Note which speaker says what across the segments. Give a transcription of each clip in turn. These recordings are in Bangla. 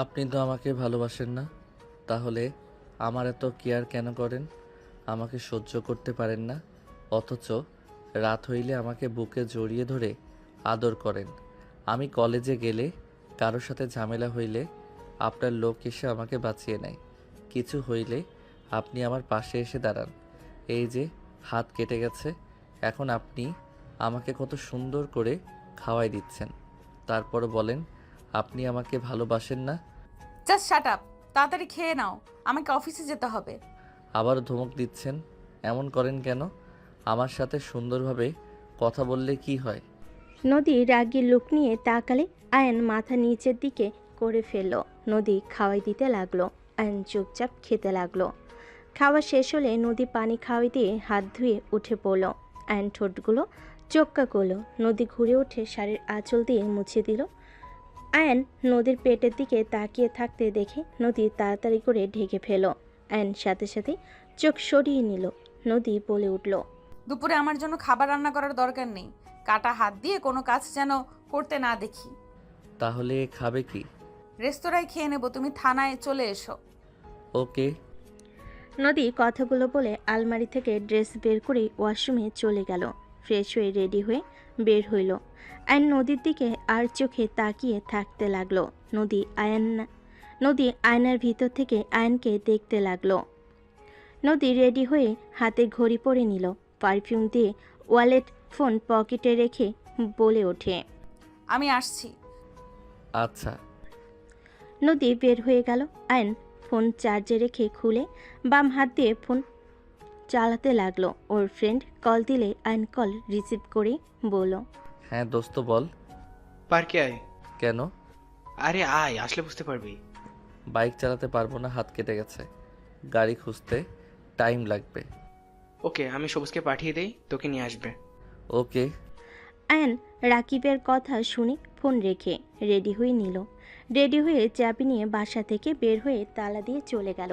Speaker 1: আপনি তো আমাকে ভালোবাসেন না, তাহলে আমার এত কেয়ার কেন করেন? আমাকে সহ্য করতে পারেন না, অথচ রাত হইলে আমাকে বুকে জড়িয়ে ধরে আদর করেন। আমি কলেজে গেলে, কারোর সাথে ঝামেলা হইলে আপনার লোক এসে আমাকে বাঁচিয়ে নেয়। কিছু হইলে আপনি আমার পাশে এসে দাঁড়ান। এই যে হাত কেটে গেছে, এখন আপনি আমাকে কত সুন্দর করে খাওয়াই দিচ্ছেন। তারপরও বলেন আপনি আমাকে ভালোবাসেন না।
Speaker 2: জাস্ট শাট আপ, তাড়াতাড়ি খেয়ে নাও, আমাকে অফিসে যেতে হবে।
Speaker 1: আবার ধমক দিচ্ছেন, এমন করেন কেন? আমার সাথে সুন্দরভাবে কথা বললে কি হয়?
Speaker 3: নদী রাগী লুক নিয়ে তাকালে আয়ন মাথা নিচের দিকে করে ফেলল। নদী খাওয়াই দিতে লাগলো। আয়ন চুপচাপ খেতে লাগলো। খাওয়া শেষ হলে নদী পানি খাওয়াই দিয়ে হাত ধুয়ে উঠে পড়ল। আয়ন ঠোঁটগুলো চোক্কা করলো। নদী ঘুরে উঠে শাড়ির আঁচল দিয়ে মুছে দিল। আয়ন নদীর পেটের দিকে তাকিয়ে থাকতে দেখে নদী তাড়াতাড়ি করে ঢেকে ফেল। আয়ন সাথে সাথে চোখ সরিয়ে নিল। নদী বলে উঠল,
Speaker 2: দুপুরে আমার জন্য খাবার রান্না করার দরকার নেই। কাটা হাত দিয়ে কোনো কাজ যেন করতে না দেখি।
Speaker 1: তাহলে খাবে কি?
Speaker 2: রেস্তোরাঁয় খেয়ে নেব, তুমি থানায় চলে এসো।
Speaker 1: ওকে।
Speaker 3: নদী কথাগুলো বলে আলমারি থেকে ড্রেস বের করে ওয়াশরুমে চলে গেল। ফ্রেশ হয়ে রেডি হয়ে বের হইল। আয়ন নদীর দিকে আর চোখে তাকিয়ে থাকতে লাগলো। নদী আয়নার ভিতর থেকে আয়নকে দেখতে লাগলো। নদী রেডি হয়ে হাতে ঘড়ি পরে নিল। পারফিউম দিয়ে ওয়ালেট ফোন পকেটে রেখে বলে ওঠে,
Speaker 2: আমি আসছি।
Speaker 1: আচ্ছা।
Speaker 3: নদী বের হয়ে গেল। আয়ন ফোন চার্জে রেখে খুলে বাম হাত দিয়ে ফোন চালাতে লাগলো। ওর ফ্রেন্ড কল দিলে আয়ন কল রিসিভ করে বলল,
Speaker 1: হ্যাঁ দোস্ত বল।
Speaker 4: পার্কে আয়।
Speaker 1: কেন?
Speaker 4: আরে আয়, আসলে বুঝতে পারবি।
Speaker 1: বাইক চালাতে পারবো না, হাত কেটে গেছে। গাড়ি খুঁজতে টাইম লাগবে।
Speaker 4: ওকে, আমি সবুজকে পাঠিয়ে দেই, তোকে নিয়ে আসবে।
Speaker 1: ওকে।
Speaker 3: আয়ন রাকিবের কথা শুনে ফোন রেখে রেডি হয়ে নিল। রেডি হয়ে চাবি নিয়ে বাসা থেকে বের হয়ে তালা দিয়ে চলে গেল।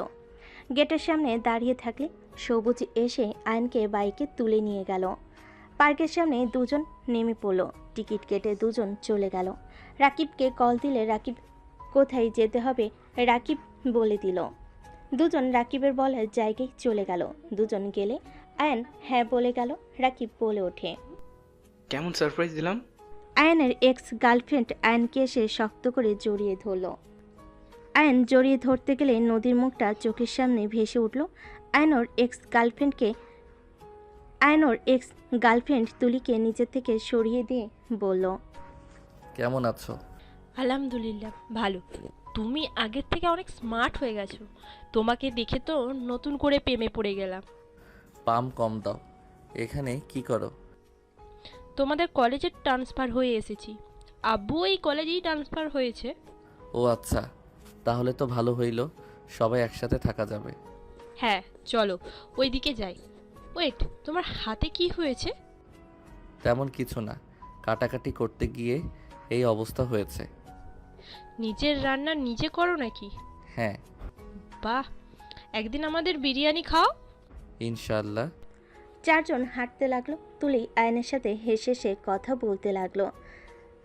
Speaker 3: গেটের সামনে দাঁড়িয়ে থাকলে সবুজ এসে আয়নকে বাইকে তুলে নিয়ে গেল। পার্কের সামনে দুজন নেমে পড়ল। টিকিট কেটে দুজন চলে গেল। রাকিবকে কল দিলে রাকিব কোথায় যেতে হবে রাকিব বলে দিল। দুজন রাকিবের বলার জায়গায় চলে গেল। দুজন গেলে আয়ন হ্যাঁ বলে গেল। রাকিব বলে ওঠে,
Speaker 4: কেমন সারপ্রাইজ দিলাম?
Speaker 3: আয়নের এক্স গার্লফ্রেন্ড আয়নকে এসে শক্ত করে জড়িয়ে ধরল। আয়ন জড়িয়ে ধরতে গেলে নদীর মুখটা চোখের সামনে ভেসে উঠল। আয়নোর এক্স গার্লফ্রেন্ড তুলিকে নিচের থেকে সরিয়ে দিয়ে বলল,
Speaker 1: কেমন আছো?
Speaker 5: আলহামদুলিল্লাহ ভালো। তুমি আগের থেকে অনেক স্মার্ট হয়ে গেছো। তোমাকে দেখে তো নতুন করে প্রেমে পড়ে গেলাম।
Speaker 1: পাম কম দাও। এখানে কি করো?
Speaker 5: তোমাদের কলেজে ট্রান্সফার হয়ে এসেছি। আব্বু এই কলেজেই ট্রান্সফার হয়েছে।
Speaker 1: ও আচ্ছা, তাহলে তো ভালো হইল, সবাই একসাথে থাকা যাবে।
Speaker 5: হ্যাঁ চলো ওইদিকে যাই। ওয়েট, তোমার হাতে কি হয়েছে?
Speaker 1: তেমন কিছু না, কাটাকাটি করতে গিয়ে এই অবস্থা হয়েছে।
Speaker 5: নিজের রান্না নিজে করো নাকি?
Speaker 1: হ্যাঁ।
Speaker 5: বাহ, একদিন আমাদের বিরিয়ানি খাও।
Speaker 1: ইনশাল্লাহ।
Speaker 3: চারজন হাঁটতে লাগলো। তুলি আয়নের সাথে হেসে হেসে কথা বলতে লাগলো।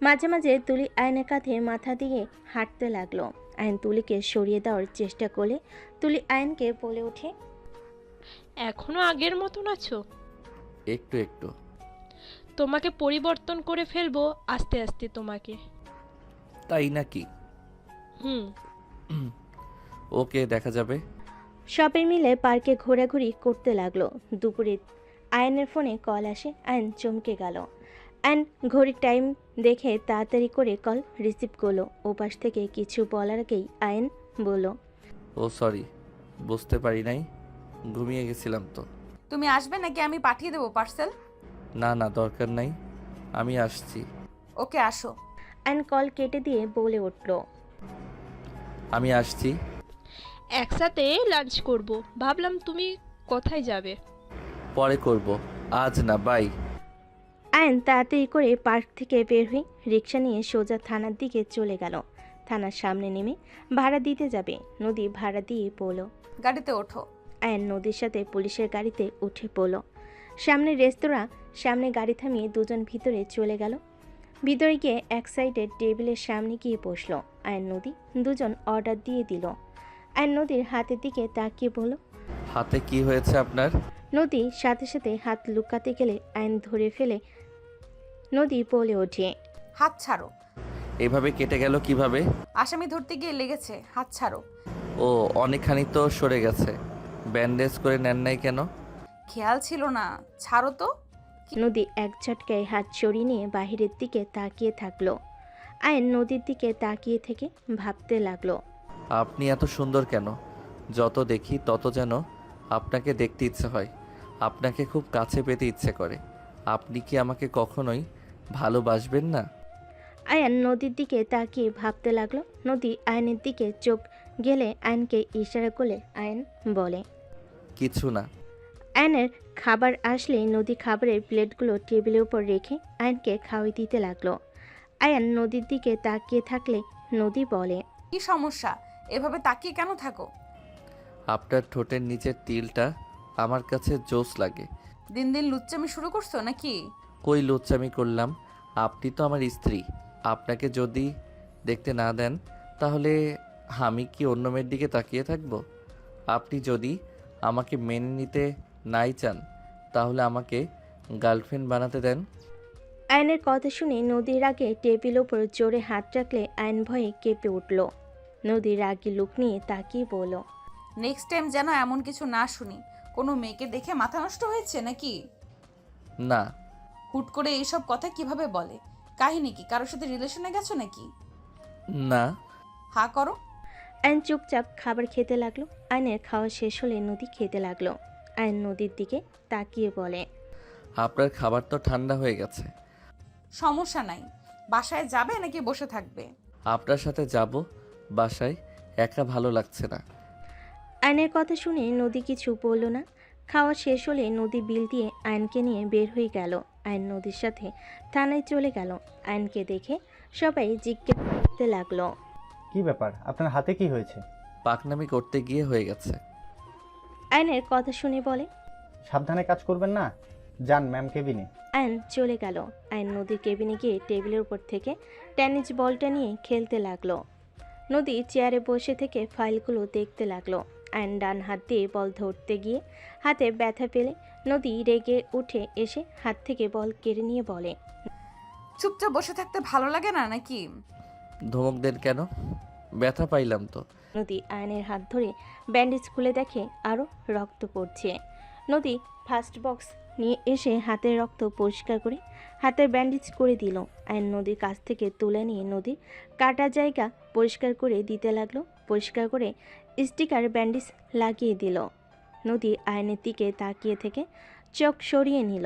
Speaker 3: মাঝে মাঝে তুলি আয়নের কাঁধে মাথা দিয়ে হাঁটতে লাগলো। আয়ন তুলিকে সরিয়ে দেওয়ার চেষ্টা করলে তুলি আয়নকে বলে ওঠে,
Speaker 5: এখনো আগের মতন আছো?
Speaker 1: একটু একটু।
Speaker 5: তোমাকে পরিবর্তন করে ফেলবো আস্তে আস্তে তোমাকে।
Speaker 1: তাই নাকি?
Speaker 5: হুম।
Speaker 1: ওকে, দেখা যাবে।
Speaker 3: সবাই মিলে পার্কে ঘোরাঘুরি করতে লাগলো। দুপুরে আয়নের ফোনে কল আসে। আয়ন চমকে গেল। আয়ন ঘড়ির টাইম দেখে তাড়াতাড়ি করে কল রিসিভ করলো। ওপাশ থেকে কিছু বলার আগেই আয়ন বলল,
Speaker 1: ও সরি, বুঝতে পারি নাই, ঘুমিয়ে গেছিলাম তো।
Speaker 2: তুমি আসবে নাকি আমি পাঠিয়ে দেবো পার্সেল?
Speaker 1: না না, দরকার নাই, আমি আসছি।
Speaker 2: ওকে আসো।
Speaker 3: আয়ন কল কেটে দিয়ে বলে উঠল,
Speaker 1: আমি আসছি।
Speaker 5: একসাথে লাঞ্চ করব। ভাবলাম তুমি কোথায় যাবে।
Speaker 1: পরে করব, আজ না, বাই।
Speaker 3: আয়ন তাড়াতাড়ি করে পার্ক থেকে বের হয়ে রিক্সা নিয়ে সোজা থানার দিকে চলে গেল। থানার সামনে নেমে ভাড়া দিতে যাবে। নদী ভাড়া দিয়ে পড়ল।
Speaker 2: গাড়িতে ওঠো।
Speaker 3: আয়ন নদীর সাথে পুলিশের গাড়িতে উঠে পড়ল। সামনে রেস্তোরাঁ, সামনে গাড়ি থামিয়ে দুজন ভিতরে চলে গেল। ভিতরে গিয়ে এক সাইডের টেবিলের সামনে গিয়ে বসল। আয়ন নদী দুজন অর্ডার দিয়ে দিল। আয়ন নদীর হাতের দিকে তাকিয়ে বলল।
Speaker 1: হাতে কি হয়েছে আপনার?
Speaker 3: নদী সাথে সাথে হাত লুকাতে গেলে আয়ন ধরে ফেলে নদী বলে ওঠে।
Speaker 2: হাত ছাড়ো।
Speaker 1: এভাবে কেটে গেল কিভাবে?
Speaker 2: আসামি ধরতে গিয়ে লেগেছে, হাত ছাড়ো।
Speaker 1: ও, অনেকখানি তো সরে গেছে। ব্যান্ডেজ করে নেন নাই কেন?
Speaker 2: খেয়াল ছিল না, ছাড়ো তো।
Speaker 3: নদী এক ঝটকায় হাত সরিয়ে নিয়ে বাহিরের দিকে তাকিয়ে থাকলো। আয়ন নদীর দিকে তাকিয়ে থেকে ভাবতে লাগলো।
Speaker 1: আপনি এত সুন্দর কেন? যত দেখি তত যেন আপনাকে দেখতে ইচ্ছে হয়, আপনাকে খুব কাছে পেতে ইচ্ছে করে। আপনি কি আমাকে কখনোই ভালোবাসবেন না?
Speaker 3: আয়ন নদীর দিকে তাকিয়ে ভাবতে লাগলো। নদী আয়নের দিকে চোখ গেলে আয়নকে ইশারা করলে আয়ন বলে,
Speaker 1: কিছু না।
Speaker 3: আয়নের খাবার আসলে নদী খাবারের প্লেটগুলো টেবিলের উপর রেখে আয়নকে খাওয়াই দিতে লাগলো। আয়ন নদীর দিকে তাকিয়ে থাকলে নদী বলে,
Speaker 2: কি সমস্যা? এভাবে তাকিয়ে কেন থাকো?
Speaker 1: আপনার ঠোঁটের নিচের তিলটা আমার কাছে জোস লাগে।
Speaker 2: দিন দিন লুচ্চামি শুরু করছো নাকি?
Speaker 1: কই লুচ্চামি করলাম? আপনি তো আমার স্ত্রী। আপনাকে যদি দেখতে না দেন তাহলে আমি কি অন্য মেয়ের দিকে তাকিয়ে থাকব? আপনি যদি আমাকে মেনে নিতে নাই চান তাহলে আমাকে গার্লফ্রেন্ড বানাতে দেন।
Speaker 3: আয়নের কথা শুনে নদীর আগে টেবিল ওপর জোরে হাত রাখলে আয়ন ভয়ে কেঁপে উঠল। নদীর রাগী লুক নিয়ে তাকিয়ে বলল,
Speaker 2: নেক্সট টাইম যেন এমন কিছু না শুনি। কোনো মেয়েকে দেখে মাথা নষ্ট হয়েছে নাকি?
Speaker 1: না।
Speaker 2: হুট করে এইসব কথা কিভাবে বলে? কাহিনী কি? কারোর সাথে রিলেশনে গেছো নাকি?
Speaker 1: না।
Speaker 2: হা করো।
Speaker 3: আয়ন চুপচাপ খাবার খেতে লাগলো। আয়নের খাওয়া শেষ হলে নদী খেতে লাগলো। আয়ন নদীর দিকে তাকিয়ে বলে,
Speaker 1: আপনার খাবার তো ঠান্ডা হয়ে গেছে।
Speaker 2: সমস্যা নাই। বাসায় যাবে নাকি বসে থাকবে?
Speaker 1: আপনার সাথে যাব বাসায়, একা ভালো লাগছে না।
Speaker 3: আয়নের কথা শুনে নদী কিছু বলল না। খাওয়া শেষ হলে নদী বিল দিয়ে আয়নকে নিয়ে বের হয়ে গেল। আয়ন নদীর সাথে থানায় চলে গেল। আয়নকে দেখে সবাই জিজ্ঞেস করতে লাগলো,
Speaker 6: কি ব্যাপার, আপনার হাতে কি হয়েছে?
Speaker 1: পাকনামি করতে গিয়ে হয়ে গেছে।
Speaker 3: আয়নের কথা শুনে বলে,
Speaker 6: সাবধানে কাজ করবেন না, যান ম্যাম কেবিনে।
Speaker 3: আয়ন চলে গেল। আয়ন নদীর কেবিনে গিয়ে টেবিলের উপর থেকে টেনিস বলটা নিয়ে খেলতে লাগলো। নদী চেয়ারে বসে থেকে ফাইলগুলো দেখতে লাগলো। আয়ন ডান হাত দিয়ে বল ধরতে গিয়ে হাতে ব্যথা পেলে নদী রেগে উঠে এসে হাত থেকে বল কেড়ে নিয়ে বলে,
Speaker 2: চুপচাপ বসে থাকতে ভালো লাগে না নাকি?
Speaker 1: ধমক দেন কেন? ব্যথা পাইলাম তো।
Speaker 3: নদী আয়নের হাত ধরে ব্যান্ডেজ খুলে দেখে আরও রক্ত পড়ছে। নদী ফার্স্ট বক্স নিয়ে এসে হাতের রক্ত পরিষ্কার করে হাতের ব্যান্ডেজ করে দিল। আয়ন নদীর কাছ থেকে তুলে নিয়ে নদীর কাটা জায়গা পরিষ্কার করে দিতে লাগলো। পরিষ্কার করে স্টিকার ব্যান্ডেজ লাগিয়ে দিল। নদী আয়নের দিকে তাকিয়ে থেকে চোখ সরিয়ে নিল।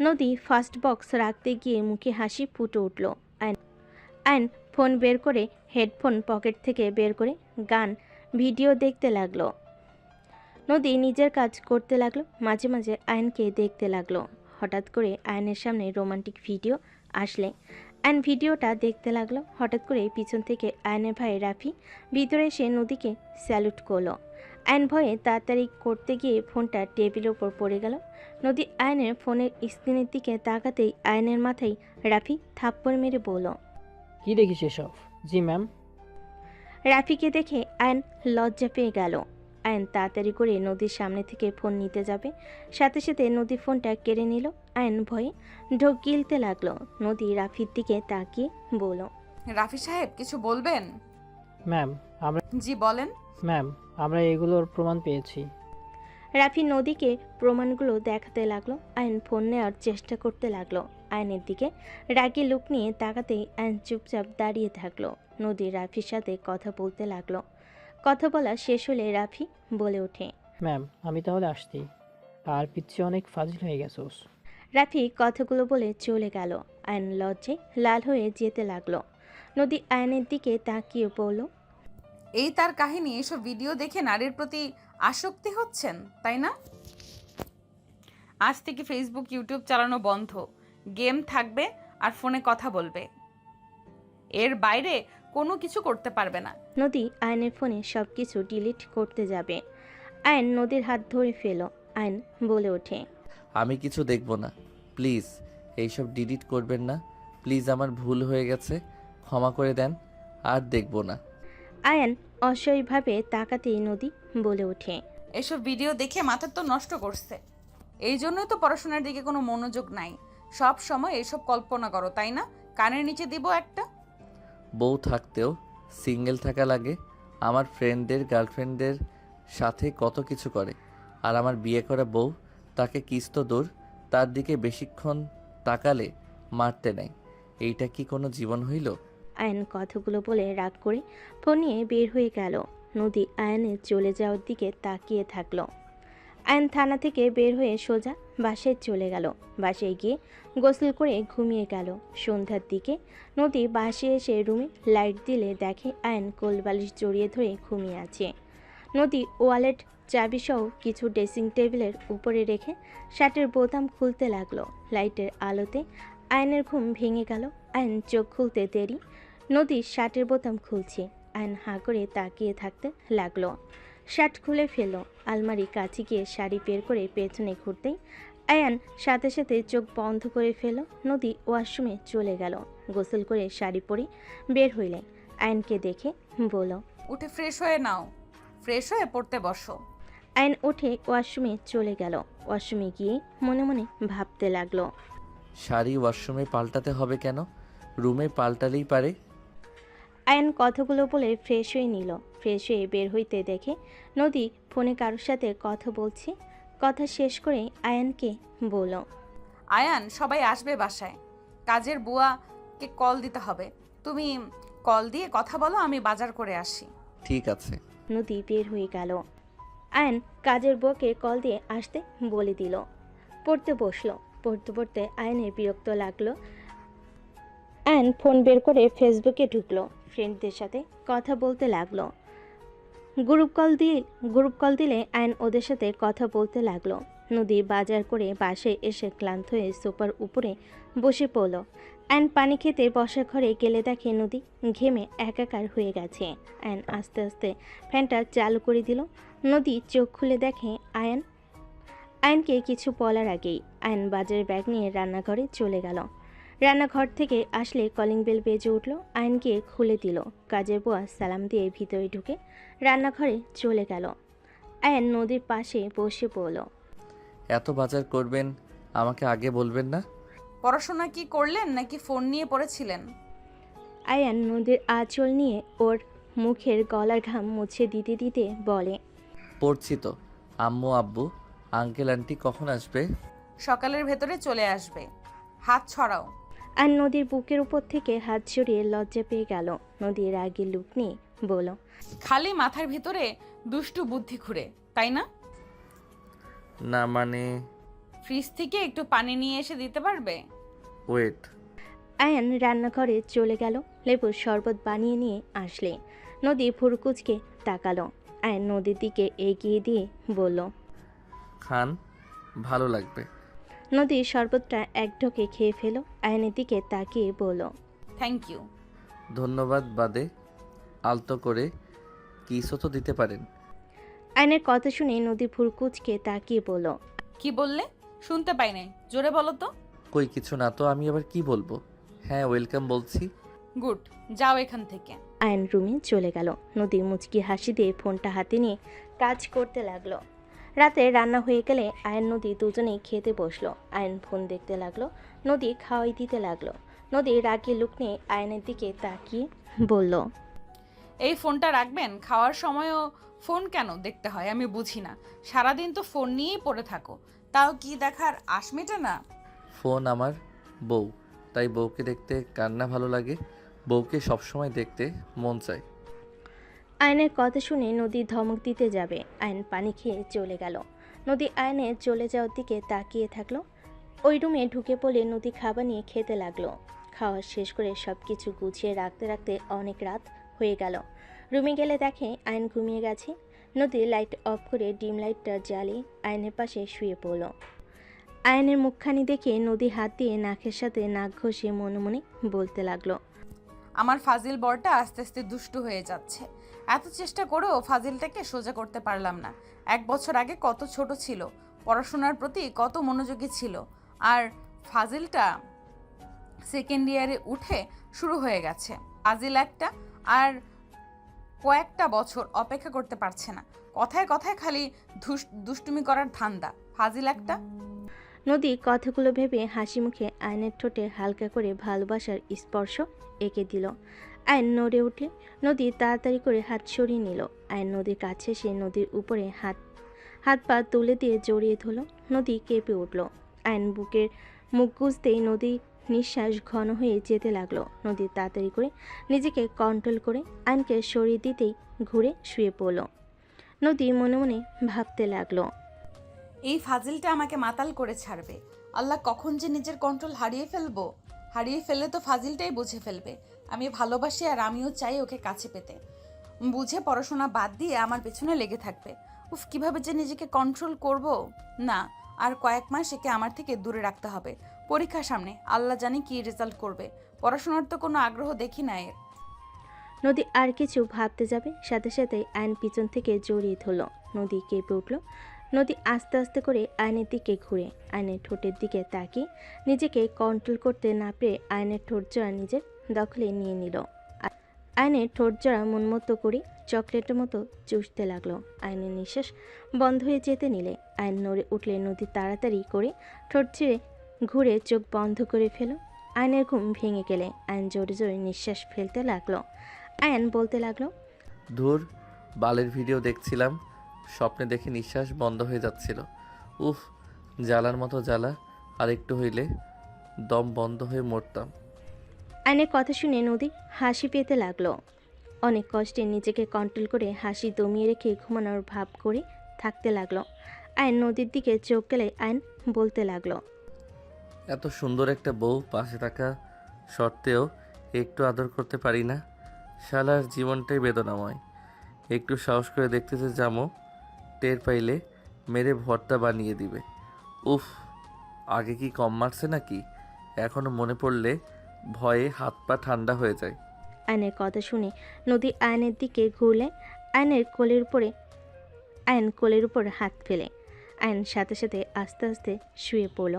Speaker 3: নদী ফার্স্ট বক্স রাখতে গিয়ে মুখে হাসি ফুটে উঠল। আয়ন ফোন বের করে হেডফোন পকেট থেকে বের করে গান ভিডিও দেখতে লাগলো। নদী নিজের কাজ করতে লাগলো, মাঝে মাঝে আয়নকে দেখতে লাগলো। হঠাৎ করে আয়নের সামনে রোমান্টিক ভিডিও আসলে আয়ন ভিডিওটা দেখতে লাগলো। হঠাৎ করে পিছন থেকে আয়নের ভাই রাফি ভিতরে এসে নদীকে স্যালুট করলো। আয়ন ভয়ে তাড়াতাড়ি করতে গিয়ে ফোনটা টেবিলের ওপর পড়ে গেল। নদী আয়নের ফোনের স্ক্রিনের দিকে তাকাতেই আয়নের মাথায় রাফি থাপ্পড় মেরে বলল,
Speaker 7: কি দেখিস এসব? জি ম্যাম।
Speaker 3: রাফিকে দেখে আয়ন লজ্জা পেয়ে গেল। আয়ন তাড়াতাড়ি করে নদীর সামনে থেকে ফোন নিতে যাবে, সাথে সাথে নদী ফোনটা কেড়ে নিল। আয়ন ভয়ে ঢোক গিলতে লাগলো। নদী রাফির দিকে তাকিয়ে বলল,
Speaker 2: রাফি সাহেব কিছু বলবেন?
Speaker 7: ম্যাম আমরা
Speaker 2: জি বলেন।
Speaker 7: আমরা এগুলোর প্রমাণ পেয়েছি।
Speaker 3: রাফি নদীকে প্রমাণগুলো দেখাতে লাগলো। আয়ন ফোন নেওয়ার চেষ্টা করতে লাগলো। আয়নের দিকে রাগী লুক নিয়ে তাকাতেই আয়ন চুপচাপ দাঁড়িয়ে থাকলো। নদী রাফির সাথে কথা বলতে লাগলো। কথা বলা শেষ হলে রাফি বলে ওঠে,
Speaker 7: ম্যাম আমি তাহলে আসছি, আর পিচ্ছে অনেক ফাজিল হয়ে গেছোস।
Speaker 3: রাফি কথাগুলো বলে চলে গেল। আয়ন লজ্জে লাল হয়ে যেতে লাগলো। নদী আয়নের দিকে তাকিয়ে বলল,
Speaker 2: এই তার কাহিনী? এসব ভিডিও দেখে নারীর প্রতি আসক্তি হচ্ছেন তাই না? আজ থেকে ফেসবুক ইউটিউব চালানো বন্ধ, গেম থাকবে আর ফোনে কথা বলবে, এর বাইরে কোনো কিছু করতে পারবে না।
Speaker 3: নদী আয়নের ফোনে সব কিছু ডিলিট করতে যাবে। আয়ন নদীর হাত ধরে ফেল। আয়ন বলে ওঠে,
Speaker 1: আমি কিছু দেখব না, প্লিজ। এইসব ডিলিট করবেন না প্লিজ, আমার ভুল হয়ে গেছে, ক্ষমা করে দেন। আর দেখবো না।
Speaker 3: আয়ান অসহায়ভাবে তাকাতেই নদী বলে ওঠে।
Speaker 2: এসব ভিডিও দেখে মাথা তো নষ্ট করছে। এই জন্যই তো পড়াশোনার দিকে কোনো মনোযোগ নাই। সব সময় এসব কল্পনা করো, তাই না? কানের নিচে দিব একটা।
Speaker 1: বউ থাকতেও সিঙ্গেল থাকা লাগে। আমার ফ্রেন্ডদের গার্লফ্রেন্ডদের সাথে কত কিছু করে, আর আমার বিয়ে করা বউ, তাকে কিস তো দূর, তার দিকে বেশিক্ষণ তাকালে মারতে নেয়। এইটা কি কোনো জীবন হইল?
Speaker 3: আয়ান কথাগুলো বলে রাগ করে ফোন নিয়ে বের হয়ে গেল। নদী আয়ানের চলে যাওয়ার দিকে তাকিয়ে থাকলো। আয়ান থানা থেকে বের হয়ে সোজা বাসায় চলে গেল। বাসায় গিয়ে গোসল করে ঘুমিয়ে গেল। সন্ধ্যার দিকে নদী বাসায় এসে রুমে লাইট দিলে দেখে আয়ান কোলবালিশ জড়িয়ে ধরে ঘুমিয়ে আছে। নদী ওয়ালেট, চাবিসহ কিছু ড্রেসিং টেবিলের উপরে রেখে শার্টের বোতাম খুলতে লাগলো। লাইটের আলোতে আয়নের ঘুম ভেঙে গেল। আয়ন চোখ খুলতে দেরি। নদী শার্টের বোতাম খুলছে। আয়ন হাঁ করে তাকিয়ে থাকতে লাগলো। শার্ট খুলে ফেলল। আলমারি কাছে গিয়ে শাড়ি বের করে পেছনে ঘুরতেই আয়ান সাথে সাথে চোখ বন্ধ করে ফেলল। নদী ওয়াশরুমে চলে গেল। গোসল করে শাড়ি পরে বের হইলেন। আয়নকে দেখে বলল,
Speaker 2: উঠে ফ্রেশ হয়ে নাও, ফ্রেশ হয়ে পড়তে বসো।
Speaker 3: আয়ন উঠে ওয়াশরুমে চলে গেল। ওয়াশরুমে গিয়ে মনে মনে ভাবতে লাগলো।
Speaker 1: শাড়ি ওয়াশরুমে পাল্টাতে হবে কেন? রুমে পাল্টালেই পারে।
Speaker 3: আয়ন কথাগুলো বলে ফ্রেশ হয়ে নিল। ফ্রেশ হয়ে বের হইতে দেখে নদী ফোনে কারোর সাথে কথা বলছে। কথা শেষ করে আয়ানকে বলল,
Speaker 2: আয়ান, সবাই আসবে বাসায়। কাজের বুয়াকে কল দিতে হবে। তুমি কল দিয়ে কথা বলো, আমি বাজার করে আসি।
Speaker 1: ঠিক আছে।
Speaker 3: নদী বের হয়ে গেল। আয়ন কাজের বউকে কল দিয়ে আসতে বলে দিল। পড়তে বসলো। পড়তে পড়তে আয়নের বিরক্ত লাগলো। আয়ন ফোন বের করে ফেসবুকে ঢুকলো। ফ্রেন্ডদের সাথে কথা বলতে লাগলো। গ্রুপ কল দিলে আয়ন ওদের সাথে কথা বলতে লাগলো। নদী বাজার করে বাসায় এসে ক্লান্ত হয়ে সোফার উপরে বসে পড়ল। আয়ন পানি খেতে বসার ঘরে গেলে দেখে নদী ঘেমে একাকার হয়ে গেছে। আয়ন আস্তে আস্তে ফ্যানটা চালু করে দিল। নদী চোখ খুলে দেখে আয়নকে কিছু বলার আগেই আয়ন বাজারের ব্যাগ নিয়ে রান্নাঘরে চলে গেল। রান্নাঘর থেকে আসলে কলিং বেল বেজে উঠল। আয়নকে খুলে দিল। কাজের বুয়া সালাম দিয়ে ভিতরে ঢুকে রান্নাঘরে চলে গেল। আয়ন নদীর পাশে বসে পড়ল।
Speaker 1: এত বাজার করবেন, আমাকে আগে বলবেন না?
Speaker 2: পড়াশোনা কি করলেন নাকি ফোন নিয়ে পড়েছিলেন?
Speaker 3: আয়ান নদীর আঁচল নিয়ে ওর মুখের গলার ঘাম মুছে দিতে দিতে বলে,
Speaker 1: পড়ছি তো। আম্মু আব্বু আঙ্কেল আন্টি কখন আসবে?
Speaker 2: সকালের ভেতরে চলে আসবে। হাত ছড়াও।
Speaker 3: আর নদীর বুকের উপর থেকে হাত সরিয়ে লজ্জা পেয়ে গেল। নদীর রাগের লুক নিয়ে বলল,
Speaker 2: খালি মাথার ভিতরে দুষ্টু বুদ্ধি ঘুরে, তাই না?
Speaker 1: না মানে,
Speaker 2: ফ্রিজ থেকে একটু পানি নিয়ে এসে দিতে পারবে?
Speaker 1: ওয়েট।
Speaker 3: আয়ান রান্নাঘরে চলে গেল। লেবুর শরবত বানিয়ে নিয়ে আসলে নদী ফুরকুচকে তাকালো। আয়ান নদীর দিকে এগিয়ে দিয়ে বলল,
Speaker 1: খান, ভালো লাগবে।
Speaker 3: নদীর শরবতটা এক ঢোকে খেয়ে ফেল। আয়নের দিকে তাকিয়ে বলল,
Speaker 2: থ্যাংক ইউ।
Speaker 1: ধন্যবাদ বাদে আলতো করে কিসও তো দিতে পারেন।
Speaker 3: আয়নের কথা শুনে নদী ফুরকুচকে তাকিয়ে বলল,
Speaker 2: কি বললে? শুনতে পাই নাই, জোরে বলো তো।
Speaker 1: কই কিছু না তো, আমি আবার কি বলবো? হ্যাঁ ওয়েলকাম বলছি।
Speaker 2: গুড, যাও এখান থেকে।
Speaker 3: আয়ন রুমে চলে গেল। নদী মুচকি হাসি দিয়ে ফোনটা হাতে নিয়ে কাজ করতে লাগলো। রাতে রান্না হয়ে গেলে আয়ন নদী দুজনেই খেতে বসলো। আয়ন ফোন দেখতে লাগলো। নদী খাওয়াই দিতে লাগলো। নদী রাগী লুক নিয়ে আয়নের দিকে তাকিয়ে বলল,
Speaker 2: এই ফোনটা রাখবেন? খাওয়ার সময়ও ফোন কেন দেখতে হয় আমি বুঝি না। সারাদিন তো ফোন নিয়েই পড়ে থাকো, তাও কি দেখার আশ মেটে না?
Speaker 1: ফোন আমার বউ, তাই বউকে দেখতে কার না ভালো লাগে? বউকে সবসময় দেখতে মন চায়।
Speaker 3: আয়নের কথা শুনে নদী ধমক দিতে যাবে। আয়ন পানি খেয়ে চলে গেল। নদী আয়নের চলে যাওয়ার দিকে তাকিয়ে থাকলো। ওই রুমে ঢুকে পড়ে নদী খাবার নিয়ে খেতে লাগলো। খাওয়া শেষ করে সব কিছু গুছিয়ে রাখতে রাখতে অনেক রাত হয়ে গেল। রুমে গেলে দেখে আয়ন ঘুমিয়ে গেছে। নদী লাইট অফ করে ডিম লাইটটা জ্বালিয়ে আয়নের পাশে শুয়ে পড়ল। আয়নের মুখখানি দেখে নদী হাত দিয়ে নাকের সাথে নাক ঘষে মনে মনে বলতে লাগলো,
Speaker 2: আমার ফাজিল বরটা আস্তে আস্তে দুষ্টু হয়ে যাচ্ছে। এত চেষ্টা করেও ফাজিলটাকে সোজা করতে পারলাম না। 1 বছর আগে কত ছোট ছিল, পড়াশোনার প্রতি কত মনোযোগী ছিল, আর ফাজিলটা সেকেন্ড ইয়ারে উঠে শুরু হয়ে গেছে। ফাজিল একটা আর কয়েকটা বছর অপেক্ষা করতে পারছে না। কথায় কথায় খালি দুষ্টুমি করার ধান্দা, ফাজিল একটা।
Speaker 3: নদী কথাগুলো ভেবে হাসি মুখে আয়নের ঠোঁটে হালকা করে ভালোবাসার স্পর্শ এঁকে দিল। আয়ন নড়ে উঠলে নদী তাড়াতাড়ি করে হাত সরিয়ে নিল। আয়ন নদীর কাছে এসে নদীর উপরে হাত পা তুলে দিয়ে জড়িয়ে ধরল। নদী কেঁপে উঠল। আয়ন বুকের মুখ গুজতেই নদী নিঃশ্বাস ঘন হয়ে যেতে লাগলো। নদী তাড়াতাড়ি করে নিজেকে কন্ট্রোল করে আয়নকে সরিয়ে দিতেই ঘুরে শুয়ে পড়ল। নদী মনে মনে ভাবতে লাগলো,
Speaker 2: এই ফাজিলটা আমাকে মাতাল করে ছাড়বে। আল্লাহ, কখন যে নিজের কন্ট্রোল হারিয়ে ফেলবো। হারিয়ে ফেললে তো ফাজিলটাই বুঝে ফেলবে আমি ভালোবাসি, আর আমিও চাই ওকে কাছে পেতে। বুঝে পড়াশোনা বাদ দিয়ে আমার পেছনে লেগে থাকবে। উফ, কিভাবে যে নিজেকে কন্ট্রোল করব। না, আর কয়েক মাস একে আমার থেকে দূরে রাখতে হবে। পরীক্ষা সামনে, আল্লাহ জানে কি রেজাল্ট করবে। পড়াশোনার তো কোনো আগ্রহ দেখি না এর।
Speaker 3: নদী আর কিছু ভাবতে যাবে, সাথে সাথে আয়ন পিছন থেকে জড়িয়ে ধরল। নদী কেঁপে উঠল। নদী আস্তে আস্তে করে আয়নের দিকে ঘুরে আয়নের ঠোঁটের দিকে তাকিয়ে নিজেকে কন্ট্রোল করতে না পেরে আয়নের ঠোঁট জোড়া নিজের দখলে নিয়ে নিল। আয়নের ঠোঁট জোড়া মনমতো করে চকলেটের মতো চুষতে লাগলো। আয়নের নিঃশ্বাস বন্ধ হয়ে যেতে নিলে আয়ন নড়ে উঠলে নদী তাড়াতাড়ি করে ঠোঁট ছিঁড়ে ঘুরে চোখ বন্ধ করে ফেল। আয়নের ঘুম ভেঙে গেলে আয়ন জোরে জোরে নিঃশ্বাস ফেলতে লাগলো। আয়ন বলতে লাগলো,
Speaker 1: ধুর, বালের ভিডিও দেখছিলাম, স্বপ্নে দেখে নিঃশ্বাস বন্ধ হয়ে যাচ্ছিল। উফ, জ্বালার মতো জ্বালা, আর একটু হইলে দম বন্ধ হয়ে মরতাম।
Speaker 3: আয়নের কথা শুনে নদী হাসি পেতে লাগলো। অনেক কষ্টে নিজেকে কন্ট্রোল করে হাসি দমিয়ে রেখে ঘুমানোর ভাব করে থাকতে লাগলো। আয়ন নদীর দিকে চোখ গেলে আয়ন বলতে লাগলো,
Speaker 1: এত সুন্দর একটা বউ পাশে থাকা সত্ত্বেও একটু আদর করতে পারি না। শালার জীবনটাই বেদনাময়। একটু সাহস করে দেখতেছে জামো, টের পাইলে মেরে ভর্তা বানিয়ে দিবে। উফ, আগে কি কম মারছে নাকি? এখনো মনে পড়লে ভয়ে হাত পা ঠান্ডা হয়ে যায়।
Speaker 3: আয়নের কথা শুনে নদী আয়নের দিকে ঘুরলে আয়ন কোলের উপর হাত ফেলে আয়ন সাথে সাথে আস্তে আস্তে শুয়ে পড়ল।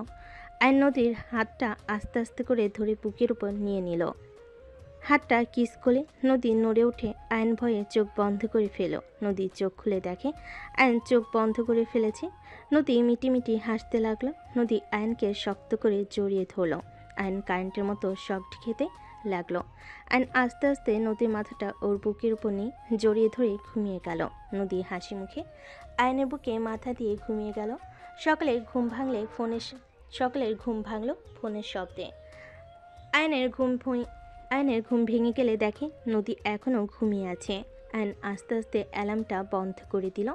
Speaker 3: আয়ন নদীর হাতটা আস্তে আস্তে করে ধরে বুকের উপর নিয়ে নিল। হাতটা কিস করে নদী নড়ে উঠে আয়ন ভয়ে চোখ বন্ধ করে ফেল। নদী চোখ খুলে দেখে আয়ন চোখ বন্ধ করে ফেলেছে। নদী মিটিমিটি হাসতে লাগলো। নদী আয়নকে শক্ত করে জড়িয়ে ধরল। আয়ন কারেন্টের মতো শক খেতে লাগলো। আয়ন আস্তে আস্তে নদীর মাথাটা ওর বুকের উপর নিয়ে জড়িয়ে ধরে ঘুমিয়ে গেল। নদী হাসি মুখে আয়নের বুকে মাথা দিয়ে ঘুমিয়ে গেল। সকালের ঘুম ভাঙলো ফোনের শব্দে। আয়নের ঘুম ভেঙে গেলে দেখে নদী এখনও ঘুমিয়ে আছে। আয়ন আস্তে আস্তে অ্যালার্মটা বন্ধ করে দিল।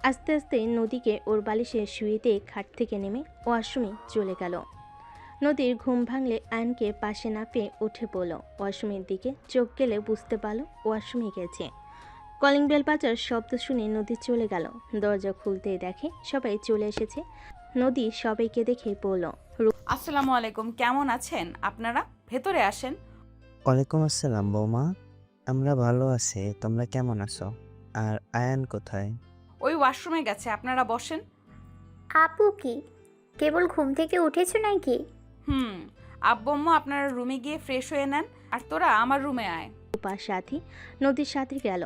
Speaker 3: আস্তে আস্তে নদীকে ওর বালিশে শুয়ে দিয়ে খাট থেকে নেমে ওয়াশরুমে চলে গেল। নদীর ঘুম ভাঙলে আয়নকে পাশে না পেয়ে উঠে পড়ল। ওয়াশরুমের দিকে চোখ গেলে বুঝতে পারল ওয়াশরুমে গেছে। কলিং বেল বাজার শব্দ শুনে নদী চলে গেল। দরজা খুলতেই দেখে সবাই চলে এসেছে। নদী সবাইকে দেখে পড়ল,
Speaker 2: আসসালামু আলাইকুম, কেমন আছেন আপনারা? ভেতরে আসেন।
Speaker 8: ওয়ালাইকুম আসসালাম বৌমা, আমরা ভালো আছি, তোমরা কেমন আছো? আর আয়ান কোথায়?
Speaker 2: ওই ওয়াশরুমে গেছে, আপনারা বসেন।
Speaker 9: আপু কি কেবল ঘুম থেকে উঠেছো নাকি?
Speaker 2: আব্বু আম্মু আপনারা রুমে গিয়ে ফ্রেশ হয়ে নেন, আর তোরা আমার রুমে আয়।
Speaker 3: রূপার সাথী নদীর সাথে গেল।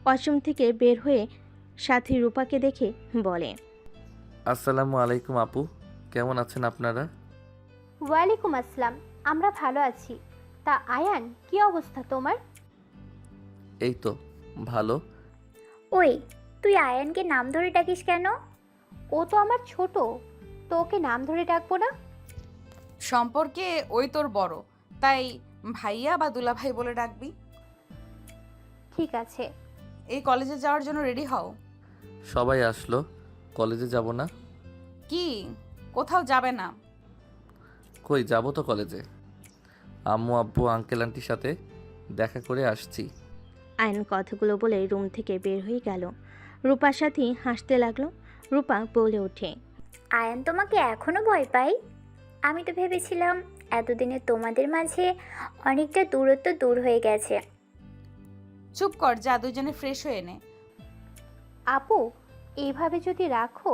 Speaker 3: ওয়াশরুম থেকে বের হয়ে সাথী রূপাকে দেখে বলে,
Speaker 1: আসসালামু আলাইকুম আপু, কেমন আছেন আপনারা?
Speaker 9: ওয়ালাইকুম আসসালাম, আমরা ভালো আছি। তা আয়ান, কি অবস্থা তোমার?
Speaker 1: এই তো ভালো।
Speaker 9: ওই, তুই আয়ানকে নাম ধরে ডাকিস কেন? ও তো আমার ছোট, তো ওকে নাম ধরে ডাকবো না?
Speaker 2: সম্পর্কে ওই তোর বড়, তাই ভাইয়া বা দুলাভাই বলে ডাকবি।
Speaker 9: ঠিক আছে।
Speaker 2: এই কলেজে যাওয়ার জন্য রেডি হও।
Speaker 1: সবাই আসলো, কলেজে যাব না?
Speaker 2: কি, কোথাও যাবে না?
Speaker 1: কই যাব তো কলেজে, আম্মু আব্বু আঙ্কেল আন্টির সাথে দেখা করে আসছি।
Speaker 3: আয়ন কথাগুলো বলে রুম থেকে বের হয়ে গেল। রূপার সাথী হাসতে লাগলো। রূপা বলে ওঠে,
Speaker 9: আয়ান তোমাকে এখনো ভয় পাই? আমি তো ভেবেছিলাম এতদিনে তোমাদের মাঝে অনেকটা দূরত্ব দূর হয়ে গেছে।
Speaker 2: চুপ কর, যা দুজনে ফ্রেশ হয়ে নে।
Speaker 9: আপু, এইভাবে যদি রাখো,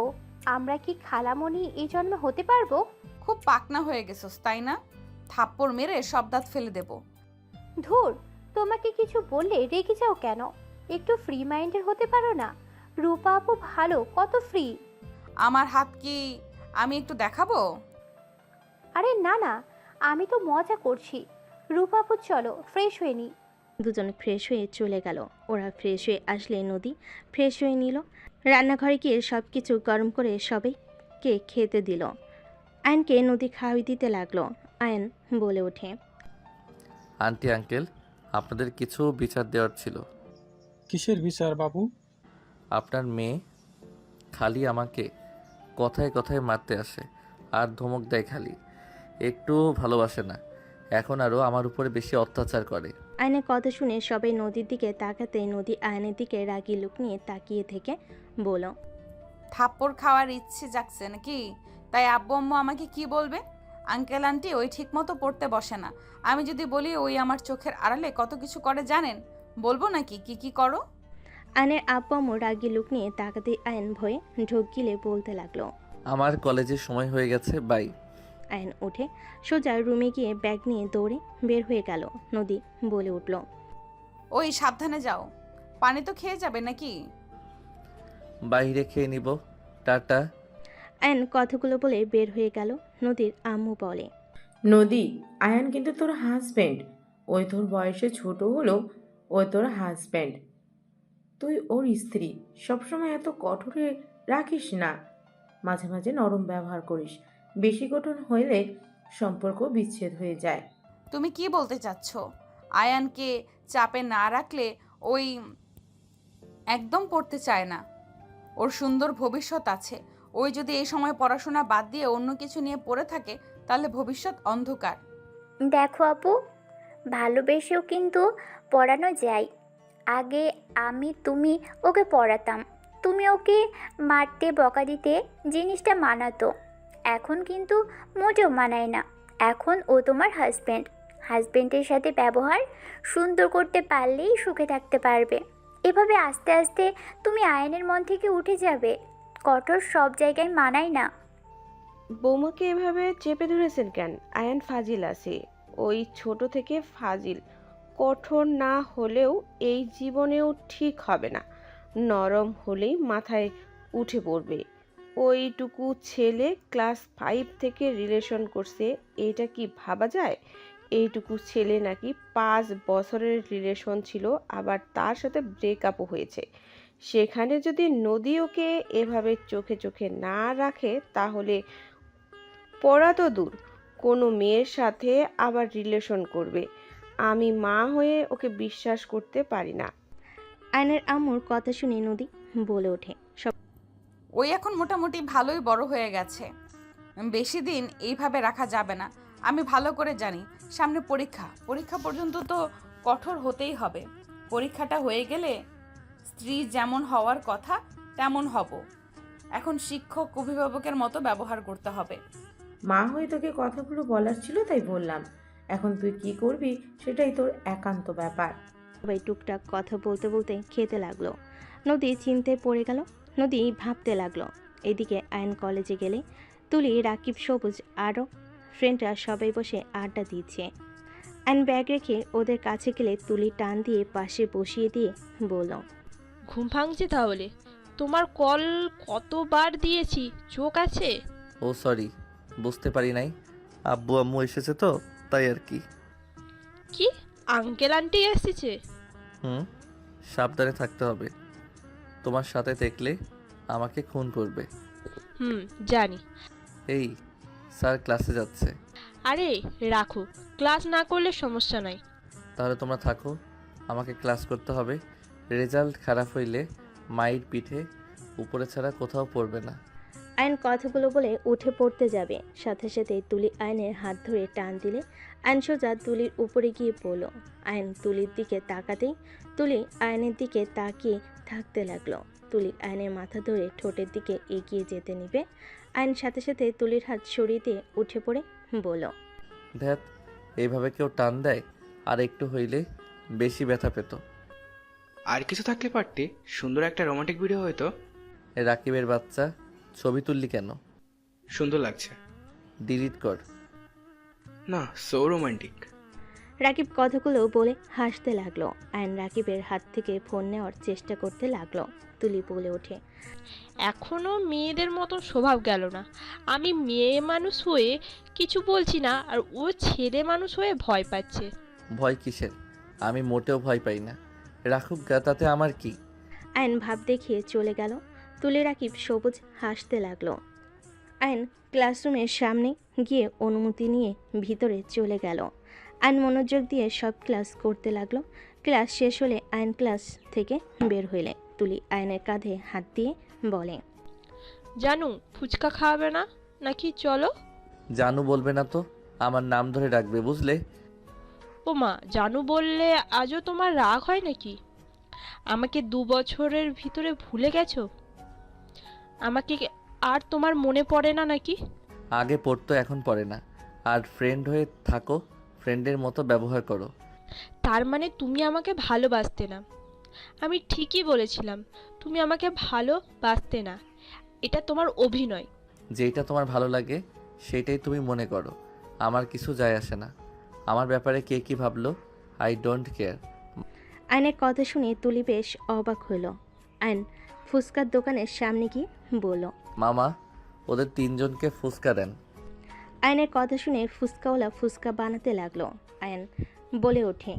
Speaker 9: আমরা কি খালামণি এই জন্মে হতে পারবো?
Speaker 2: খুব পাকনা হয়ে গেছস তাই না? থাপ্পড় মেরে সব দাঁত ফেলে দেব।
Speaker 9: ধুর,
Speaker 10: তোমাকে কিছু বললে রেগে যাও কেন? একটু ফ্রি মাইন্ডের হতে পারো না? রূপা আপু ভালো, কত ফ্রি।
Speaker 2: আমার হাত কি আমি একটু দেখাবো?
Speaker 10: আরে না না, আমি তো মজা করছি। রূপা আপু চলো ফ্রেশ হয়ে নি।
Speaker 3: দুজন ফ্রেশ হয়ে চলে গেল। ওরা ফ্রেশ হয়ে আসলে নদী ফ্রেশ হয়ে নিল। রান্নাঘরে গিয়ে সব কিছু গরম করে সবাইকে খেতে দিল। আয়নকে নদী খাওয়াই দিতে লাগলো। আয়ন বলে ওঠে,
Speaker 1: আন্টি আঙ্কেল, আপনাদের কিছু বিচার দেওয়ার ছিল।
Speaker 11: কিসের বিচার বাবু?
Speaker 1: আপনার মেয়ে খালি আমাকে কথায় কথায় মারতে আসে আর ধমক দেয়, খালি একটু ভালোবাসে না। এখন আরও আমার উপরে বেশি অত্যাচার করে।
Speaker 3: আয়নের কথা শুনে সবাই নদীর দিকে তাকাতে নদী আয়নের দিকে রাগী লুক নিয়ে তাকিয়ে থেকে বলল,
Speaker 2: থাপ্পড় খাওয়ার ইচ্ছে জাগছে নাকি? তাই আব্বু আম্মু আমাকে কি বলবে? আঙ্কেল আন্টি ওই ঠিক মতো পড়তে বসে না। আমি যদি বলি ওই আমার চোখের আড়ালে কত কিছু করে জানেন, বলবো নাকি কি কি করো?
Speaker 3: আয়নের আব্বু আম্মু রাগী লুক নিয়ে তাকাতে আয়ন ভয়ে ঢোক গিলে বলতে লাগলো,
Speaker 1: আমার কলেজের সময় হয়ে গেছে, বাই।
Speaker 3: আয়ন উঠে সোজা রুমে গিয়ে ব্যাগ নিয়ে দৌড়ে বের হয়ে গেল। নদী বলে উঠল,
Speaker 2: ওই সাবধানে যাও, পানি তো খেয়ে যাবে নাকি?
Speaker 1: বাইরে খেয়ে নিব, টাটা।
Speaker 3: আয়ন কথাগুলো বলে বের হয়ে গেল। নদীর আম্মু বলে,
Speaker 12: নদী, আয়ান কিন্তু তোর হাজব্যান্ড। ওই তোর বয়সে ছোট হলেও ওই তোর হাজব্যান্ড। তুই ওর স্ত্রী। সবসময় এত কঠোরে রাখিস না, মাঝে মাঝে নরম ব্যবহার করিস। বেশি কঠোর হইলে সম্পর্ক বিচ্ছেদ হয়ে যায়।
Speaker 2: তুমি কি বলতে চাচ্ছ? আয়ানকে চাপে না রাখলে ওই একদম পড়তে চায় না। ওর সুন্দর ভবিষ্যৎ আছে। ওই যদি এই সময় পড়াশোনা বাদ দিয়ে অন্য কিছু নিয়ে পড়ে থাকে তাহলে ভবিষ্যৎ অন্ধকার।
Speaker 9: দেখো আপু, ভালোবেসেও কিন্তু পড়ানো যায়। আগে তুমি ওকে পড়াতাম, তুমি ওকে মারতে বকা দিতে, জিনিসটা মানাতো। এখন কিন্তু মোটেও মানায় না। এখন ও তোমার হাজব্যান্ডের সাথে ব্যবহার সুন্দর করতে পারলেই সুখে থাকতে পারবে। এভাবে আস্তে আস্তে তুমি আয়নের মন থেকে উঠে যাবে। কঠোর সব জায়গায় মানায় না।
Speaker 13: বৌমাকে এভাবে চেপে ধরেছেন কেন? আয়ান ফাজিল আছে, ওই ছোট থেকে ফাজিল। কঠোর না হলেও এই জীবনেও ঠিক হবে না। নরম হলেই মাথায় উঠে পড়বে। ওইটুকু ছেলে ক্লাস 5 থেকে রিলেশন করছে, এটা কি ভাবা যায়? এইটুকু ছেলে নাকি 5 বছরের রিলেশন ছিল, আবার তার সাথে ব্রেকআপও হয়েছে। সেখানে যদি নদী ওকে এভাবে চোখে চোখে না রাখে তাহলে পড়া তো দূর, কোনো মেয়ের সাথে আবার রিলেশন করবে। আমি মা হয়ে ওকে বিশ্বাস করতে পারি না।
Speaker 3: আয়নের আম্মুর কথা শুনে নদী বলে ওঠে,
Speaker 2: ওই এখন মোটামুটি ভালোই বড় হয়ে গেছে। বেশি দিন এইভাবে রাখা যাবে না। আমি ভালো করে জানি সামনে পরীক্ষা পর্যন্ত তো কঠোর হতেই হবে। পরীক্ষাটা হয়ে গেলে স্ত্রী যেমন হওয়ার কথা তেমন হব। এখন শিক্ষক অভিভাবকের মতো ব্যবহার করতে হবে।
Speaker 12: মা হয়ে তোকে কথাগুলো বলার ছিল তাই বললাম। এখন তুই কি করবি সেটাই তোর একান্ত ব্যাপার।
Speaker 3: সবাই টুকটাক কথা বলতে বলতে খেতে লাগলো। নদী চিন্তায় পড়ে গেল। নদী ভাবতে লাগলো। এদিকে আয়ন কলেজে গেলে তুলি, রাকিব, সবুজ আরও ফ্রেন্ডরা সবাই বসে আড্ডা দিচ্ছে। আয়ন ব্যাগ রেখে ওদের কাছে গেলে তুলি টান দিয়ে পাশে বসিয়ে দিয়ে বলল,
Speaker 5: ঘুম ভাঙছে তাহলে? তোমার কল কতবার দিয়েছি, চোখ আছে?
Speaker 1: ও সরি, বুঝতে পারি নাই। আব্বু আম্মু এসেছে তো তাই আর কি।
Speaker 5: কি আঙ্কেল আন্টি এসেছে?
Speaker 1: সাবধানে থাকতে হবে। তোমার সাথে দেখলে আমাকে খুন করবে।
Speaker 5: জানি।
Speaker 1: এই স্যার ক্লাসে যাচ্ছে।
Speaker 5: আরে রাখো, ক্লাস না করলে সমস্যা নাই।
Speaker 1: তাহলে তোমরা থাকো, আমাকে ক্লাস করতে হবে। রেজাল্ট খারাপ হইলে মায়ের পিঠে উপরে ছাড়া কোথাও পড়বে না।
Speaker 3: আয়ন কথাগুলো বলে উঠে পড়তে যাবে, সাথে সাথে তুলি আয়নের হাত ধরে টান দিলে আয়ন সোজা তুলির উপরে গিয়ে পড়ল। আয়ন তুলির দিকে তাকাতেই তুলি আয়নের দিকে তাকিয়ে থাকতে লাগলো। তুলি আয়নের মাথা ধরে ঠোঁটের দিকে এগিয়ে যেতে নিবে। আয়ন সাথে সাথে তুলির হাত সরিয়ে দিয়ে উঠে পড়ে বলল,
Speaker 1: ধ্যাত, এইভাবে কেউ টান দেয়? আর একটু হইলে বেশি ব্যথা পেত।
Speaker 4: আর কিছু থাকলে পারতে, সুন্দর একটা রোমান্টিক ভিডিও হয়তো।
Speaker 1: রাকিবের বাচ্চা, ছবি তুললি কেন?
Speaker 4: সুন্দর লাগছে।
Speaker 1: ডিলিট কর।
Speaker 4: না, সো রোমান্টিক।
Speaker 3: রাকিব কথাগুলো বলে হাসতে লাগলো। আয়ন রাকিবের হাত থেকে ফোন নেওয়ার চেষ্টা করতে লাগলো। তুলি বলে ওঠে,
Speaker 5: এখনো মেয়েদের মতন স্বভাব গেল না। আমি মেয়ে মানুষ হয়ে কিছু বলছি না, আর ও ছেলে মানুষ হয়ে ভয় পাচ্ছে।
Speaker 1: ভয় কিসের? আমি মোটেও ভয় পাই না। রাখুক গা, তাতে আমার কি?
Speaker 3: আয়ন ভাব দেখিয়ে চলে গেল। তুলি রাকিব সবুজ হাসতে লাগলো। আয়ন ক্লাসরুমের সামনে গিয়ে অনুমতি নিয়ে ভিতরে চলে গেল। আয়ন মনোযোগ দিয়ে সব ক্লাস করতে লাগলো। ক্লাস শেষ হলে আয়ন ক্লাস থেকে বের হইলে তুলি আয়নের কাঁধে হাত দিয়ে বলে,
Speaker 5: জানু ফুচকা খাওয়াবে না নাকি? চলো।
Speaker 1: জানু বলবে না তো, আমার নাম ধরে ডাকবে, বুঝলে?
Speaker 5: ও মা, জানু বললে আজও তোমার রাগ হয় নাকি? আমাকে 2 বছরের ভিতরে ভুলে গেছো? আমাকে আর তোমার মনে পড়ে না নাকি?
Speaker 1: আগে পড়তো, এখন পড়ে না। আর ফ্রেন্ড হয়ে থাকো, ফ্রেন্ডের মতো ব্যবহার করো।
Speaker 5: তার মানে তুমি আমাকে ভালোবাসতে না? আমি ঠিকই বলেছিলাম, তুমি আমাকে ভালোবাসতে না। এটা তোমার অভিনয়।
Speaker 1: যেটা তোমার ভালো লাগে সেটাই তুমি মনে করো, আমার কিছু যায় আসে না। আমার ব্যাপারে কে কি ভাবলো, আই ডোন্ট কেয়ার।
Speaker 3: আয়নের কথা শুনে তুলি বেশ অবাক হলো। আয়ন ফুচকার দোকানের সামনে গিয়ে বলল,
Speaker 1: মামা, ওদের 3 জনকে ফুচকা দেন।
Speaker 3: আয়নের কথা শুনে ফুচকাওয়ালা ফুচকা বানাতে লাগলো। আয়ন বলে ওঠে,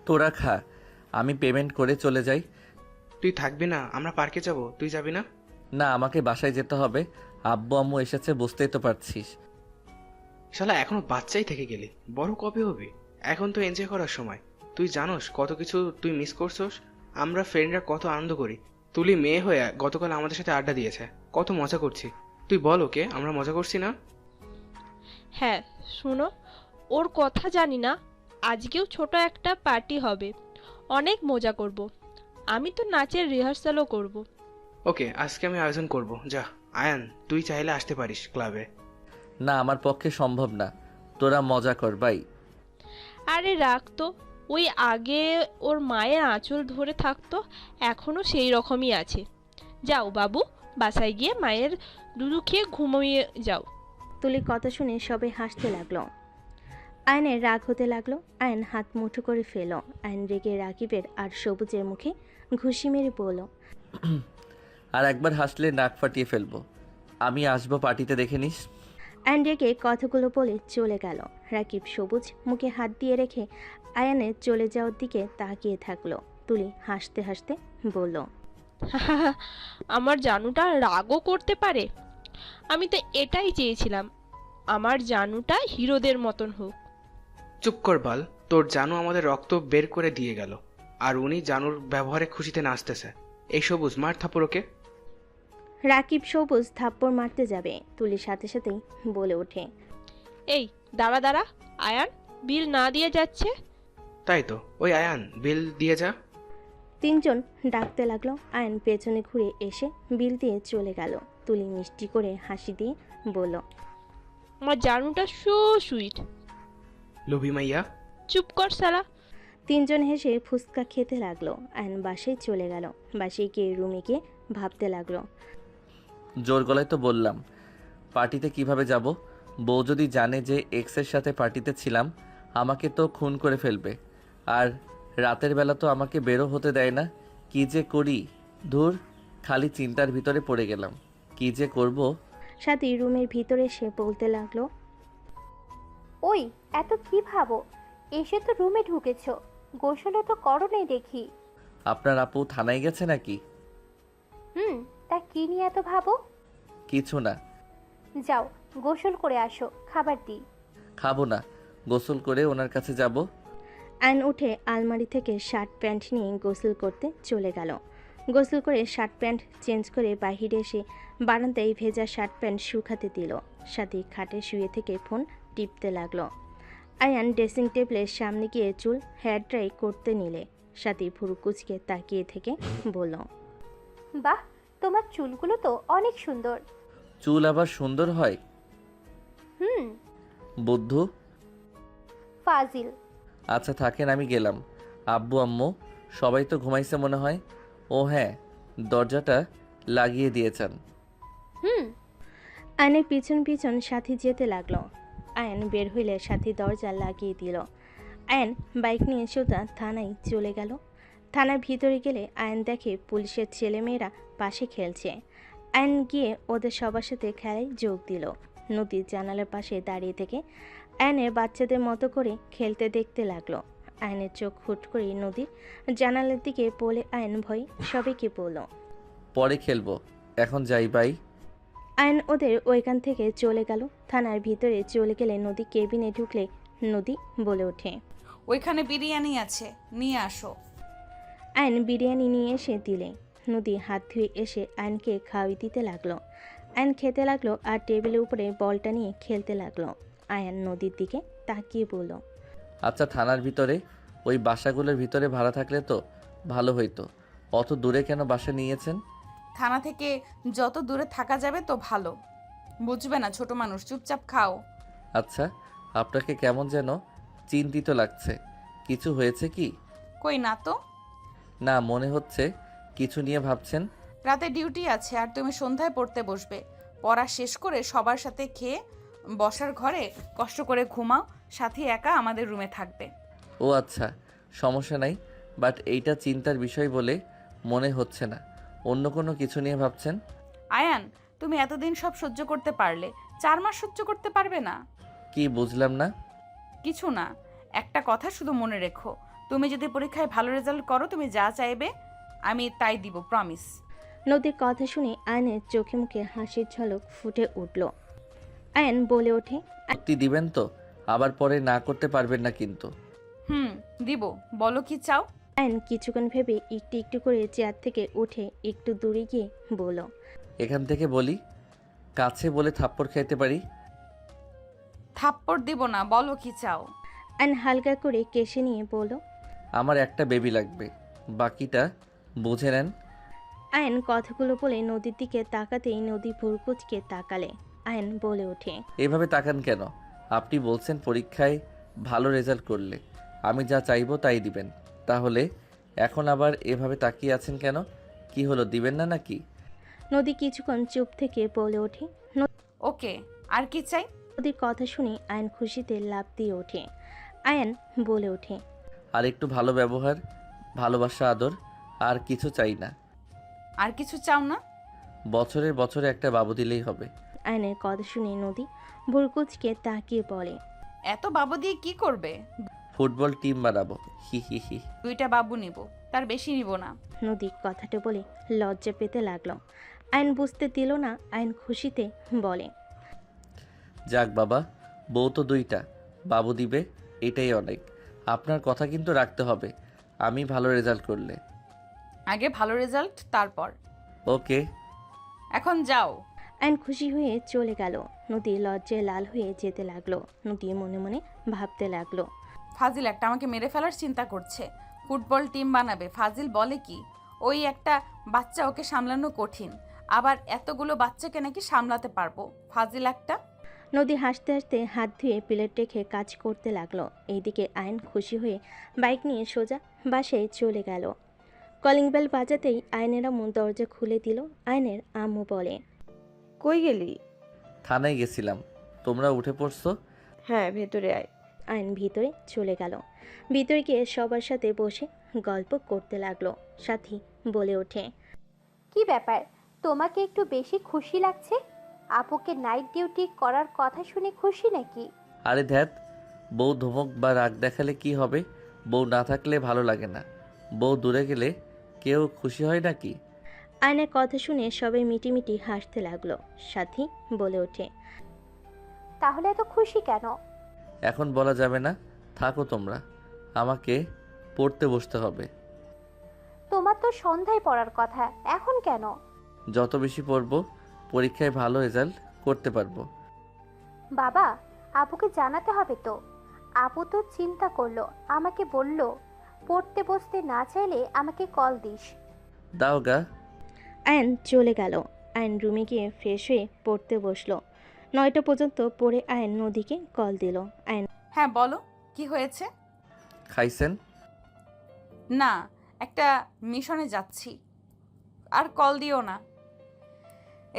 Speaker 1: তোরা খা, আমি পেমেন্ট করে চলে যাই।
Speaker 4: তুই থাকবি না? আমরা পার্কে যাব, তুই যাবি না?
Speaker 1: না, আমাকে বাসায় যেতে হবে। আব্বু আম্মু এসেছে, বুঝতেই তো পারছিস।
Speaker 4: শালা এখনো বাচ্চাই থেকে গেলি, বড় কবে হবি? এখন তো এনজয় করার সময়। তুই জানোস কত কিছু তুই মিস করছস? আমরা ফ্রেন্ডরা কত আনন্দ করি। তুলি মেয়ে হয়ে গতকাল আমাদের সাথে আড্ডা দিয়েছে, কত মজা করছি। তুই বল ওকে আমরা মজা করছি না?
Speaker 5: হ্যাঁ শুনো, ওর কথা জানি না, আজকেও ছোট একটা পার্টি হবে, অনেক মজা করব। আমি তো নাচের রিহার্সালও করব।
Speaker 4: ওকে, আজকে আমি আয়োজন করব। যা আয়ান, তুই চাইলে আসতে পারিস ক্লাবে।
Speaker 1: না, আমার পক্ষে সম্ভব না। তোরা মজা কর বাই।
Speaker 5: আরে রাখ তো, ওই আগে ওর মায়ের আঁচল ধরে থাকতো, এখনও সেই রকমই আছে। যাও বাবু, বাসায় গিয়ে মায়ের দুধু খেয়ে ঘুমিয়ে যাও।
Speaker 3: তুলি কথা শুনে সবাই হাসতে লাগলো। আয়নের রাগ হতে লাগলো। আয়ন হাত মুঠো করে ফেল। আয়ন রেগে রাকিবের আর সবুজের মুখে ঘুষি মেরে বলল,
Speaker 1: আর একবার হাসলে নাক ফাটিয়ে ফেলবো। আমি আসবো, পার্টিতে দেখে নিস।
Speaker 3: আয়ন রেগে কথাগুলো বলে চলে গেল। রাকিব সবুজ মুখে হাত দিয়ে রেখে আয়নের চলে যাওয়ার দিকে তাকিয়ে থাকলো। তুলি হাসতে হাসতে বলল,
Speaker 5: আমার জানুটা রাগও করতে পারে? আমি তো এটাই চেয়েছিলাম, আমার জানুটা হিরোদের মতন হোক।
Speaker 4: চুপ কর বাল, তোর জানু আমাদের রক্ত বের করে দিয়ে গেল, আর উনি জানুর ব্যবহারে খুশিতে নাচতেছে। এই সবুজ, মার থাপ্পড় ওকে।
Speaker 3: রাকিব সবুজ থাপ্পড় মারতে যাবে, তুলির সাথে সাথেই বলে ওঠে,
Speaker 5: এই দাঁড়া দাঁড়া, আয়ান বিল না দিয়ে যাচ্ছে।
Speaker 4: তাই তো, ওই আয়ান বিল দিয়ে যা।
Speaker 3: 3 জন ডাকতে লাগলো। আয়ন পেছনে ঘুরে এসে বিল দিয়ে চলে গেল। তুলি মিষ্টি করে হাসি দিয়ে বলল,
Speaker 5: আমার জানুটা সো সুইট।
Speaker 4: লোভি মাইয়া।
Speaker 5: চুপ কর শালা।
Speaker 3: 3 জন হেসে ফুচকা খেতে লাগলো। আয়ন বাসায় চলে গেল। বাসায় গিয়ে রুমে গিয়ে ভাবতে লাগলো,
Speaker 1: জোর গলায় তো বললাম, পার্টিতে কিভাবে যাব? বউ যদি জানে যে এক্সের সাথে পার্টিতে ছিলাম, আমাকে তো খুন করে ফেলবে। আর রাতের বেলা তো আমাকে বেরো হতে দেয় না। কি যে করি, ধুর, খালি চিন্তার ভিতরে পড়ে গেলাম। কি যে করব।
Speaker 3: সাথী রুমের ভিতরে এসে বলতে লাগলো,
Speaker 10: ওই এত কি ভাবো? এসে তো রুমে ঢুকেছো, গোসলও তো করো নেই দেখি।
Speaker 1: আপনার আপু থানায় গেছে নাকি?
Speaker 10: তা কি নিয়ে এত ভাবো?
Speaker 1: কিছু না।
Speaker 10: যাও গোসল করে আসো, খাবার দিই।
Speaker 1: খাবো না, গোসল করে ওনার কাছে যাব।
Speaker 3: আয়ন উঠে আলমারি থেকে শার্ট প্যান্ট নিয়ে গোসল করতে চলে গেল। গোসল করে শার্ট প্যান্ট চেঞ্জ করে বাহিরে এসে বারান্দায় ভেজা শার্ট প্যান্ট শুকাতে দিল। সাথী খাটে শুয়ে থেকে ফোন টিপতে লাগলো। আয়ান ড্রেসিং টেবিলের সামনে গিয়ে চুল হেয়ার ড্রাই করতে নিলে সাথী ভুরু কুচকে তাকিয়ে থেকে বলল,
Speaker 10: বাহ, তোমার চুলগুলো তো অনেক সুন্দর।
Speaker 1: চুল আবার সুন্দর হয়? বুদ্ধু।
Speaker 10: ফাজিল।
Speaker 1: আচ্ছা থাকেন, আমি গেলাম। আব্বু আম্মু সবাই তো ঘুমাইছে মনে হয়। ও হ্যাঁ, দরজাটা লাগিয়ে দিয়েছেন।
Speaker 3: আয়নের পিছন পিছন সাথী যেতে লাগলো। আয়ন বের হইলে সাথী দরজা লাগিয়ে দিল। আয়ন বাইক নিয়ে সোজা থানায় চলে গেল। থানার ভিতরে গেলে আয়ন দেখে পুলিশের ছেলেমেয়েরা পাশে খেলছে। আয়ন গিয়ে ওদের সবার সাথে খেলায় যোগ দিল। নদীর জানালার পাশে দাঁড়িয়ে থেকে আয়নের বাচ্চাদের মতো করে খেলতে দেখতে লাগলো। আয়নের চোখ হুট করে নদীর জানালার দিকে বলে আয়ন ভয় সবাইকে বলল,
Speaker 1: পরে খেলবো, এখন যাই বাই।
Speaker 3: আয়ন ওদের ওইখান থেকে চলে গেল। থানার ভিতরে চলে গেলে নদী কেবিনে ঢুকলে নদী বলে ওঠে,
Speaker 2: ওইখানে বিরিয়ানি আছে, নিয়ে আসো।
Speaker 3: আয়ন বিরিয়ানি নিয়ে এসে দিলে। নদী হাত ধুয়ে এসে আয়নকে খাওয়াই দিতে লাগলো। আয়ন খেতে লাগলো আর টেবিলের উপরে বলটা নিয়ে খেলতে লাগলো। আয়ন নদীর দিকে তাকিয়ে বলল,
Speaker 1: আচ্ছা, থানার ভিতরে ওই বাসাগুলোর ভিতরে ভাড়া থাকলে তো ভালো হইতো। অত দূরে কেন বাসা নিয়েছেন?
Speaker 2: থানা থেকে যত দূরে থাকা যাবে তো ভালো। বুঝবে না ছোট মানুষ, চুপচাপ খাও।
Speaker 1: আচ্ছা, আপনাকে কেমন যেন চিন্তিত লাগছে। কিছু হয়েছে কি?
Speaker 2: কই না তো।
Speaker 1: না, মনে হচ্ছে কিছু নিয়ে ভাবছেন।
Speaker 2: রাতে ডিউটি আছে আর তুমি সন্ধ্যায় পড়তে বসবে। পড়া শেষ করে সবার সাথে খেয়ে বসার ঘরে কষ্ট করে ঘুমাও, সাথী একা আমাদের রুমে থাকবে।
Speaker 1: ও আচ্ছা, সমস্যা নাই, বাট এইটা চিন্তার বিষয় বলে মনে হচ্ছে না। অন্য কোনো কিছু নিয়ে ভাবছেন?
Speaker 2: আয়ান, তুমি এতদিন সব সহ্য করতে পারলে, 4 মাস সহ্য করতে পারবে না?
Speaker 1: কি বুঝলাম না।
Speaker 2: কিছু না, একটা কথা শুধু মনে রেখো, তুমি যদি পরীক্ষায় ভালো রেজাল্ট করো তুমি যা চাইবে আমি তাই দিব, প্রমিস।
Speaker 3: নদীর কথা শুনে আয়নের চোখে মুখে হাসির ঝলক ফুটে উঠল। আয়ন বলে ওঠে,
Speaker 1: সত্যি দিবেন তো? আবার পরে না করতে পারবেন না কিন্তু।
Speaker 2: দিব, বলো কি চাও।
Speaker 3: আয়ন কিছুক্ষণ ভেবে একটু একটু করে চেয়ার থেকে উঠে একটু দূরে গিয়ে বলল,
Speaker 1: এখান থেকে বলি, কাছে বলে থাপ্পড় খাইতে পারি।
Speaker 2: থাপ্পড় দিব না, বলো কি চাও।
Speaker 3: আয়ন হালকা করে কেশে নিয়ে বলল,
Speaker 1: আমার একটা বেবি লাগবে, বাকিটা বুঝে নেন।
Speaker 3: আয়ন কথাগুলো বলে নদীর দিকে তাকাতেই নদী ভুরকুচকে তাকালে। আয়ন বলে ওঠে,
Speaker 1: এভাবে তাকান কেন? আপনি বলছেন পরীক্ষায় ভালো রেজাল্ট করলে আমি যা চাইবো তাই দিবেন, তাহলে এখন আবার এভাবে তাকিয়ে আছেন কেন? কি হলো, দিবেন না নাকি?
Speaker 3: নদী কিছুক্ষণ চুপ থেকে বলে ওঠে।
Speaker 2: ওকে, আর কি চাই।
Speaker 3: নদীর কথা শুনে আয়ন খুশিতে লাফ দিয়ে ওঠে। আয়ন বলে ওঠে,
Speaker 1: আর একটু ভালো ব্যবহার, ভালোবাসা, আদর, আর কিছু চাই না।
Speaker 2: আর কিছু চাও না?
Speaker 1: বছরের বছরে একটা বাবু দিলেই হবে।
Speaker 3: আয়নের কথা শুনে নদী ভুরকুচকে তাকিয়ে বলে,
Speaker 2: এত বাবু দিয়ে কি করবে।
Speaker 1: ফুটবল টিম বানাবো, হি হি হি।
Speaker 2: 2টা বাবু নিব, তার বেশি নিব না।
Speaker 3: নদী কথাটা বলে লজ্জা পেতে লাগলো। আয়ন বুঝতে দিল না। আয়ন খুশিতে বলে,
Speaker 1: যাক বাবা, বউ তো 2টা, বাবু দিবে, এটাই অনেক। আপনার কথা কিন্তু রাখতে হবে, আমি ভালো রেজাল্ট করলে।
Speaker 2: আগে ভালো রেজাল্ট, তারপর।
Speaker 1: ওকে।
Speaker 2: এখন যাও।
Speaker 3: আয়ন খুশি হয়ে চলে গেল। নদী লজ্জায় লাল হয়ে যেতে লাগলো। নদী মনে মনে ভাবতে লাগলো,
Speaker 2: ফাজিল একটা আমাকে মেরে ফেলার চিন্তা করছে, ফুটবল টিম বানাবে। ফাজিল বলে কি, ওই একটা বাচ্চা, ওকে সামলানো কঠিন, আবার এতগুলো বাচ্চাকে নাকি সামলাতে পারবো। ফাজিল একটা।
Speaker 3: নদী হাসতে হাসতে হাত ধুয়ে প্লেট রেখে কাজ করতে লাগলো। এইদিকে আয়ন খুশি হয়ে বাইক নিয়ে সোজা বাসায় চলে গেল। কলিং বেল বাজাতেই আয়নের আম্মু দরজা খুলে দিল। আয়নের আম্মু বলে,
Speaker 13: কই গেলি?
Speaker 1: থানায় গেছিলাম, তোমরা উঠে পড়ছো?
Speaker 13: হ্যাঁ, ভেতরে আয়।
Speaker 3: আয়ন ভিতরে চলে গেল। ভিতরে গিয়ে সবার সাথে বসে গল্প করতে লাগলো। সাথী বলে ওঠে,
Speaker 10: কি ব্যাপার, তোমাকে একটু বেশি খুশি লাগছে? আপুকে নাইট ডিউটি করার কথা শুনে খুশি নাকি?
Speaker 1: আরে ধ্যাত, বউ ধমক বা রাগ দেখালে কি হবে? বউ না থাকলে ভালো লাগে না, বউ দূরে গেলে কেউ খুশি হয় নাকি?
Speaker 3: আয়নের কথা শুনে সবাই মিটিমিটি হাসতে লাগলো। সাথী বলে ওঠে,
Speaker 10: তাহলে এত খুশি কেন?
Speaker 1: এখন বলা যাবে না, থাকো তোমরা, আমাকে পড়তে বসতে হবে।
Speaker 10: তোমার তো সন্ধ্যায় পড়ার কথা, এখন কেন?
Speaker 1: যত বেশি পড়বো পরীক্ষায় ভালো রেজাল্ট করতে পারবো।
Speaker 10: বাবা, আপুকে জানাতে হবে তো। আপু তো চিন্তা করলো, আমাকে বলল পড়তে বসতে না চাইলে আমাকে কল দিস।
Speaker 1: দাও গা।
Speaker 3: আয়ন চলে গেল। আয়ন রুমে গিয়ে ফ্রেশ হয়ে পড়তে বসলো। 9টা পর্যন্ত পড়ে আয়ন নদীকে কল দিল। আয়ন,
Speaker 2: হ্যাঁ বলো, কি হয়েছে?
Speaker 1: খাইছেন?
Speaker 2: না, একটা মিশনে যাচ্ছি, আর কল দিও না,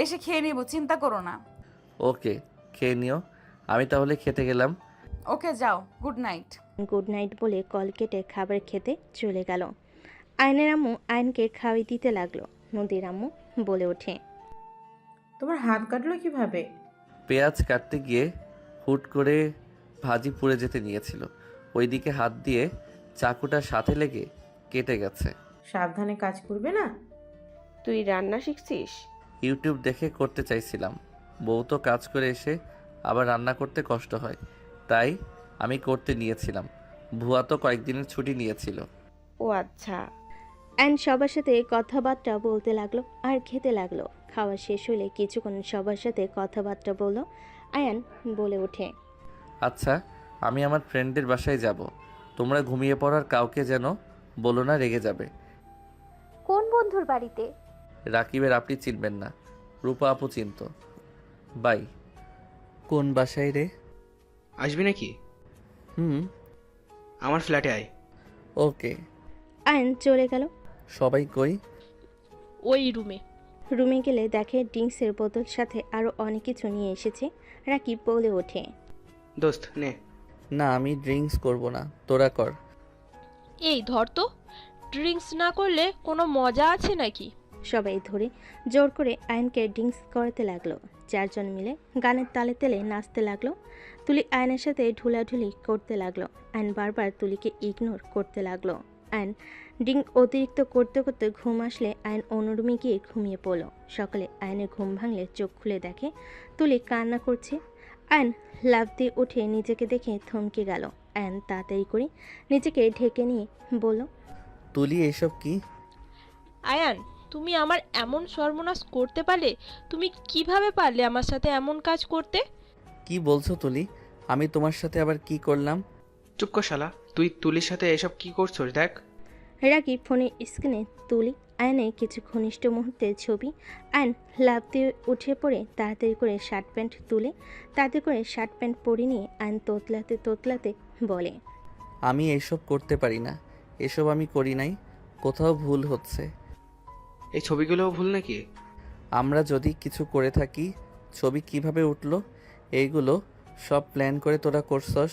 Speaker 2: এসে খেয়ে নিব, চিন্তা করো না।
Speaker 1: ওকে, খেয়ে নিও, আমি তাহলে খেতে গেলাম।
Speaker 2: ওকে যাও, গুড নাইট।
Speaker 3: গুড নাইট বলে কল কেটে খাবার খেতে চলে গেল। আয়নের আম্মু আয়নকে খাওয়াই দিতে লাগলো। নদীর আম্মু বলে ওঠে,
Speaker 12: তোমার হাত কাটলো কিভাবে?
Speaker 1: পেঁয়াজ কাটতে গিয়ে হুট করে ভাজি পুড়ে যেতে নিয়েছিল, ওইদিকে হাত দিয়ে চাকুটার সাথে লেগে কেটে গেছে।
Speaker 12: সাবধানে কাজ করবে না?
Speaker 13: তুই রান্না শিখছিস?
Speaker 1: ইউটিউব দেখে করতে চাইছিলাম, বউ তো কাজ করে এসে আবার রান্না করতে কষ্ট হয়, তাই আমি করতে নিয়েছিলাম। ভুয়া তো কয়েকদিনের ছুটি নিয়েছিল।
Speaker 13: ও আচ্ছা।
Speaker 3: অ্যান্ড সবার সাথে কথাবার্তা বলতে লাগলো আর খেতে লাগলো। খাওয়া শেষ হলে কিছুক্ষণ সবার সাথে কথাবার্তা বললো। আয়ান বলে ওঠে,
Speaker 1: আচ্ছা, আমি আমার ফ্রেন্ডের বাসায় যাব, তোমরা ঘুমিয়ে পড়ার কাউকে যেন বলো না, রেগে যাবে।
Speaker 10: কোন বন্ধুর বাড়িতে?
Speaker 1: রাকিবের আপনি চিনবেন না, রূপা আপু চিনত। বাই। কোন বাসায় রে?
Speaker 4: আসবি নাকি?
Speaker 1: হুম।
Speaker 4: আমার ফ্ল্যাটে আয়।
Speaker 1: ওকে।
Speaker 3: আয়ান চলে গেল।
Speaker 1: সবাই কই?
Speaker 5: ওই রুমে।
Speaker 3: রুমে গেলে দেখে ড্রিঙ্কসের বোতল সাথে আরও অনেক কিছু নিয়ে এসেছে। রাকিব বলে ওঠে,
Speaker 4: দোস্ত নে।
Speaker 1: না, আমি ড্রিঙ্কস করব না, তোরা কর।
Speaker 5: এই ধর তো, ড্রিঙ্কস না করলে কোনো মজা আছে নাকি?
Speaker 3: সবাই ধরে জোর করে আয়নকে ড্রিঙ্কস করাতে লাগলো। চারজন মিলে গানের তালে তালে নাচতে লাগলো। তুলি আয়নের সাথে ঢুলাঢুলি করতে লাগলো। আয়ন বারবার তুলিকে ইগনোর করতে লাগলো। আয়ন ড্রিঙ্ক অতিরিক্ত করতে করতে ঘুম আসলে আয়ন অন্য রুমে গিয়ে ঘুমিয়ে পড়ল। সকালে আয়নের ঘুম ভাঙলে চোখ খুলে দেখে তুলি কান্না করছে। আয়ন লাফ দিয়ে উঠে নিজেকে দেখে থমকে গেল। আয়ন তাড়াতাড়ি করে নিজেকে ঢেকে নিয়ে বলল,
Speaker 1: তুলি, এসব কি?
Speaker 5: আয়ান, তুমি আমার এমন সর্বনাশ করতে পারলে? তুমি কিভাবে পারলে আমার সাথে এমন কাজ করতে?
Speaker 1: কি বলছো তুলি? আমি তোমার সাথে আবার কি করলাম?
Speaker 4: চুপ কর শালা, তুই তুলির সাথে এসব কি করছস দেখ।
Speaker 3: রাকিব ফোনের স্ক্রিনে তুলি আয়নের কিছু ঘনিষ্ঠ মুহূর্তের ছবি। আয়ন লাফ দিয়ে উঠে পড়ে তাড়াতাড়ি করে শার্ট প্যান্ট তুলে তাড়াতাড়ি করে শার্ট প্যান্ট পরে নিয়ে আয়ন তোতলাতে তোতলাতে বলে,
Speaker 1: আমি এসব করতে পারি না, এসব আমি করি নাই, কোথাও ভুল হচ্ছে।
Speaker 4: এই ছবিগুলোও ভুল নাকি?
Speaker 1: আমরা যদি কিছু করে থাকি, ছবি কিভাবে উঠলো? এইগুলো সব প্ল্যান করে তোরা করছস।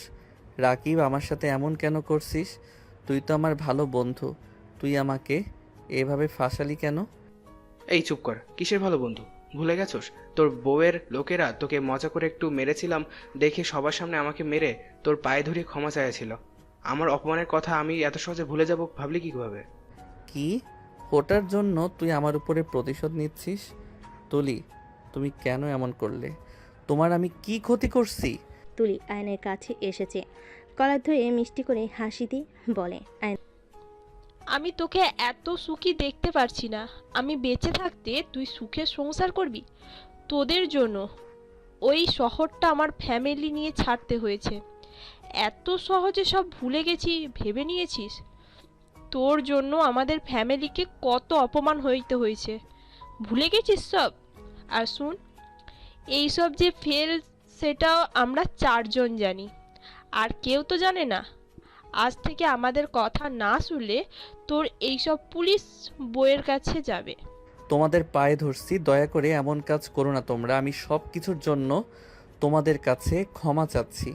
Speaker 1: রাকিব, আমার সাথে এমন কেন করছিস? তুই তো আমার ভালো বন্ধু, তুই আমাকে এভাবে ফাঁসালি কেন?
Speaker 4: এই চুপ কর, কিসের ভালো বন্ধু? ভুলে গেছস? তোর বউয়ের লোকেরা তোকে মজা করে একটু মেরেছিলাম দেখে সবার সামনে আমাকে মেরে তোর পায়ে ধরে ক্ষমা চাইছিল। আমার অপমানের কথা আমি এত সহজে ভুলে যাব ভাবলি কিভাবে?
Speaker 1: কি? ওটার জন্য তুই আমার উপরে প্রতিশোধ নিচ্ছিস? তুলি, তুমি কেন এমন করলে? তোমার আমি কি ক্ষতি করছি?
Speaker 3: তুলি আয়নের কাছে এসেছে, কলার ধরে মিষ্টি করে হাসি দিয়ে বলে, আয়ন,
Speaker 5: আমি তোকে এত সুখী দেখতে পারছি না। আমি বেঁচে থাকতে তুই সুখে সংসার করবি? তোদের জন্য ওই শহরটা আমার ফ্যামিলি নিয়ে ছাড়তে হয়েছে। এত সহজে সব ভুলে গেছি ভেবে নিয়েছিস? তোর জন্য আমাদের ফ্যামিলিকে কত অপমান হইতে হয়েছে, ভুলে গেছিস সব? আর শুন, এইসব যে ফেল সেটাও আমরা চারজন জানি, আর কেউ তো জানে না। আজ থেকে আমাদের কথা না শুনলে তোর এইসব পুলিশ বইয়ের কাছে যাবে।
Speaker 1: তোমাদের পায়ে ধরছি, দয়া করে এমন কাজ করো না তোমরা। আমি সব কিছুর জন্য তোমাদের কাছে ক্ষমা চাচ্ছি।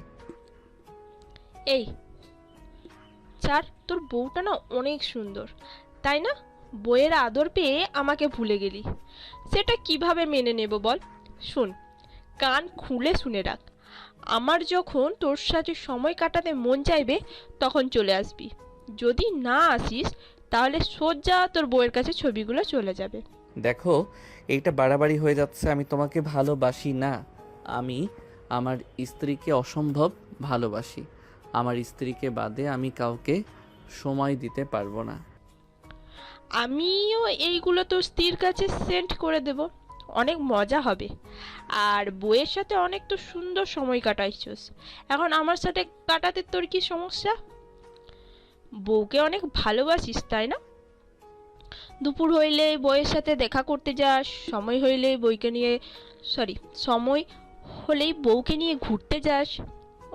Speaker 5: এই চার, তোর বউটা না অনেক সুন্দর, তাই না? বইয়ের আদর পেয়ে আমাকে ভুলে গেলি, সেটা কিভাবে মেনে নেব বল? শোন, কান খুলে শুনে রাখ, আমার যখন তোর সাথে সময় কাটাতে মন চাইবে তখন চলে আসবি। যদি না আসিস তাহলে সোজা তোর বউয়ের কাছে ছবিগুলো চলে যাবে।
Speaker 1: দেখো, এইটা বাড়াবাড়ি হয়ে যাচ্ছে। আমি তোমাকে ভালোবাসি না, আমি আমার স্ত্রীকে অসম্ভব ভালোবাসি। আমার স্ত্রীকে বাদে আমি কাউকে সময় দিতে পারবো না।
Speaker 5: আমিও এইগুলো তোর স্ত্রীর কাছে সেন্ড করে দেব, অনেক মজা হবে। আর বউয়ের সাথে অনেক তো সুন্দর সময় কাটাইছস, এখন আমার সাথে কাটাতে তোর কি সমস্যা? বউকে অনেক ভালোবাসিস তাই না? দুপুর হইলে বউয়ের সাথে দেখা করতে যাস, সময় হইলে সময় হলেই বউকে নিয়ে ঘুরতে যাস,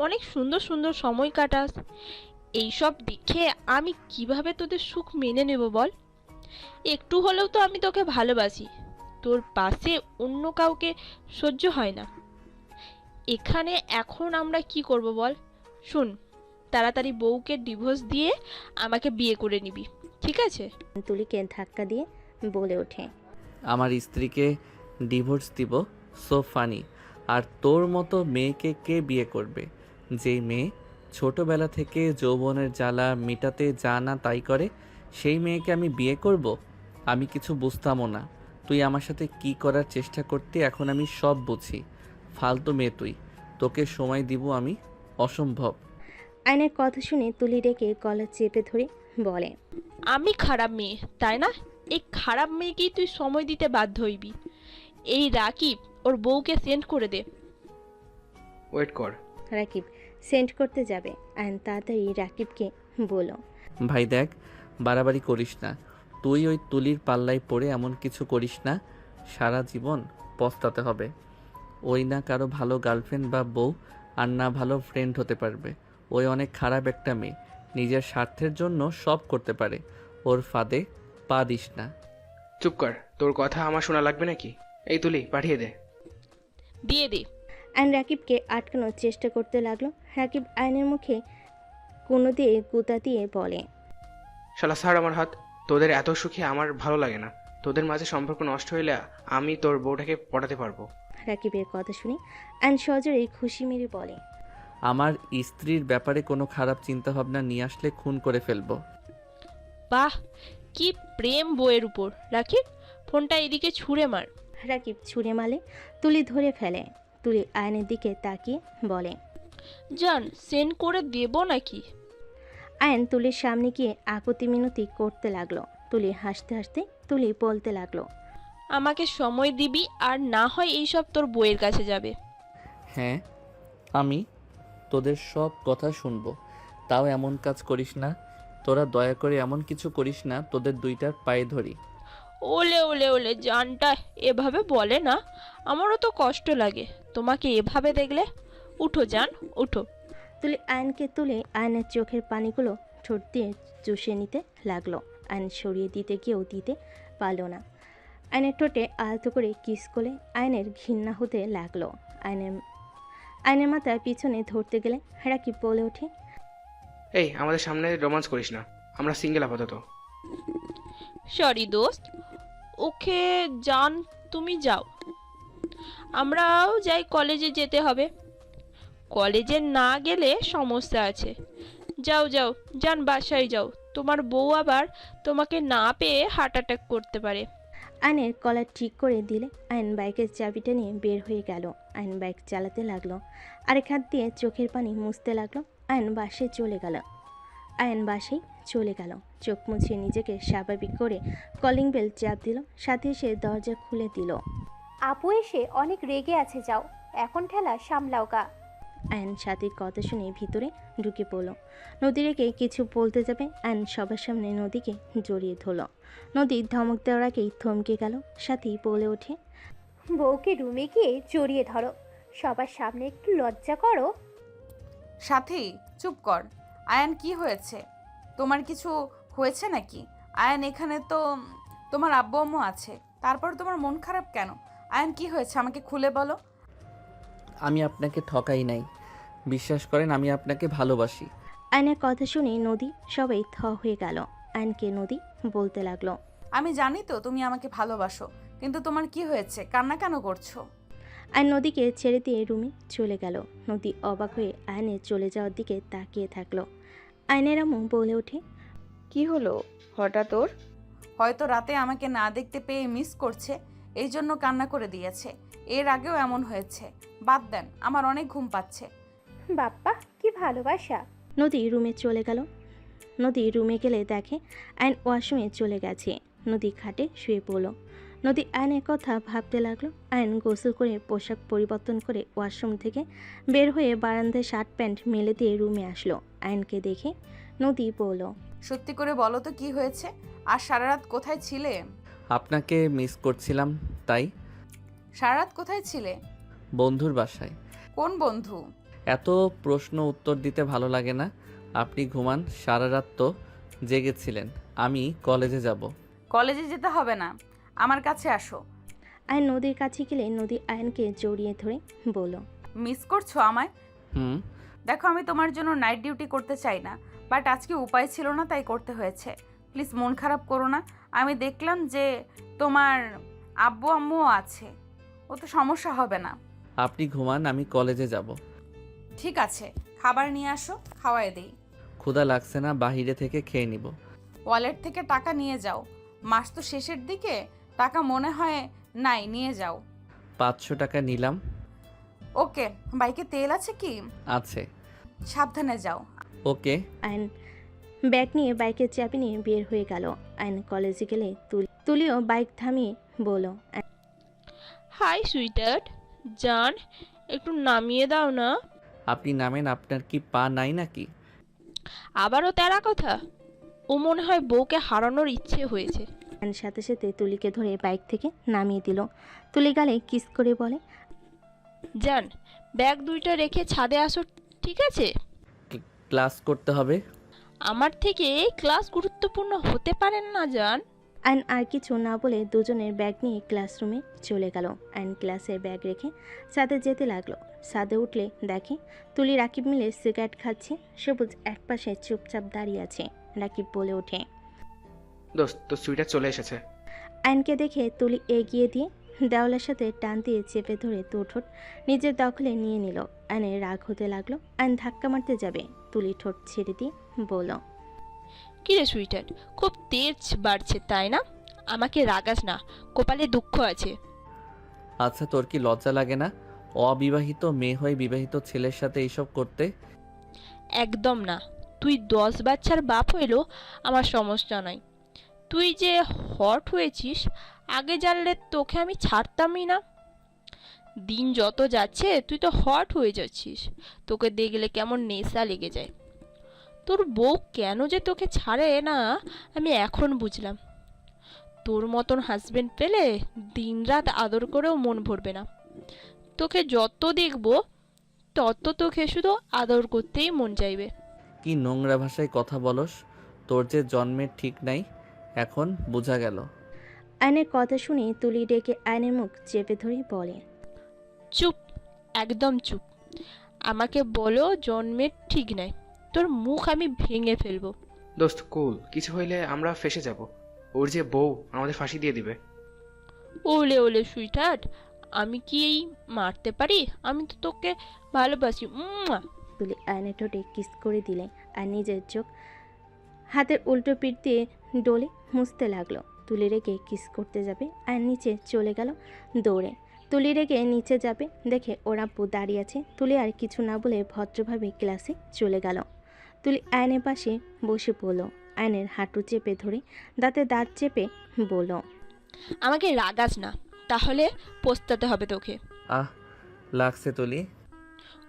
Speaker 5: অনেক সুন্দর সুন্দর সময় কাটাস। এইসব দেখে আমি কিভাবে তোদের সুখ মেনে নেব বল? একটু হলেও তো আমি তোকে ভালোবাসি, তোর পাশে অন্য কাউকে সহ্য হয় না। এখানে এখন আমরা কি করব বল? শুন, তাড়াতাড়ি বউকে ডিভোর্স দিয়ে আমাকে বিয়ে করে নিবি, ঠিক আছে?
Speaker 3: তুলিকে ধাক্কা দিয়ে বলে ওঠে।
Speaker 1: আমার স্ত্রীকে ডিভোর্স দিব? So funny. আর তোর মতো মেয়েকে কে বিয়ে করবে? যেই মেয়ে ছোটবেলা থেকে যৌবনের জ্বালা মেটাতে যা না তাই করে, সেই মেয়েকে আমি বিয়ে করব? আমি কিছু বুঝতামও না। তুই আমার সাথে কি করার চেষ্টা করতে এখন আমি সব বুঝি। ফালতু মেয়ে তুই, তোকে সময় দিব আমি? অসম্ভব।
Speaker 3: আয়নের কথা শুনে তুলি রেখে গলা চেপে ধরে বলে,
Speaker 5: আমি খারাপ মেয়ে, তাই না? এই খারাপ মেয়েকেই তুই সময় দিতে বাধ্য হইবি। এই রাকিব ওর বউকে সেন্ড করে দে।
Speaker 4: ওয়েট কর।
Speaker 3: রাকিব সেন্ড করতে যাবে। আয়ন তাড়াতাড়ি রাকিবকে বলো,
Speaker 1: ভাই দেখ, বাড়াবাড়ি করিস না। তুই ওই তুলির পাল্লায় পড়ে এমন কিছু করিস না, সারা জীবন পস্তাতে হবে। ওই না কারো ভালো গার্লফ্রেন্ড বা বউ, আর না ভালো ফ্রেন্ড হতে পারবে। ওই অনেক খারাপ একটা মেয়ে, নিজের স্বার্থের জন্য সব করতে পারে। ওর ফাঁদে পা দিস না।
Speaker 4: চুপ কর, তোর কথা আমার শোনা লাগবে নাকি? এই তুলি, পাঠিয়ে দে।
Speaker 5: দিয়ে দে।
Speaker 3: আয়ন রাকিবকে আটকানোর চেষ্টা করতে লাগলো। রাকিব আয়নের মুখে কোনো দিয়ে গুতা দিয়ে বলে,
Speaker 4: শালা ছাড় আমার হাত। তোদের এত সুখী আমার ভালো লাগে না। তোদের মাঝে সম্পর্ক নষ্ট হইলে আমি তোর বউটাকে পটাতে পারবো।
Speaker 3: রাকিবের কথা শুনে আয়ন সজোরেই খুশি মেরে বলে,
Speaker 1: আমার স্ত্রীর ব্যাপারে কোনো খারাপ চিন্তাভাবনা নিয়ে আসলে খুন করে ফেলবো।
Speaker 5: বাহ, কি প্রেম বউয়ের উপর! রাকিব, ফোনটা এদিকে ছুঁড়ে মার।
Speaker 3: রাকিব ছুঁড়ে মালে তুলি ধরে ফেলে। তুলি আয়নের দিকে তাকিয়ে বলে,
Speaker 5: জান, সেন্ড করে দেব নাকি?
Speaker 3: আয়ন তুলির সামনে গিয়ে আকতি মিনতি করতে লাগলো। তুলি হাসতে হাসতে তুলি বলতে লাগলো,
Speaker 5: আমাকে সময় দিবি, আর না হয় এইসব তোর বউয়ের কাছে যাবে।
Speaker 1: হ্যাঁ, আমি তোদের সব কথা শুনবো, তাও এমন কাজ করিস না। তোরা দয়া করে এমন কিছু করিস না, তোদের দুইটার পায়ে ধরি।
Speaker 5: ওলে ওলে ওলে, জানটা এভাবে বলে না, আমারও তো কষ্ট লাগে তোমাকে এভাবে দেখলে। উঠো জান, উঠো।
Speaker 3: তুলি আয়নকে তুলে আয়নের চোখের পানিগুলো ঠোঁট দিয়ে চুষে নিতে লাগলো। আয়ন সরিয়ে দিতে গিয়েও দিতে পারল না। আয়নের ঠোঁটে আলতো করে কিস করে আয়নের ঘৃণা হতে লাগলো। আয়নের মাথায় পিছনে ধরতে গেলে রাকিব বলে ওঠে,
Speaker 4: এই, আমাদের সামনে রোমান্স করিস না, আমরা সিঙ্গেল আপাতত।
Speaker 5: সরি দোস্ত, ওকে জান, তুমি যাও, আমরাও যাই। কলেজে যেতে হবে। কলেজে না গেলে সমস্যা আছে। যাও যাও জান, বাসায় যাও। তোমার বউ আবার তোমাকে না পেয়ে হার্ট অ্যাটাক করতে পারে।
Speaker 3: আয়নের কলার ঠিক করে দিলে আয়ন বাইকের চাবিটা নিয়ে বের হয়ে গেল। আয়ন বাইক চালাতে লাগলো, আরেক হাত দিয়ে চোখের পানি মুছতে লাগলো। আয়ন বাসে চলে গেল। চোখ মুছে নিজেকে স্বাভাবিক করে কলিং বেল চাপ দিল। সাথে সে দরজা খুলে দিল।
Speaker 10: আপু এসে অনেক রেগে আছে, যাও এখন ঠেলা সামলাও গা।
Speaker 3: আয়ন সাথীর কথা শুনে ভিতরে ঢুকে পড়ল। নদী রেখে কিছু বলতে যাবে, আয়ন সবার সামনে নদীকে জড়িয়ে ধরল। নদী ধমক দেওয়ার আগেই থমকে গেল। সাথী বলে ওঠে,
Speaker 10: বউকে রুমে গিয়ে জড়িয়ে ধরো, সবার সামনে একটু লজ্জা করো।
Speaker 2: সাথী চুপ কর। আয়ান, কি হয়েছে? তোমার কিছু হয়েছে নাকি? আয়ান, এখানে তো তোমার আব্বু আম্মু আছে, তারপর তোমার মন খারাপ কেন? আয়ান, কি হয়েছে আমাকে খুলে বলো।
Speaker 1: আমি আপনাকে ঠকাই নাই, বিশ্বাস করেন, আমি আপনাকে ভালোবাসি।
Speaker 3: আয়নের কথা শুনে নদী সবাই থ হয়ে গেল। আয়নকে নদী বলতে লাগলো,
Speaker 2: আমি জানি তো তুমি আমাকে ভালোবাসো, কিন্তু তোমার কি হয়েছে? কান্না কেন করছো?
Speaker 3: আয়ন নদীকে ছেড়ে দিয়ে রুমে চলে গেল। নদী অবাক হয়ে আয়নের চলে যাওয়ার দিকে তাকিয়ে থাকলো। আয়নের আম্মু বলে ওঠে,
Speaker 13: কি হলো হঠাৎ ওর?
Speaker 2: হয়তো রাতে আমাকে না দেখতে পেয়ে মিস করছে, এই জন্য কান্না করে দিয়েছে। এর আগেও এমন হয়েছে। বাদ দেন, আমার অনেক ঘুম পাচ্ছে।
Speaker 10: বাপ্পা, কি ভালোবাসা।
Speaker 3: নদী রুমে চলে গেল। নদী রুমে গেলে দেখে আয়ন ওয়াশরুমে চলে গেছে। নদী খাটে শুয়ে পড়ল। নদী আয়নের কথা ভাবতে লাগলো। আয়ন গোসল করে পোশাক পরিবর্তন করে ওয়াশরুম থেকে বের হয়ে বারান্দায় শার্ট প্যান্ট মেলে দিয়ে রুমে আসলো। আয়নকে দেখে নদী বলল,
Speaker 2: সত্যি করে বলো তো কি হয়েছে? আর সারা রাত কোথায় ছিলে?
Speaker 1: আপনাকে মিস করছিলাম তাই।
Speaker 2: সারা রাত কোথায় ছিলে?
Speaker 1: বন্ধুর বাসায়।
Speaker 2: কোন বন্ধু?
Speaker 1: এত প্রশ্ন উত্তর দিতে ভালো লাগে না, আপনি ঘুমান। সারা রাত তো জেগেছিলেন। আমি কলেজে যাব।
Speaker 2: কলেজে যেতে হবে না, আমার কাছে আসো।
Speaker 3: আয়ন নদীর কাছে গেলে নদী আয়নকে জড়িয়ে ধরে বলল,
Speaker 2: মিস করছো আমায়? দেখো আমি তোমার জন্য নাইট ডিউটি করতে চাই না, বাট আজকে উপায় ছিল না তাই করতে হয়েছে। প্লিজ মন খারাপ করো না। আমি দেখলাম যে তোমার আব্বু আম্মুও আছে, ও তো সমস্যা হবে না।
Speaker 1: আপনি ঘুমান, আমি কলেজে যাব।
Speaker 2: ঠিক আছে, খাবার নিয়ে আসো, খাওয়াই দেই।
Speaker 1: ক্ষুধা লাগছে না, বাহিরে থেকে খেয়ে নিব।
Speaker 2: ওয়ালেট থেকে টাকা নিয়ে যাও, মাস তো শেষের দিকে, টাকা মনে হয় নাই, নিয়ে যাও।
Speaker 1: 500 টাকা নিলাম।
Speaker 2: ওকে, বাইকে তেল আছে কি?
Speaker 1: আছে।
Speaker 2: সাবধানে যাও।
Speaker 1: ওকে।
Speaker 3: আয়ন ব্যাগ নিয়ে বাইকের চাবি নিয়ে বের হয়ে গেল। আয়ন কলেজে গেলে তুলিও বাইক থামিয়ে বলল,
Speaker 5: হাই সুইটার্ট, জান একটু নামিয়ে দাও না।
Speaker 1: আপনি নামেন, আপনার কি পা নাই নাকি?
Speaker 5: আবারও তেরা কথা। ও মনে হয় বউকে হারানোর ইচ্ছে হয়েছে।
Speaker 3: আয়ন সাথে সাথে তুলিকে ধরে বাইক থেকে নামিয়ে দিল। তুলি গালে কিস করে বলে,
Speaker 5: জান ব্যাগ দুইটা রেখে ছাদে আসো, ঠিক আছে?
Speaker 1: ক্লাস করতে হবে।
Speaker 5: আমার থেকে ক্লাস গুরুত্বপূর্ণ হতে পারেন না জান।
Speaker 3: আয়ন আর কিছু না বলে দুজনের ব্যাগ নিয়ে ক্লাসরুমে চলে গেল। আয়ন ক্লাসের ব্যাগ রেখে ছাদে যেতে লাগলো। ছাদে উঠলে দেখে তুলি রাকিব মিলে সিগারেট খাচ্ছে। সবুজ একপাশে চুপচাপ দাঁড়িয়ে আছে। রাকিব বলে ওঠে,
Speaker 4: দোস্ত তোর সুইটার চলে এসেছে।
Speaker 3: আয়নকে দেখে তুলি এগিয়ে দিয়ে দেওয়ালের সাথে টান দিয়ে চেপে ধরে দু ঠোঁট নিজের দখলে নিয়ে নিল। আয়নের রাগ হতে লাগলো। আয়ন ধাক্কা মারতে যাবে, তুলি ঠোঁট ছেড়ে দিয়ে বলল,
Speaker 5: কিরে সুইটার্ট, খুব তেজ বাড়ছে তাই না? আমাকে রাগাস না, কপালে দুঃখ আছে।
Speaker 1: আচ্ছা, তোর কি লজ্জা লাগে না অবিবাহিত মেয়ে হয়ে বিবাহিত ছেলের সাথে এইসব করতে?
Speaker 5: একদম না। তুই 10 বাচ্চার বাপ হইলো আমার সমস্যা নাই। তুই যে হট হয়েছিস, আগে জানলে তোকে আমি ছাড়তামই না। দিন যত যাচ্ছে তুই তো হট হয়ে যাচ্ছিস। তোকে দেখলে কেমন নেশা লেগে যায়। তোর বউ কেন যে তোকে ছাড়ে না আমি এখন বুঝলাম। তোর মতন হাজবেন্ড পেলে দিনরাত আদর করেও মন ভরবে না। তোকে যত দেখবো তত তোকে শুধু আদর করতেই মন চাইবে।
Speaker 1: কি নোংরা ভাষায় কথা বলস, তোর যে জন্মের ঠিক নাই, এখন বোঝা গেল।
Speaker 3: আয়নের কথা শুনে তুলি ডেকে আয়নের মুখ চেপে ধরে বলে,
Speaker 5: চুপ, একদম চুপ। আমাকে বলো জন্মের ঠিক নাই, তোর মুখ আমি ভেঙে ফেলবো।
Speaker 4: দোস্ত কুল, কিছু হইলে আমরা ফেসে যাব। ওর যে বউ আমাদের ফাঁসি দিয়ে দিবে।
Speaker 5: ওলে ওলে সুইটহার্ট, আমি কি এই মারতে পারি? আমি তো তোকে ভালোবাসি।
Speaker 3: তুলি আয়নের ঠোঁটে কিস করে দিলে আর নিজের চোখ হাতের উল্টো পিঠ দিয়ে ডলে মুছতে লাগলো। তুলি রেগে কিস করতে যাবে, আর নিচে চলে গেল দৌড়ে। তুলি রেগে নিচে যাবে দেখে ওর আব্বু দাঁড়িয়ে আছে। তুলি আর কিছু না বলে ভদ্রভাবে ক্লাসে চলে গেল। তুলি আয়নের পাশে বসে পড়ল। আয়নের হাঁটু চেপে ধরে দাঁতে দাঁত চেপে বলল,
Speaker 5: আমাকে রাগাস না, তাহলে পস্তাতে হবে তোকে।
Speaker 1: আহ, লাগছে তুলি।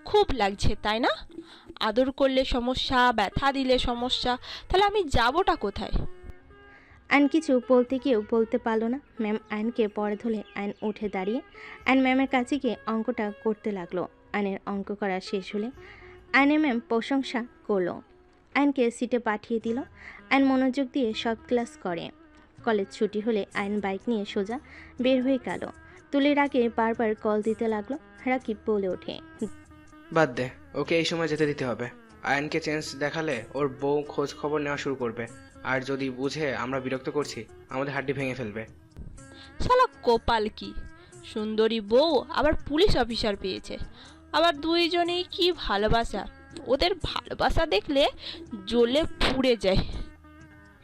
Speaker 5: খুব লাগছে তাই না? আদর করলে সমস্যা, ব্যথা দিলে সমস্যা, তাহলে আমি যাবোটা কোথায়?
Speaker 3: আয়ন কিছু বলতে গিয়েও বলতে পারলো না। ম্যাম আয়নকে পরে ধরে আয়ন উঠে দাঁড়িয়ে আয়ন ম্যামের কাছে গিয়ে অঙ্কটা করতে লাগলো। আয়নের অঙ্ক করা শেষ হলে আয়নের ম্যাম প্রশংসা করলো। আয়নকে সিটে পাঠিয়ে দিল। আয়ন মনোযোগ দিয়ে সব ক্লাস করে। কলেজ ছুটি হলে আয়ন বাইক নিয়ে সোজা বের হয়ে গেল। তুলির আগে বারবার কল দিতে লাগলো। রাকিব বলে ওঠে,
Speaker 4: বাদ দে, ওকে এই সময় যেতে দিতে হবে। আয়নকে চেঞ্জ দেখালে ওর বউ খোঁজ খবর নেওয়া শুরু করবে, আর যদি বুঝে আমরা বিরক্ত করছি আমাদের হাড্ডি ভেঙে ফেলবে।
Speaker 5: শালা কপাল কি, সুন্দরী বউ আবার পুলিশ অফিসার পেয়েছে। আবার দুইজনেই কি ভালোবাসা, ওদের ভালোবাসা দেখলে জ্বলে পুড়ে যায়।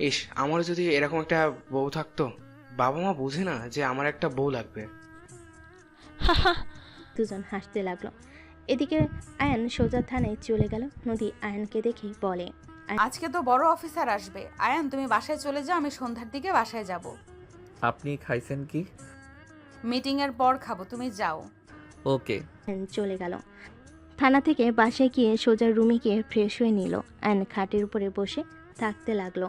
Speaker 4: ইস, আমার যদি এরকম একটা বউ থাকতো। বাবা মা বুঝে না যে আমার একটা বউ লাগবে।
Speaker 5: হাহা।
Speaker 3: দুজন হাসতে লাগলো। এদিকে আয়ন সোজা থানায় চলে গেল। নদী আয়নকে দেখে বলে,
Speaker 2: আজকে তো বড় অফিসার আসবে। আয়ান তুমি বাসায় চলে যাও, আমি সন্ধ্যার দিকে বাসায় যাব।
Speaker 1: আপনি খাইছেন কি?
Speaker 2: মিটিং এর পর খাবো, তুমি যাও।
Speaker 1: ওকে।
Speaker 3: আয়ন চলে গেল। থানা থেকে বাসায় গিয়ে সোজা রুমে গিয়ে ফ্রেশ হয়ে নিল। আয়ন খাটের উপরে বসে থাকতে লাগলো।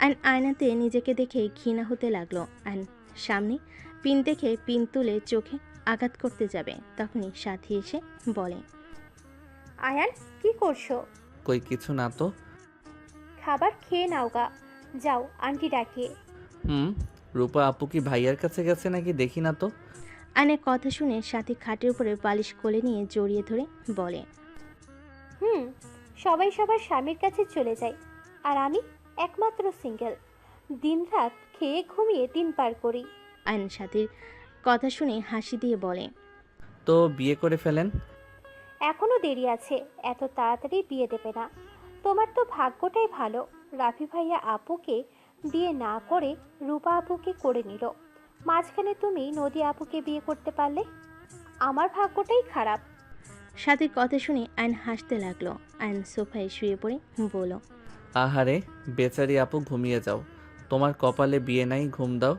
Speaker 3: আয়ন আয়নাতে নিজেকে দেখে ঘৃণা হতে লাগলো। আয়ন সামনে পিন দেখে পিন তুলে চোখে আঘাত করতে যাবে, তখনই সাথী এসে বলে,
Speaker 10: আয়ান কি করছো?
Speaker 1: কই কিছু না তো।
Speaker 10: খাবার খেয়ে নাও গা, যাও আন্টি ডাকে।
Speaker 1: রূপা আপু কি ভাইয়ার কাছে গেছে নাকি, দেখি না তো।
Speaker 3: আয়নের কথা শুনে সাথী খাটের উপরে বালিশ কোলে নিয়ে জড়িয়ে ধরে বলে,
Speaker 10: হুম, সবাই সবার স্বামীর কাছে চলে যায়, আর আমি একমাত্র সিঙ্গেল। দিনরাত খেয়ে ঘুমিয়ে দিন পার করি।
Speaker 3: আয়ন সাথীর কথা শুনে হাসি দিয়ে বলে,
Speaker 1: তো বিয়ে করে ফেলেন।
Speaker 10: এখনো দেরি আছে, এত তাড়াতাড়ি বিয়ে দেবে না। তোমার তো ভাগ্যটাই ভালো, রাফি ভাইয়া আপুকে বিয়ে না করে রূপা আপুকে করে নিল। মাঝখানে তুমি নদী আপুকে বিয়ে করতে পারলে। আমার ভাগ্যটাই খারাপ।
Speaker 3: সাথীর কথা শুনে আয়ন হাসতে লাগলো। আয়ন সোফায় শুয়ে পড়ে বলল,
Speaker 1: আহারে বেচারি আপু, ঘুমিয়ে যাও। তোমার কপালে বিয়ে নাই, ঘুম দাও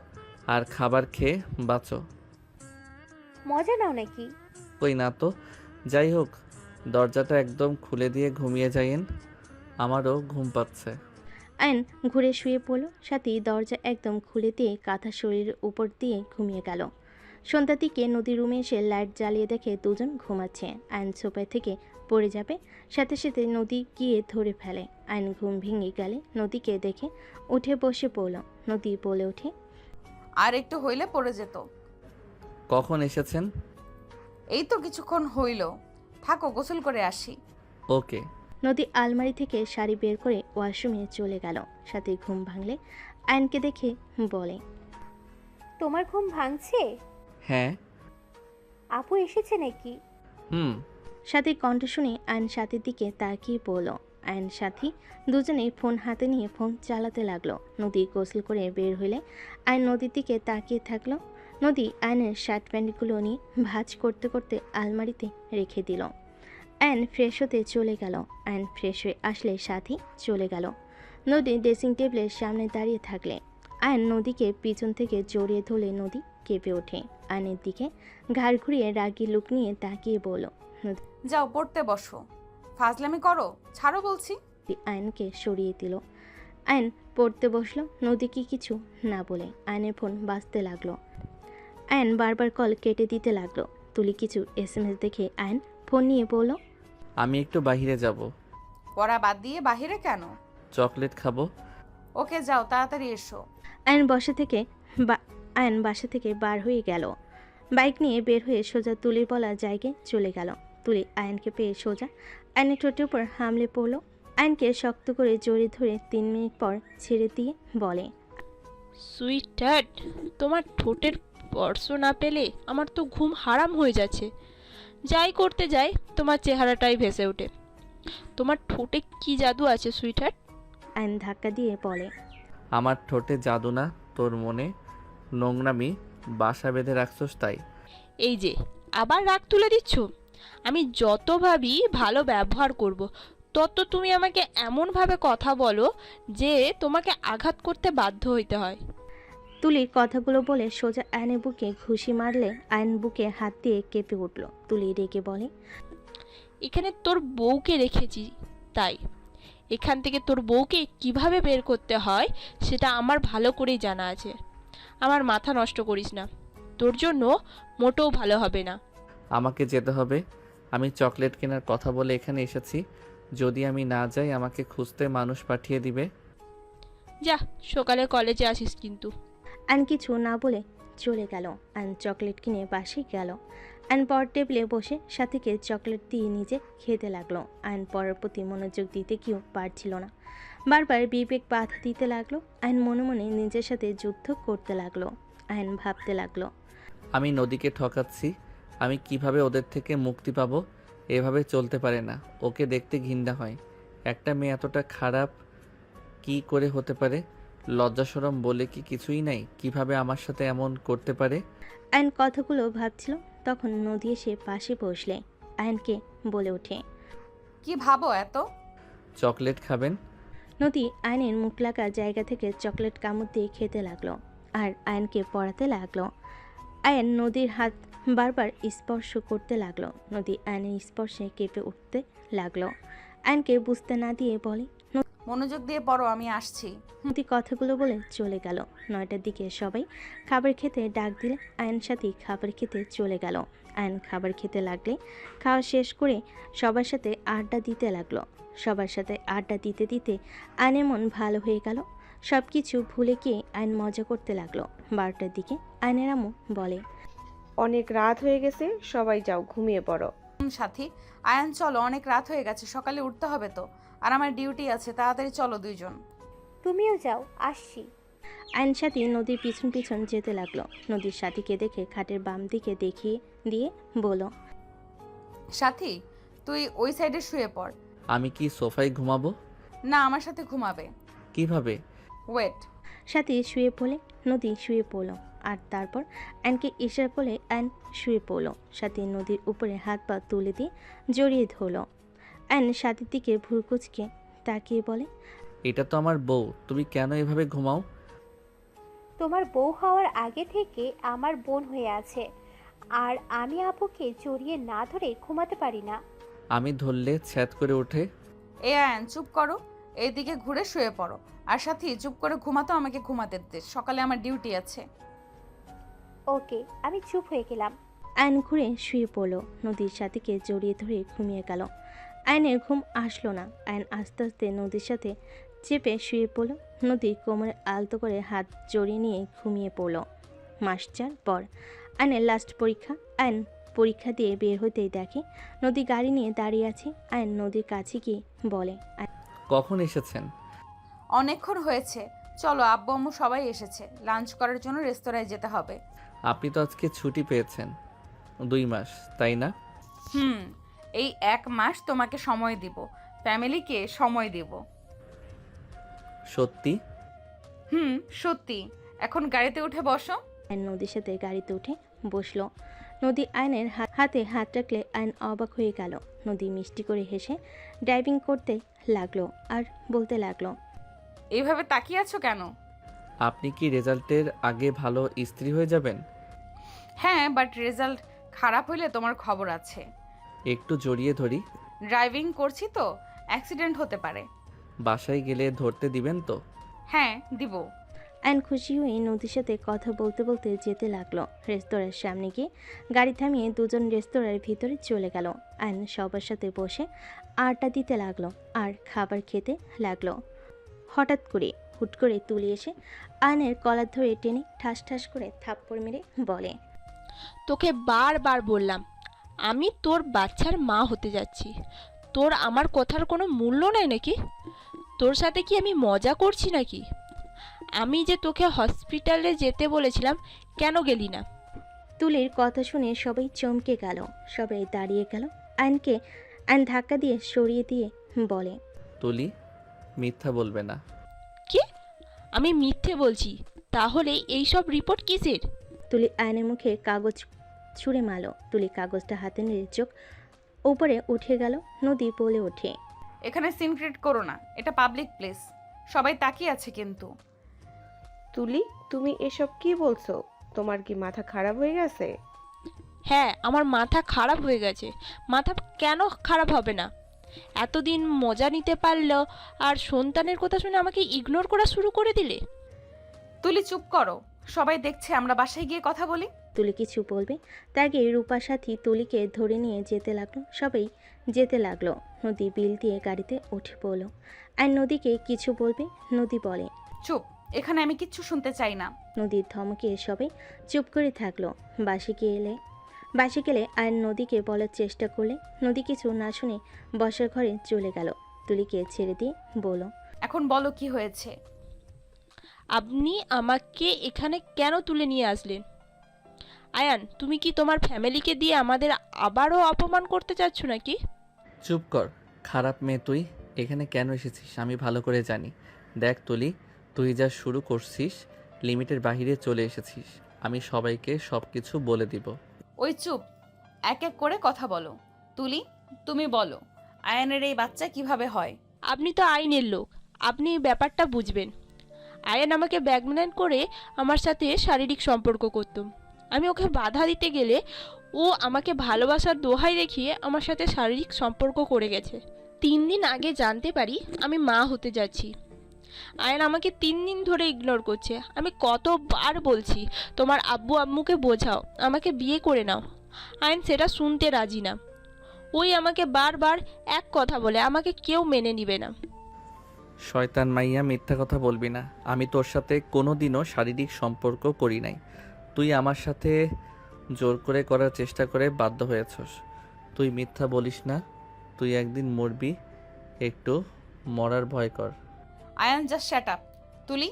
Speaker 1: আর খাবার খেয়ে বাঁচো।
Speaker 10: মজা নাও নাকি?
Speaker 1: কই না তো। যাই হোক, দরজাটা একদম খুলে দিয়ে ঘুমিয়ে যাইয়েন, আমারও ঘুম পাচ্ছে।
Speaker 3: আয়ন ঘুরে শুয়ে পড়ল। সাথী দরজা একদম খুলে দিয়ে কাঁথা শরীরের উপর দিয়ে ঘুমিয়ে গেল। সন্ধ্যার দিকে নদীর রুমে এসে লাইট জ্বালিয়ে দেখে দুজন ঘুমাচ্ছে। আয়ন সোফায় থেকে পড়ে যাবে, সাথে সাথে নদী গিয়ে ধরে ফেলে। আয়ন ঘুম ভেঙে গেলে নদীকে দেখে উঠে বসে পড়ল। নদী বলে ওঠে,
Speaker 2: আর একটু হইলে পড়ে যেত।
Speaker 1: কখন এসেছেন?
Speaker 2: এই তো কিছুক্ষণ হইল, থাকো গোসল করে আসি।
Speaker 1: ওকে।
Speaker 3: নদী আলমারি থেকে শাড়ি বের করে ওয়াশরুমে চলে গেল। সাথে ঘুম ভাঙলে আয়নকে দেখে বলে,
Speaker 10: তোমার ঘুম ভাঙছে?
Speaker 1: হ্যাঁ।
Speaker 10: আপু এসেছে নাকি?
Speaker 1: হুম।
Speaker 3: সাথীর কণ্ঠ শুনে আয়ন সাথীর দিকে তাকিয়ে পড়ল। আয়ন সাথী দুজনেই ফোন হাতে নিয়ে ফোন চালাতে লাগলো। নদী গোসল করে বের হইলে আয়ন নদীর দিকে তাকিয়ে থাকলো। নদী আয়নের শার্ট প্যান্টগুলো নিয়ে ভাঁজ করতে করতে আলমারিতে রেখে দিল। আয়ন ফ্রেশ হতে চলে গেল। আয়ন ফ্রেশ হয়ে আসলে সাথী চলে গেল। নদী ড্রেসিং টেবিলের সামনে দাঁড়িয়ে থাকলে আয়ন নদীকে পিছন থেকে জড়িয়ে ধরলে নদী কেঁপে ওঠে। আয়নের দিকে ঘাড় ঘুরিয়ে রাগী লুক নিয়ে তাকিয়ে বলল,
Speaker 2: যাও পড়তে বসো, ফাজলামি করো, ছাড়ো বলছি।
Speaker 3: আয়নকে সরিয়ে দিল। আয়ন পড়তে বসলো। নদীকে কিছু না বলে আয়নের ফোন বাজতে লাগলো। আয়ন বারবার কল কেটে দিতে লাগলো। তুলি কিছু SMS দেখে আয়ন ফোন নিয়ে বলল,
Speaker 1: আমি একটু বাইরে যাব।
Speaker 2: পড়া বাদ দিয়ে বাহিরে কেন?
Speaker 1: চকলেট খাবো।
Speaker 2: ওকে যাও, তাড়াতাড়ি এসো।
Speaker 3: আয়ন বাসা থেকে বার হয়ে গেল। বাইক নিয়ে বের হয়ে সোজা তুলির বলা জায়গায় চলে গেল। তুলি আয়নকে পেয়ে সোজা আয়নের ঠোঁটের উপর হামলে পড়ল। আয়নকে শক্ত করে জড়িয়ে ধরে 3 মিনিট পর ছেড়ে দিয়ে বলে,
Speaker 5: সুইট হার্ট, তোমার ঠোঁটের স্পর্শ না পেলে আমার তো ঘুম হারাম হয়ে যাচ্ছে। যাই করতে যাই তোমার চেহারাটাই ভেসে ওঠে। তোমার ঠোঁটে কি জাদু আছে সুইট হার্ট?
Speaker 3: আয়ন ধাক্কা দিয়ে বলে,
Speaker 1: আমার ঠোঁটে জাদু না, তোর মনে নোংরামি বাসা বেঁধে রাখছস তাই।
Speaker 5: এই যে আবার রাগ তুলে দিচ্ছ। আমি যত ভাবি ভালো ব্যবহার করব, তত তুমি আমাকে এমনভাবে কথা বলো যে তোমাকে আঘাত করতে বাধ্য হইতে হয়।
Speaker 3: তুলি কথাগুলো বলে সোজা আয়নের বুকে ঘুষি মারলে আয়ন বুকে হাত দিয়ে কেঁপে উঠল। তুলি রেগে বলে,
Speaker 5: এখানে তোর বউকে রেখেছি, তাই এখান থেকে তোর বউকে কিভাবে বের করতে হয় সেটা আমার ভালো করেই জানা আছে। আমার মাথা নষ্ট করিস না, তোর জন্য মোটেও ভালো হবে না।
Speaker 1: আমাকে যেতে হবে। আমি চকলেট কেনার কথা বলে এখানে এসেছি। যদি আমি না যাই আমাকে খুঁজতে মানুষ পাঠিয়ে দিবে।
Speaker 5: যা, সকালে কলেজে আসিস কিন্তু।
Speaker 3: আয়ন কিছু না বলে চলে গেল। আয়ন চকলেট কিনে বাসে গেল। আয়ন পর টেবিলে বসে সাথীকে চকলেট দিয়ে নিজে খেতে লাগলো। আয়ন পড়ার প্রতি মনোযোগ দিতে কেউ পারছিল না। বারবার বিবেক বাধা দিতে লাগলো। আয়ন মনে মনে নিজের সাথে যুদ্ধ করতে লাগলো। আয়ন ভাবতে লাগলো,
Speaker 1: আমি নদীকে ঠকাচ্ছি, আমি কিভাবে ওদের থেকে মুক্তি পাবো? এভাবে চলতে পারে না। ওকে দেখতে ঘৃণা হয়। একটা মেয়ে এতটা খারাপ কি করে হতে পারে? লজ্জা শরম বলে কি কিছুই নাই? কিভাবে আমার সাথে এমন করতে পারে?
Speaker 3: আয়ন কথাগুলো ভাবছিল, তখন নদী এসে পাশে বসলে আয়নকে বলে ওঠে,
Speaker 2: কি ভাবো এত?
Speaker 1: চকলেট খাবেন?
Speaker 3: নদী আয়নের মুখ লাগা জায়গা থেকে চকলেট কামড় দিয়ে খেতে লাগলো আর আয়নকে পড়াতে লাগলো। আয়ন নদীর হাত বারবার স্পর্শ করতে লাগলো। নদী আয়নের স্পর্শে কেঁপে উঠতে লাগলো। আয়নকে বুঝতে না দিয়ে বলে,
Speaker 2: মনোযোগ দিয়ে পড়ো, আমি আসছি।
Speaker 3: নদী কথাগুলো বলে চলে গেল। 9টার দিকে সবাই খাবার খেতে ডাক দিলে আয়ন সাথে খাবার খেতে চলে গেল। আয়ন খাবার খেতে লাগলে খাওয়া শেষ করে সবার সাথে আড্ডা দিতে লাগলো। সবার সাথে আড্ডা দিতে দিতে আয়নের মন ভালো হয়ে গেল। সব কিছু ভুলে গিয়ে আয়ন মজা করতে লাগলো। 12টার দিকে আয়নের আম্মু বলে,
Speaker 13: অনেক রাত হয়ে গেছে, সবাই যাও ঘুমিয়ে পড়ো।
Speaker 2: সাথী, আয়ান চলো, অনেক রাত হয়ে গেছে, সকালে উঠতে হবে তো, আর আমার ডিউটি আছে, তাড়াতাড়ি চলো দুইজন।
Speaker 10: তুমিও যাও, আসছি।
Speaker 3: আয়ন সাথী নদীর পিছন পিছন যেতে লাগলো। নদীর সাথীকে দেখে খাটের বাম দিকে দেখিয়ে দিয়ে বলো,
Speaker 2: সাথী তুই ওই সাইডে শুয়ে পড়।
Speaker 1: আমি কি সোফায় ঘুমাবো?
Speaker 2: না, আমার সাথে ঘুমাবে।
Speaker 1: কিভাবে?
Speaker 2: ওয়েট।
Speaker 3: সাথী শুয়ে পড়লে নদী শুয়ে পড়লো, আর তারপর আয়নকে ইশারা করলে আয়ন শুয়ে পড়লো। সাথী নদীর উপরে হাত পা তুলে দিয়ে জড়িয়ে ধরলো। আয়ন সাথীর দিকে ভুরকুচকে তাকিয়ে বলে,
Speaker 1: এটা তো আমার বউ, তুমি কেন এভাবে ঘুমাও?
Speaker 10: তোমার বউ হওয়ার আগে থেকে আমার বোন হয়ে আছে, আর আমি আপুকে জড়িয়ে না ধরে ঘুমাতে পারি না।
Speaker 1: আমি ধরলে ছ্যাদ করে ওঠে।
Speaker 2: এ আয়ান চুপ করো, এইদিকে ঘুরে শুয়ে পড়ো। আর সাথী চুপ করে ঘুমাতো, আমাকে ঘুমাতে দে, সকালে আমার ডিউটি আছে।
Speaker 10: ওকে, আমি চুপ হয়ে গেলাম।
Speaker 3: আয়ন ঘুরে শুয়ে পড়লো। নদীর সাথীকে জড়িয়ে ধরে ঘুমিয়ে গেল। আয়নের ঘুম আসলো না। আয়ন আস্তে আস্তে নদীর সাথে চেপে শুয়ে পড়লো। নদী কোমরে আলতো করে হাত জড়িয়ে নিয়ে ঘুমিয়ে পড়লো। মাস 4 পর আয়নের লাস্ট পরীক্ষা। আয়ন পরীক্ষা দিয়ে বের হতেই দেখে নদী গাড়ি নিয়ে দাঁড়িয়ে আছে। আয়ন নদীর কাছে গিয়ে বলে,
Speaker 1: কখন এসেছেন?
Speaker 2: অনেকক্ষণ হয়েছে, চলো, আব্বু আম্মু সবাই এসেছে, লাঞ্চ করার জন্য রেস্তোরাঁয় যেতে হবে।
Speaker 1: আপনি তো আজকে ছুটি পেয়েছেন 2 মাস, তাই না?
Speaker 2: এই 1 মাস তোমাকে সময় দিব, ফ্যামিলিকে সময় দিব।
Speaker 1: সত্যি?
Speaker 2: সত্যি। এখন গাড়িতে উঠে বসো।
Speaker 3: আয়ন নদীর সাথে গাড়িতে উঠে বসলো। নদী আয়নের হাতে হাত রাখলে আয়ন অবাক হয়ে গেল। নদী মিষ্টি করে হেসে ড্রাইভিং করতে লাগলো আর বলতে লাগলো,
Speaker 2: এইভাবে তাকিয়ে আছো কেন?
Speaker 1: আপনি কি রেজাল্টের আগে ভালো স্ত্রী হয়ে যাবেন?
Speaker 2: হ্যাঁ, বাট রেজাল্ট খারাপ হইলে তোমার খবর আছে।
Speaker 1: একটু জড়িয়ে ধরি।
Speaker 2: ড্রাইভিং করছি তো, অ্যাক্সিডেন্ট হতে পারে।
Speaker 1: বাসায় গেলে ধরতে দিবেন তো?
Speaker 2: হ্যাঁ, দিব।
Speaker 3: আয়ন খুশি হয়ে নদীর সাথে কথা বলতে বলতে যেতে লাগলো। রেস্তোরাঁর সামনে গিয়ে গাড়ি থামিয়ে দুজন রেস্তোরাঁর ভিতরে চলে গেল। আয়ন সবার সাথে বসে আড্ডা দিতে লাগলো আর খাবার খেতে লাগলো। হঠাৎ করে হুট করে তুলে এসে আয়নের কলার ধরে টেনে ঠাস ঠাস করে থাপ্পড় মেরে বলে,
Speaker 5: তোকে বারবার বললাম আমি তোর বাচ্চার মা হতে যাচ্ছি, তোর আমার কথার কোনো মূল্য নাই নাকি? তোর সাথে কি আমি মজা করছি নাকি? আমি যে তোকে হসপিটালে যেতে বলেছিলাম, কেন গেলি না?
Speaker 3: তুলির কথা শুনে সবাই চমকে গেল। সবাই দাঁড়িয়ে গেল। আয়ন ধাক্কা দিয়ে সরিয়ে দিয়ে বলে,
Speaker 1: তুলি, মিথ্যা বলবে না।
Speaker 5: কি? আমি মিথ্যে বলছি? তাহলে এই সব রিপোর্ট কিসের?
Speaker 3: তুলি আয়নের মুখে কাগজ ছুঁড়ে মারল। তুলি কাগজটা হাতে নিয়ে চোখ উপরে উঠে গেল। নদী বলে ওঠে,
Speaker 2: এখানে সিন ক্রিয়েট করো না, এটা পাবলিক প্লেস, সবাই তাকিয়ে আছে কিন্তু।
Speaker 13: তুলি, তুমি এসব কি বলছো? তোমার কি মাথা খারাপ হয়ে গেছে?
Speaker 5: হ্যাঁ, আমার মাথা খারাপ হয়ে গেছে। মাথা কেন খারাপ হবে না? এতদিন মজা নিতে পারলো, আর সন্তানের কথা শুনে আমাকে ইগনোর করা শুরু করে দিলে।
Speaker 2: তুলি চুপ করো, সবাই দেখছে, আমরা বাসায় গিয়ে কথা বলি।
Speaker 3: তুলি কিছু বলবে তার আগে রূপার সাথী তুলিকে ধরে নিয়ে যেতে লাগলো। সবাই যেতে লাগলো। নদী বিল দিয়ে গাড়িতে উঠে পড়লো। আর নদীকে কিছু বলবে। নদী বলে,
Speaker 2: চুপ, এখানে আমি কিচ্ছু শুনতে চাই না।
Speaker 3: নদীর ধমকে সবাই চুপ করে থাকলো। বাসে গেলে আর নদীকে বলার চেষ্টা করলে নদী কিছু না শুনে বসার ঘরে চলে গেল। তুলিকে ছেড়ে দিয়ে বলো,
Speaker 2: এখন বলো কি হয়েছে।
Speaker 5: আপনি আমাকে এখানে কেন তুলে নিয়ে আসলেন? আয়ান, তুমি কি তোমার ফ্যামিলিকে দিয়ে আমাদের আবারও অপমান করতে চাচ্ছ নাকি?
Speaker 1: চুপ কর, খারাপ মেয়ে তুই। এখানে কেন এসেছিস আমি ভালো করে জানি। দেখ তুলি, তুই যা শুরু করছিস লিমিটের বাইরে চলে এসেছিস। আমি সবাইকে সব কিছু বলে দিব।
Speaker 2: ওই চুপ, এক এক করে কথা বলো। তুলি, তুমি বলো, আয়ানের এই বাচ্চা কিভাবে হয়?
Speaker 5: আপনি তো আইনের লোক, আপনি ব্যাপারটা বুঝবেন। আয়ান আমাকে ব্ল্যাকমেল করে আমার সাথে শারীরিক সম্পর্ক করত। আমি ওকে বাধা দিতে গেলে ও আমাকে ভালোবাসার দোহাই দেখিয়ে আমার সাথে শারীরিক সম্পর্ক করে গেছে। 3 দিন আগে জানতে পারি আমি মা হতে যাচ্ছি। আয়ান আমাকে 3 দিন ধরে ইগনোর করছে। আমি কতবার বলছি তোমার আব্বু আম্মুকে বোঝাও, আমাকে বিয়ে করে নাও। আয়ান সেটা শুনতে রাজি না। ওই আমাকে বারবার এক কথা বলে, আমাকে কেউ মেনে নিবে না।
Speaker 1: শয়তান মাইয়া, মিথ্যা কথা বলবি না। আমি তোর সাথে কোনোদিনও শারীরিক সম্পর্ক করি নাই। তুই আমার সাথে জোর করে করার চেষ্টা করে বাধ্য হয়েছস। তুই মিথ্যা বলিস না, তুই একদিন মরবি, একটু মরার ভয় কর।
Speaker 2: Ayan just shut up. Tuli,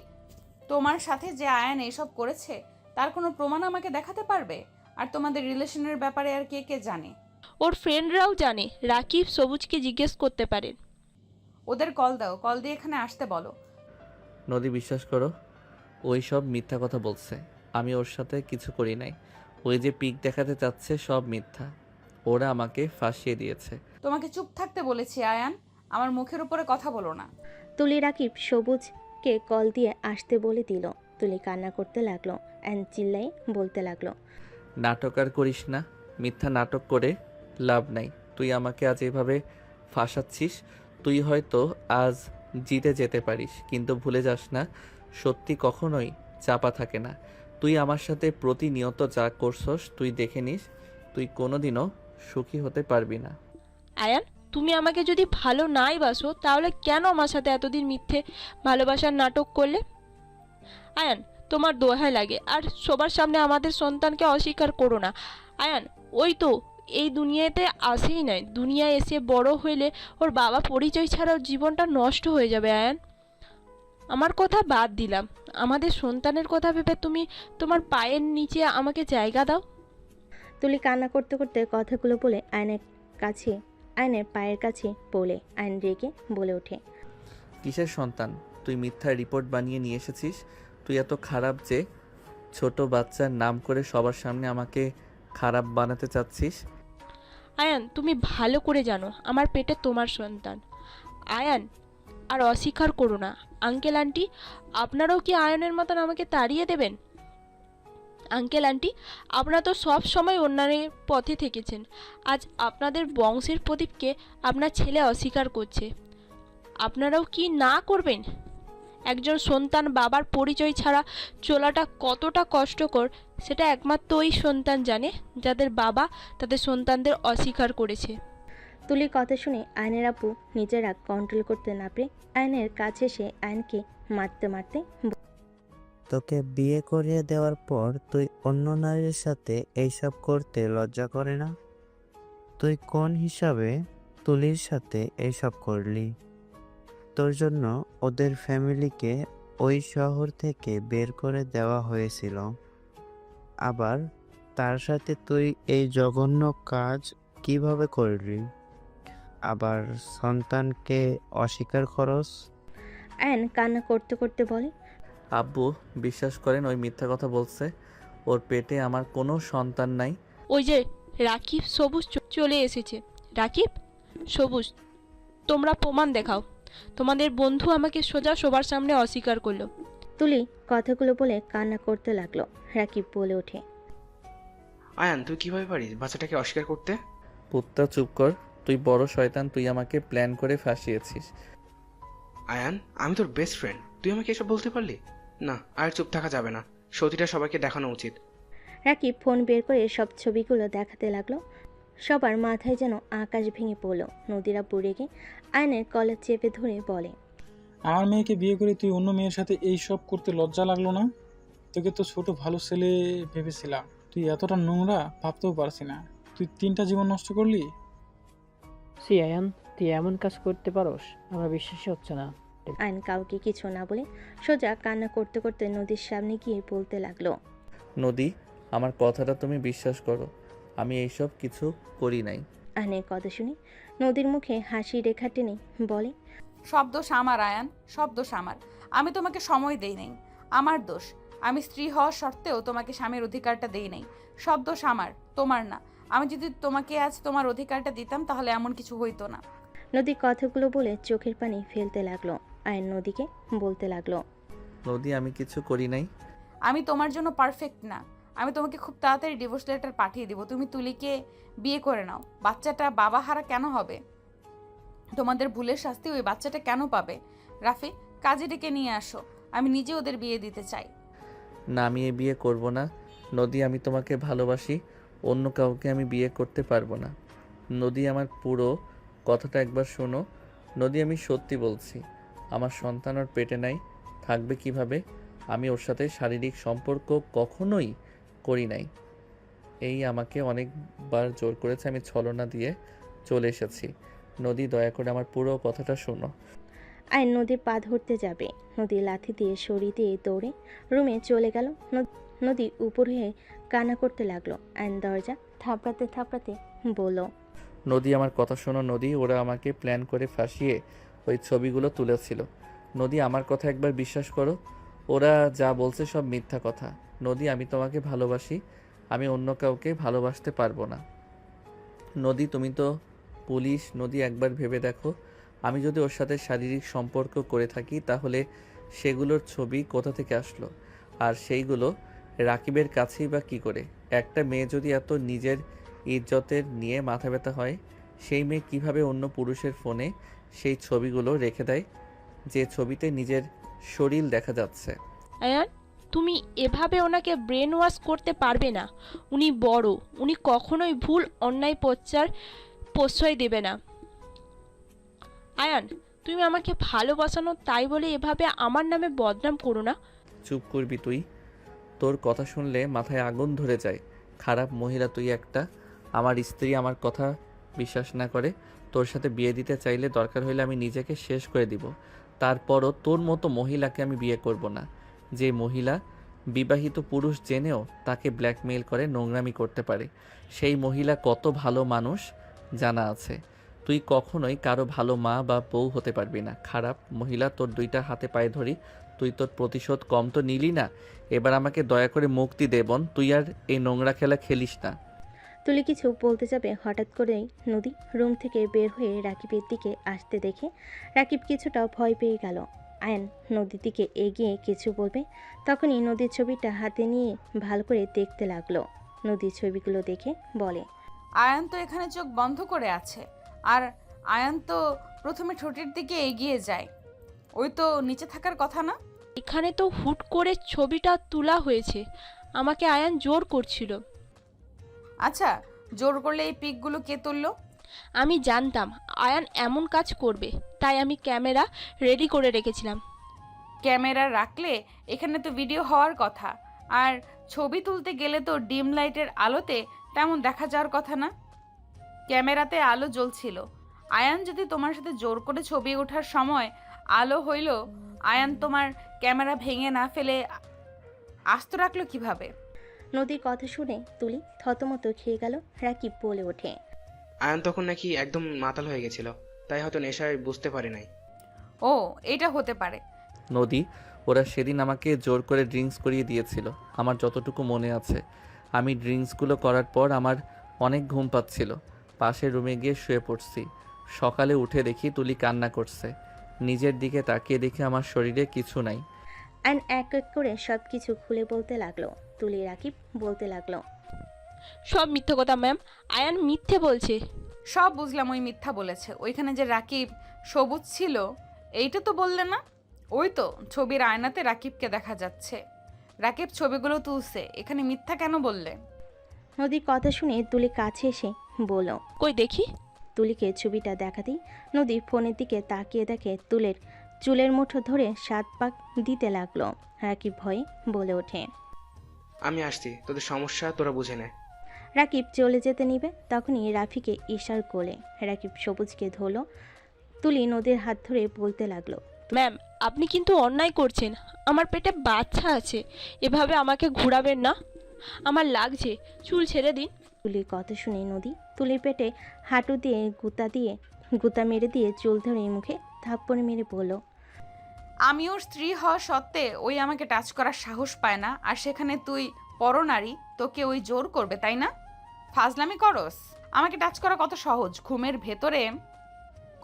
Speaker 2: তোমার সাথে যে আয়ান এসব করেছে তার কোনো প্রমাণ আমাকে দেখাতে পারবে? আর তোমাদের রিলেশনের ব্যাপারে আর কে কে জানে?
Speaker 5: ওর ফ্রেন্ডরাও জানে, রাকিব সবুজকে জিজ্ঞেস করতে পারেন।
Speaker 2: ওদের কল দাও, কল দিয়ে এখানে আসতে বলো।
Speaker 1: নদী, বিশ্বাস করো, ওই সব মিথ্যা কথা বলছে। আমি ওর সাথে কিছু করি নাই। ওই যে পিক দেখাতে চাচ্ছে সব মিথ্যা। ওরা আমাকে ফাঁসিয়ে দিয়েছে।
Speaker 2: তোমাকে চুপ থাকতে বলেছি আয়ান, আমার মুখের উপরে কথা বলো না।
Speaker 3: তুলি রাকিব সবুজকে কল দিয়ে আসতে বলে দিল। তুলি কান্না করতে লাগলো অ্যান্ড চিল্লাই বলতে লাগলো,
Speaker 1: নাটক আর করিস না, মিথ্যা নাটক করে লাভ নাই। তুই আমাকে আজ এভাবে ফাঁসাচ্ছিস। তুই হয়তো আজ জিতে যেতে পারিস, কিন্তু ভুলে যাস না, সত্যি কখনোই চাপা থাকে না। তুই আমার সাথে প্রতিনিয়ত যা করছস তুই দেখে নিস, তুই কোনোদিনও সুখী হতে পারবি না।
Speaker 5: আয়ান, তুমি আমাকে যদি ভালো নাই বাসো তাহলে কেন আমার সাথে এতদিন মিথ্যে ভালোবাসার নাটক করলে? আয়ান, তোমার দোহাই লাগে, আর সবার সামনে আমাদের সন্তানকে অস্বীকার করো না। আয়ান, ওই তো এই দুনিয়াতে আসেই নাই, দুনিয়ায় এসে বড় হইলে ওর বাবা পরিচয় ছাড়া ওর জীবনটা নষ্ট হয়ে যাবে। আয়ান, আমার কথা বাদ দিলাম, আমাদের সন্তানের কথা ভেবে তুমি তোমার পায়ের নিচে আমাকে জায়গা দাও।
Speaker 3: তুলি কান্না করতে করতে কথাগুলো বলে আয়নের পায়ের কাছে বলে আয়ন রেগে বলে ওঠে,
Speaker 1: কিসের সন্তান? তুই মিথ্যা রিপোর্ট বানিয়ে নিয়ে এসেছিস। তুই এত খারাপ যে ছোট বাচ্চার নাম করে সবার সামনে আমাকে খারাপ বানাতে চাচ্ছিস।
Speaker 5: আয়ান, তুমি ভালো করে জানো আমার পেটে তোমার সন্তান। আয়ান, আর অস্বীকার করো না। আঙ্কেল আন্টি, আপনারাও কি আয়নের মতন আমাকে তাড়িয়ে দেবেন? আঙ্কেল আন্টি, আপনারা তো সব সময় অন্যায়ের পথে থেকেছেন, আজ আপনাদের বংশের প্রদীপকে আপনার ছেলে অস্বীকার করছে। আপনারাও কি না করবেন? একজন সন্তান বাবার পরিচয় ছাড়া চলাটা কতটা কষ্টকর সেটা একমাত্র ওই সন্তান জানে যাদের বাবা তাদের সন্তানদের অস্বীকার করেছে।
Speaker 3: তুলির কথা শুনে আয়নের আপু নিজের রাগ কন্ট্রোল করতে না পেরে আয়নের কাছে এসে আয়নকে মারতে মারতে
Speaker 8: তোকে বিয়ে করিয়ে দেওয়ার পর তুই অন্য নারীর সাথে এইসব করতে লজ্জা করে না? তুই কোন হিসাবে তুলির সাথে এইসব করলি? তোর জন্য ওদের ফ্যামিলিকে ওই শহর থেকে বের করে দেওয়া হয়েছিল, আবার তার সাথে তুই এই জঘন্য কাজ কিভাবে করলি? আবার সন্তানকে অস্বীকার করস?
Speaker 3: আয়ন কান্না করতে করতে বলে,
Speaker 1: আব্বু, বিশ্বাস করেন ওই মিথ্যা কথা বলছে। ওর পেটে আমার কোনো সন্তান নাই।
Speaker 5: ওই যে রাকিব সবুজ চলে এসেছে। রাকিব, সবুজ, তোমরা প্রমাণ দেখাও। তোমাদের বন্ধু আমাকে সোজা সবার সামনে অস্বীকার করলো।
Speaker 3: তুলি কথাগুলো বলে কান্না করতে লাগলো। রাকিব বলে ওঠে,
Speaker 4: আয়ান, তুই কিভাবে পারিস বাচ্চাটাকে অস্বীকার করতে?
Speaker 1: পুত্তা, চুপ কর। তুই বড় শয়তান, তুই আমাকে প্ল্যান করে ফাঁসিয়েছিস।
Speaker 4: আয়ান, আমি তোর বেস্ট ফ্রেন্ড, তুই আমাকে এসব বলতে পারলি? না, আর চুপ থাকা যাবে না, সত্যিটা সবাইকে দেখানো উচিত।
Speaker 3: রাকিব ফোন বের করে সব ছবিগুলো দেখাতে লাগলো। সবার মাথায় যেন আকাশ ভেঙে পড়লো। নদীরা পড়ে গিয়ে আয়নের কলার চেপে ধরে বলে,
Speaker 11: আমার মেয়েকে বিয়ে করে তুই অন্য মেয়ের সাথে এই সব করতে লজ্জা লাগলো না? তোকে তো ছোট ভালো ছেলে ভেবেছিলাম, তুই এতটা নোংরা ভাবতেও পারছি না। তুই 3টা জীবন নষ্ট করলি।
Speaker 7: সি আয়ান, তুই এমন কাজ করতে পারোস? আমার বিশ্বাসই হচ্ছে না।
Speaker 3: আয়ন কাউকে কিছু না বলে সোজা কান্না করতে করতে নদীর সামনে গিয়ে বলতে লাগলো,
Speaker 1: নদী, আমার কথাটা তুমি বিশ্বাস করো, আমি এইসব কিছু করি নাই।
Speaker 3: আয়নের কথা শুনে নদীর মুখে হাসি রেখা টেনে বলে,
Speaker 2: সব দোষ আমার আয়ান, সব দোষ আমার। আমি তোমাকে সময় দেই নাই, আমার দোষ। আমি স্ত্রী হওয়ার সত্ত্বেও তোমাকে স্বামীর অধিকারটা দেই নাই। সব দোষ আমার, তোমার না। আমি যদি তোমাকে আজ তোমার অধিকারটা দিতাম তাহলে এমন কিছু হইতো না।
Speaker 3: নদী কথাগুলো বলে চোখের পানি ফেলতে লাগলো। আয়ন নদীকে বলতে লাগলো,
Speaker 1: নদী, আমি কিছু করি নাই।
Speaker 2: আমি তোমার জন্য পারফেক্ট না। আমি তোমাকে খুব তাড়াতাড়ি ডিভোর্স লেটার পাঠিয়ে দিব। তুমি তুলিকে বিয়ে করে নাও। বাচ্চাটা বাবা হারা কেন হবে? তোমাদের ভুলের শাস্তি ওই বাচ্চাটা কেন পাবে? রাফি, কাজে ডেকে নিয়ে আসো, আমি নিজে ওদের বিয়ে দিতে চাই।
Speaker 1: না, আমি এ বিয়ে করব না। নদী, আমি তোমাকে ভালোবাসি, অন্য কাউকে আমি বিয়ে করতে পারবো না। নদী, আমার পুরো কথাটা একবার শোনো। নদী, আমি সত্যি বলছি, আমার সন্তান ওর পেটে নাই, থাকবে কিভাবে? আমি ওর সাথে শারীরিক সম্পর্ক কখনোই করি নাই। এই আমাকে অনেকবার জোর করেছে, আমি ছলনা দিয়ে চলে এসেছি। নদী, দয়া করে আমার পুরো কথাটা শোনো।
Speaker 3: আয়ন নদীর পা ধরতে যাবে, নদী লাথি দিয়ে সরিয়ে দিয়ে দৌড়ে রুমে চলে গেল। নদী উপর হয়ে কান্না করতে লাগলো। আয়ন দরজা থাপড়াতে থাপড়াতে বলল,
Speaker 1: নদী, আমার কথা শোনো নদী। ওরা আমাকে প্ল্যান করে ফাঁসিয়ে ওই ছবিগুলো তুলেছিল। নদী, আমার কথা একবার বিশ্বাস করো। ওরা যা বলছে সব মিথ্যা কথা। নদী, আমি তোমাকে ভালোবাসি, আমি অন্য কাউকে ভালোবাসতে পারবো না। নদী, তুমি তো পুলিশ। নদী, একবার ভেবে দেখো, আমি যদি ওর সাথে শারীরিক সম্পর্ক করে থাকি তাহলে সেগুলোর ছবি কোথা থেকে আসলো? আর সেইগুলো রাকিবের কাছেই বা কী করে? একটা মেয়ে যদি এত নিজের ইজ্জতের নিয়ে মাথা ব্যথা হয়, সেই মেয়ে কিভাবে অন্য পুরুষের ফোনে সেই ছবিগুলো রেখে দেয়, যে ছবিতে নিজের শরীর দেখা যাচ্ছে?
Speaker 5: আয়ান, তুমি এভাবে ওনাকে ব্রেন ওয়াশ করতে পারবে না। উনি বড়, উনি কখনোই ভুল অন্যায় প্রশ্রয় দেবে না। আয়ান, তুমি আমাকে ভালোবাসানো তাই বলে এভাবে আমার নামে বদনাম করো না।
Speaker 1: চুপ করবি তুই? তোর কথা শুনলে মাথায় আগুন ধরে যায়। খারাপ মহিলা তুই একটা। আমার স্ত্রী আমার কথা বিশ্বাস না করে তোর সাথে বিয়ে দিতে চাইলে দরকার হলে আমি নিজেকে শেষ করে দিব। তারপরও তোর মতো মহিলাকে আমি বিয়ে করব না, যে মহিলা বিবাহিত পুরুষ জেনেও তাকে ব্ল্যাকমেইল করে নোংরামি করতে পারে। সেই মহিলা কত ভালো মানুষ জানা আছে। তুই কখনোই কারো ভালো মা বা বউ হতে পারবি না। খারাপ মহিলা, তোর দুইটা হাতে পায়ে ধরি, তুই তোর প্রতিশোধ কম তো নিলি না। এবার আমাকে দয়া করে মুক্তি দে বোন, তুই আর এই নোংরা খেলা খেলিস না।
Speaker 3: তুলি কিছু বলতে যাবে, হঠাৎ করেই নদী রুম থেকে বের হয়ে রাকিবের দিকে আসতে দেখে রাকিব কিছুটা ভয় পেয়ে গেল। আয়ন নদীর দিকে এগিয়ে কিছু বলবে, তখনই নদীর ছবিটা হাতে নিয়ে ভালো করে দেখতে লাগলো। নদীর ছবিগুলো দেখে বলে,
Speaker 2: আয়ান তো এখানে চোখ বন্ধ করে আছে, আর আয়ান তো প্রথমে ঠোঁটের দিকে এগিয়ে যায়। ওই তো নিচে থাকার কথা না?
Speaker 5: এখানে তো হুট করে ছবিটা তোলা হয়েছে, আমাকে আয়ান জোর করছিল।
Speaker 2: আচ্ছা, জোর করলে এই পিকগুলো কে তুললো?
Speaker 5: আমি জানতাম আয়ান এমন কাজ করবে, তাই আমি ক্যামেরা রেডি করে রেখেছিলাম।
Speaker 2: ক্যামেরা রাখলে এখানে তো ভিডিও হওয়ার কথা, আর ছবি তুলতে গেলে তো ডিম লাইটের আলোতে তেমন দেখা যাওয়ার কথা না। ক্যামেরাতে আলো জ্বলছিল। আয়ান যদি তোমার সাথে জোর করে ছবি ওঠার সময় আলো হইল, আয়ান তোমার ক্যামেরা ভেঙে না ফেলে আস্ত রাখলো কিভাবে?
Speaker 3: নদীর কথা শুনে তুলি থতমত খেয়ে গেল। রাকিব বলে ওঠে,
Speaker 4: আয়ান তখন নাকি একদম মাতাল হয়ে গেছিল, তাই হয়তো নেশায় বুঝতে পারে নাই।
Speaker 2: ও, এটা হতে পারে।
Speaker 1: নদী, ওরা সেদিন আমাকে জোর করে ড্রিঙ্কস করিয়ে দিয়েছিল। আমার যতটুকু মনে আছে, আমি ড্রিঙ্কসগুলো করার পর আমার অনেক ঘুম পাচ্ছিল। পাশের রুমে গিয়ে শুয়ে পড়ছি। সকালে উঠে দেখি তুলি কান্না করছে। নিজের দিকে তাকিয়ে দেখি আমার শরীরে কিছু নাই।
Speaker 3: আয়ন এক এক করে সব কিছু খুলে বলতে লাগলো। তুলি রাকিব বলতে লাগলো,
Speaker 5: সব মিথ্যে কথা ম্যাম, আয়ান মিথ্যে বলছে।
Speaker 2: সব বুঝলাম, ওই মিথ্যা বলেছে। ওইখানে যে রাকিব সবুজ ছিল, এইটা তো বললে না? ওই তো ছবির আয়নাতে রাকিবকে দেখা যাচ্ছে। রাকিব ছবিগুলো তুলছে, এখানে মিথ্যা কেন বললে?
Speaker 3: নদীর কথা শুনে তুলি কাছে এসে বলল,
Speaker 5: কই দেখি।
Speaker 3: তুলিকে ছবিটা দেখাতেই নদী ফোনের দিকে তাকিয়ে দেখে তুলের চুলের মুঠো ধরে 7 পাক দিতে লাগলো। রাকিব ভয়ে বলে ওঠে,
Speaker 4: আমি আসছি, তোদের সমস্যা তোরা বুঝে নে।
Speaker 3: রাকিব চলে যেতে নিবে, তখনই রাফিকে ইশার কোলে রাকিব সবুজকে ধরলো। তুলি নদীর হাত ধরে বলতে লাগলো,
Speaker 5: ম্যাম, আপনি কিন্তু অন্যায় করছেন। আমার পেটে বাচ্চা আছে, এভাবে আমাকে ঘোরাবেন না, আমার লাগছে, চুল ছেড়ে দিন।
Speaker 3: তুলির কথা শুনে নদী তুলির পেটে হাঁটু দিয়ে গুতা মেরে দিয়ে চুল ধরে মুখে থাপ্পড় মেরে বলল,
Speaker 2: আমি ওর স্ত্রী হওয়া সত্ত্বে ওই আমাকে টাচ করার সাহস পায় না, আর সেখানে তুই পরনারী, তোকে ওই জোর করবে, তাই না? ফাজলামি করস? আমাকে টাচ করা কত সহজ, ঘুমের ভেতরে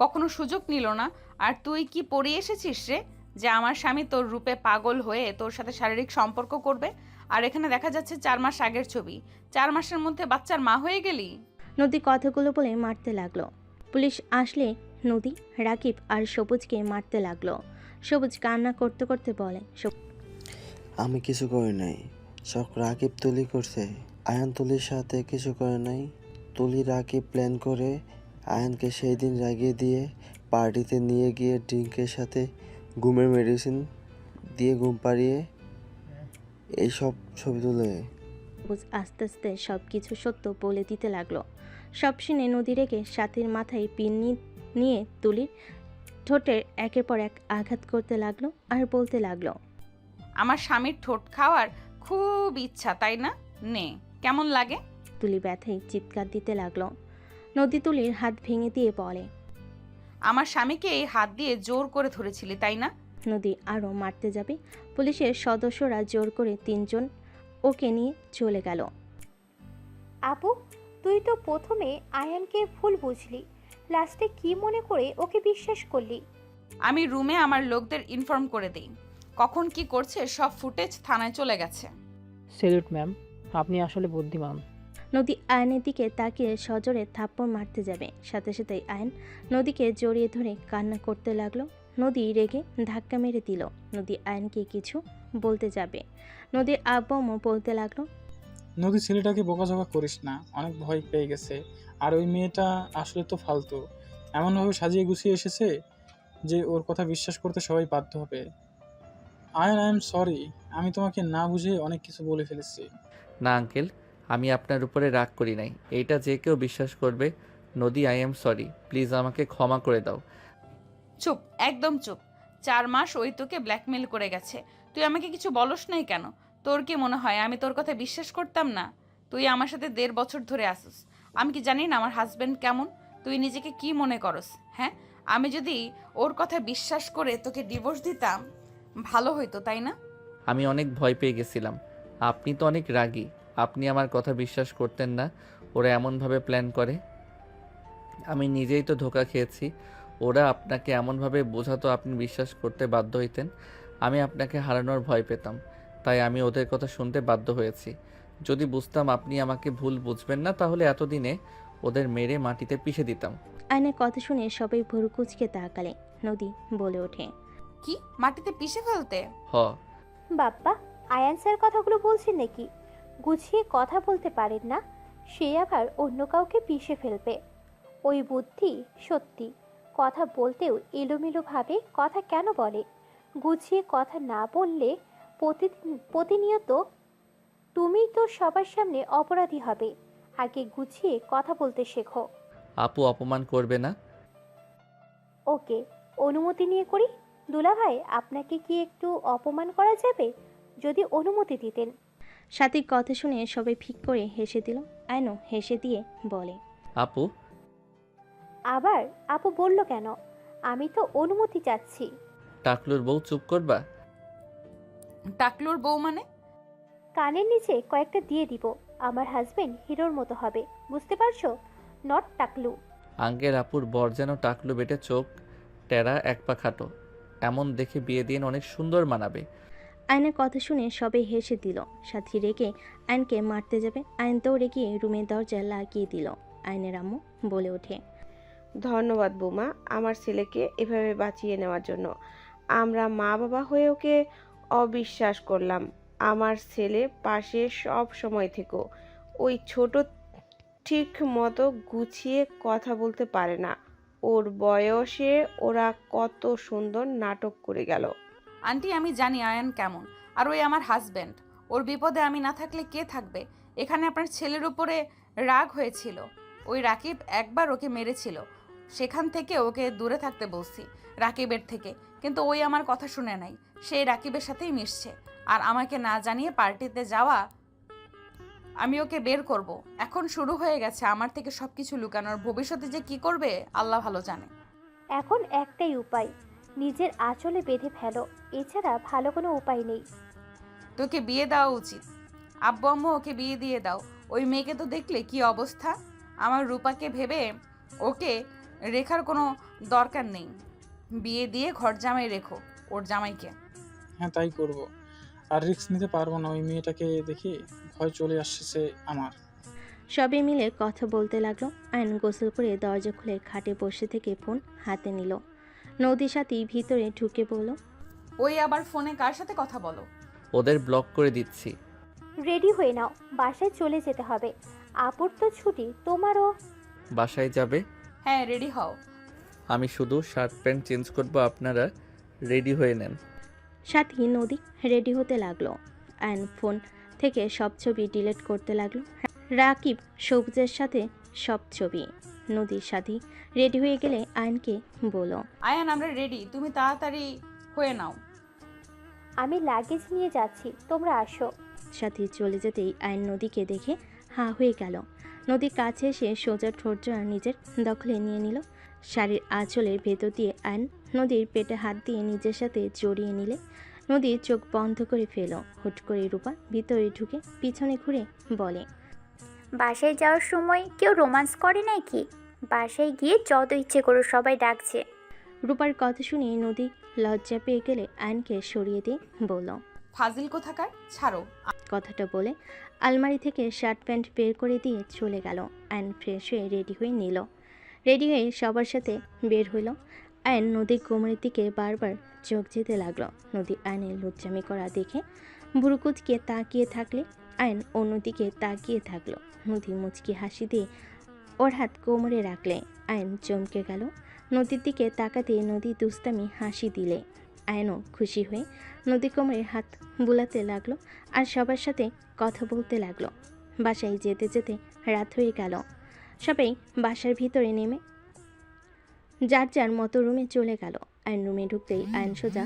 Speaker 2: কখনো সুযোগ নিল না। আর তুই কি পড়িয়ে এসেছিস রে, যে আমার স্বামী তোর রূপে পাগল হয়ে তোর সাথে শারীরিক সম্পর্ক করবে? আর এখানে দেখা যাচ্ছে 4 মাস আগের ছবি। 4 মাসের মধ্যে বাচ্চার মা হয়ে গেলি।
Speaker 3: নদী কথাগুলো বলে মারতে লাগলো। পুলিশ আসলে নদী রাকিব আর সবুজকে মারতে লাগলো। সবুজ কান্না করতে করতে বলে,
Speaker 8: আমি কিছু করি নাই, সব রাকিব তুলি করছে। আয়ান তুলির সাথে কিছু করে নাই। তুলি রাকিব প্ল্যান করে আয়ানকে সেই দিন রাগিয়ে দিয়ে পার্টিতে নিয়ে গিয়ে ড্রিঙ্কের সাথে ঘুমের মেডিসিন দিয়ে ঘুম পাড়িয়ে এইসব ছবি তুলে
Speaker 3: সবুজ আস্তে আস্তে সব কিছু সত্য বলে দিতে লাগলো। সব শুনে নদী রেগে সাথীর মাথায় পিন নিয়ে তুলির ঠোঁটের একের পর এক আঘাত করতে লাগলো আর বলতে লাগলো,
Speaker 2: আমার স্বামীর ঠোঁট খাওয়ার খুব ইচ্ছা, তাই না? নে, কেমন লাগে?
Speaker 3: তুলি ব্যথায় চিৎকার দিতে লাগলো। নদী তুলির হাত ভেঙে দিয়ে বলে,
Speaker 2: আমার স্বামীকে এই হাত দিয়ে জোর করে ধরেছিলি, তাই না?
Speaker 3: নদী আরও মারতে যাবে, পুলিশের সদস্যরা জোর করে 3 জন ওকে নিয়ে চলে গেল।
Speaker 10: আপু, তুই তো প্রথমে আয়ানকে ভুল বুঝলি, লাস্টে কি মনে করে ওকে বিশ্বাস করলি?
Speaker 2: আমি রুমে আমার লোকদের ইনফর্ম করে দিই, কখন কি করছে সব ফুটেজ থানায় চলে গেছে।
Speaker 7: স্যালুট ম্যাম, আপনি আসলে বুদ্ধিমান।
Speaker 3: নদী আয়নের দিকে তাকিয়ে সজোরে থাপ্পড় মারতে যাবে, সাথে সাথেই আয়ন নদীকে জড়িয়ে ধরে কান্না করতে লাগলো। নদী রেগে ধাক্কা মেরে দিল। নদী আয়নকে কিছু বলতে যাবে, নদীর আব্বু বলতে লাগলো,
Speaker 11: নদী ছেলেটাকে বকাঝকা করিস না, অনেক ভয় পেয়ে গেছে। আর ওই মেয়েটা আসলে তো ফালতু, এমনভাবে সাজিয়ে গুছিয়ে এসেছে যে ওর কথা বিশ্বাস করতে সবাই বাধ্য হবে। আই এম সরি, আমি তোমাকে না বুঝে অনেক কিছু বলে ফেলেছি।
Speaker 1: না আঙ্কেল, আমি আপনার উপরে রাগ করি নাই, এইটা যে কেউ বিশ্বাস করবে। নদী, আই এম সরি, প্লিজ আমাকে ক্ষমা করে দাও।
Speaker 2: চুপ, একদম চুপ। 4 মাস ওই তোকে ব্ল্যাকমেল করে গেছে, তুই আমাকে কিছু বলস নাই কেন? তোর কি মনে হয় আমি তোর কথা বিশ্বাস করতাম না? তুই আমার সাথে 1.5 বছর ধরে আসিস, আমি কি জানি না আমার হাজবেন্ড কেমন? তুই নিজেকে কি মনে করস? হ্যাঁ, আমি যদি ওর কথা বিশ্বাস করে তোকে ডিভোর্স দিতাম ভালো হইতো, তাই না?
Speaker 1: আমি অনেক ভয় পেয়ে গেছিলাম। আপনি তো অনেক রাগী, আপনি আমার কথা বিশ্বাস করতেন না। ওরা এমনভাবে প্ল্যান করে, আমি নিজেই তো ধোঁকা খেয়েছি। ওরা আপনাকে এমনভাবে বোঝাতো আপনি বিশ্বাস করতে বাধ্য হইতেন। আমি আপনাকে হারানোর ভয় পেতাম, তাই আমি ওদের কথা শুনতে বাধ্য হয়েছি। যদি বুঝতাম আপনি আমাকে ভুল বুঝবেন না, তাহলে এতদিনে ওদের মেরে মাটিতে পিষে দিতাম।
Speaker 3: আয়নের কথা শুনে সবাই ভুরু কুঁচকে তাকালে। নদী বলে ওঠে,
Speaker 2: কি মাটিতে পিষে ফেলতে?
Speaker 1: হ,
Speaker 10: বাপ্পা, আয়ান স্যার কথাগুলো বলছেন নাকি? গুছিয়ে কথা বলতে পারেন না, সে আবার অন্য কাউকে পিষে ফেলবে। ওই বুদ্ধি সত্যি, কথা বলতেও এলোমেলোভাবে কথা কেন বলে? গুছিয়ে কথা না বললে প্রতিনিয়ত তুমি তো সবার সামনে অপরাধী হবে। আগে গুছিয়ে কথা বলতে শেখো।
Speaker 1: আপু অপমান করবে না?
Speaker 10: ওকে, অনুমতি নিয়ে করি। দুলাভাই, আপনাকে কি একটু অপমান করা যাবে? যদি অনুমতি দিতেন।
Speaker 3: সাথীর কথা শুনে সবাই ফিক করে হেসে দিল। আয়নও হেসে দিয়ে বলে,
Speaker 1: আপু,
Speaker 10: আবার আপু বলল কেন? আমি তো অনুমতি চাচ্ছি।
Speaker 1: টাকলুর বউ, চুপ করবা?
Speaker 2: টাকলুর বউ মানে?
Speaker 10: কানের নিচে কয়েকটা দিয়ে দিব। আমার হাজবেন্ড হিরোর মতো হবে, বুঝতে পারছো? নট টাকলু।
Speaker 1: আঙ্কেল, আপুর বর যেন টাকলু বেটে, চোখ টেরা, এক পা খাটো, এমন দেখে বিয়ে দিন, অনেক সুন্দর মানাবে।
Speaker 3: আয়নের কথা শুনে সবাই হেসে দিল। সাথী রেগে আয়নকে মারতে যাবে, আয়ন দৌড়ে গিয়ে রুমের দরজা লাগিয়ে দিল। আয়নের আম্মু বলে ওঠে,
Speaker 13: ধন্যবাদ বৌমা, আমার ছেলেকে এভাবে বাঁচিয়ে নেওয়ার জন্য। আমরা মা বাবা হয়ে ওকে অবিশ্বাস করলাম। আমার ছেলে পাশে সব সময় থেকো। ওই ছোট ঠিক মতো গুছিয়ে কথা বলতে পারে না। ওর বয়সে ওরা কত সুন্দর নাটক করে গেল।
Speaker 2: আন্টি, আমি জানি আয়ান কেমন, আর ওই আমার হাজবেন্ড। ওর বিপদে আমি না থাকলে কে থাকবে? এখানে আপনার ছেলের উপরে রাগ হয়েছিল, ওই রাকিব একবার ওকে মেরেছিল, সেখান থেকে ওকে দূরে থাকতে বলছি রাকিবের থেকে, কিন্তু ওই আমার কথা শুনে নাই। সেই রাকিবের সাথেই মিশছে, আর আমাকে না জানিয়ে পার্টিতে যাওয়া। আমি ওকে বের করব। এখন শুরু হয়ে গেছে আমার থেকে সবকিছু লুকানোর। ভবিষ্যতে যে কি করবে আল্লাহ ভালো জানে।
Speaker 10: এখন একটাই উপায়, নিজের আঁচলে বেঁধে ফেলো। এছাড়া ভালো কোনো উপায় নেই।
Speaker 2: তোকে বিয়ে দেওয়া উচিত। আব্বু আম্মু ওকে বিয়ে দিয়ে দাও। ওই মেয়েকে তো দেখলে কি অবস্থা। আমার রূপাকে ভেবে ওকে রেখার কোনো দরকার নেই। বিয়ে দিয়ে ঘর জামাই রেখো ওর জামাইকে।
Speaker 11: হ্যাঁ, তাই করব। আর রিস্ক নিতে পারবো না, ওই মেয়েটাকে দেখে ভয় চলে আসছে আমার।
Speaker 3: সবাই মিলে কথা বলতে লাগলো। আয়ন গোসল করে দরজা খুলে খাটে বসে থেকে ফোন হাতে নিল। নদীর সাথী ভিতরে ঢুকে বলল,
Speaker 2: ওই আবার ফোনে কার সাথে কথা বলো?
Speaker 1: ওদের ব্লক করে দিচ্ছি।
Speaker 10: রেডি হয়ে নাও, বাসায় চলে যেতে হবে। আপুর তো ছুটি, তোমারও।
Speaker 1: বাসায় যাবে?
Speaker 2: হ্যাঁ, রেডি হও।
Speaker 1: আমি শুধু শার্ট প্যান্ট চেঞ্জ করবো, আপনারা রেডি হয়ে নেন।
Speaker 3: সাথী নদী রেডি হতে লাগলো। আয়ন ফোন থেকে সব ছবি ডিলিট করতে লাগলো। রাকিব সবুজের সাথে সব ছবি। নদীর সাথে রেডি হয়ে গেলে আয়নকে বলল,
Speaker 2: আয়ান আমরা রেডি, তুমি তাড়াতাড়ি হয়ে নাও।
Speaker 10: আমি লাগেজ নিয়ে যাচ্ছি, তোমরা আসো।
Speaker 3: সাথে চলে যেতেই আয়ন নদীকে দেখে হাঁ হয়ে গেল। নদীর কাছে এসে সোজা ঠোঁটটা নিজের দখলে নিয়ে নিল। শাড়ির আঁচলের ভেতর দিয়ে আয়ন নদীর পেটে হাত দিয়ে নিজের সাথে জড়িয়ে নিলে নদীর চোখ বন্ধ করে ফেল। হুট করে রূপা ভিতরে ঢুকে পিছনে ঘুরে বলে,
Speaker 9: বাসায় যাওয়ার সময় কেউ রোমান্স করে নাকি? বাসায় গিয়ে যত ইচ্ছে করো, সবাই ডাকছে।
Speaker 3: রূপার কথা শুনে নদী লজ্জা পেয়ে গেলে আয়নকে সরিয়ে দিয়ে বলল,
Speaker 2: ফাজিল কোথাকার, ছাড়ো।
Speaker 3: কথাটা বলে আলমারি থেকে শার্ট প্যান্ট বের করে দিয়ে চলে গেল। আয়ন ফ্রেশ হয়ে রেডি হয়ে নিল। রেডি হয়ে সবার সাথে বের হইল। আয়ন নদীর কোমরের দিকে বারবার চোখ যেতে লাগলো। নদী আয়নের লজ্জামি করা দেখে বুড়ুকুচকে তাকিয়ে থাকলে আয়ন অন্যদিকে তাকিয়ে থাকলো। নদী মুচকি হাসি দিয়ে ওর হাত কোমরে রাখলে আয়ন চমকে গেল। নদীর দিকে তাকাতে নদী দুস্তামি হাসি দিলে আয়নও খুশি হয়ে নদী কোমরে হাত বুলাতে লাগলো আর সবার সাথে কথা বলতে লাগলো। বাসায় যেতে যেতে রাত হয়ে গেল। সবাই বাসার ভিতরে নেমে যার যার মতো রুমে চলে গেল। আয়ন রুমে ঢুকতেই আয়ন সোজা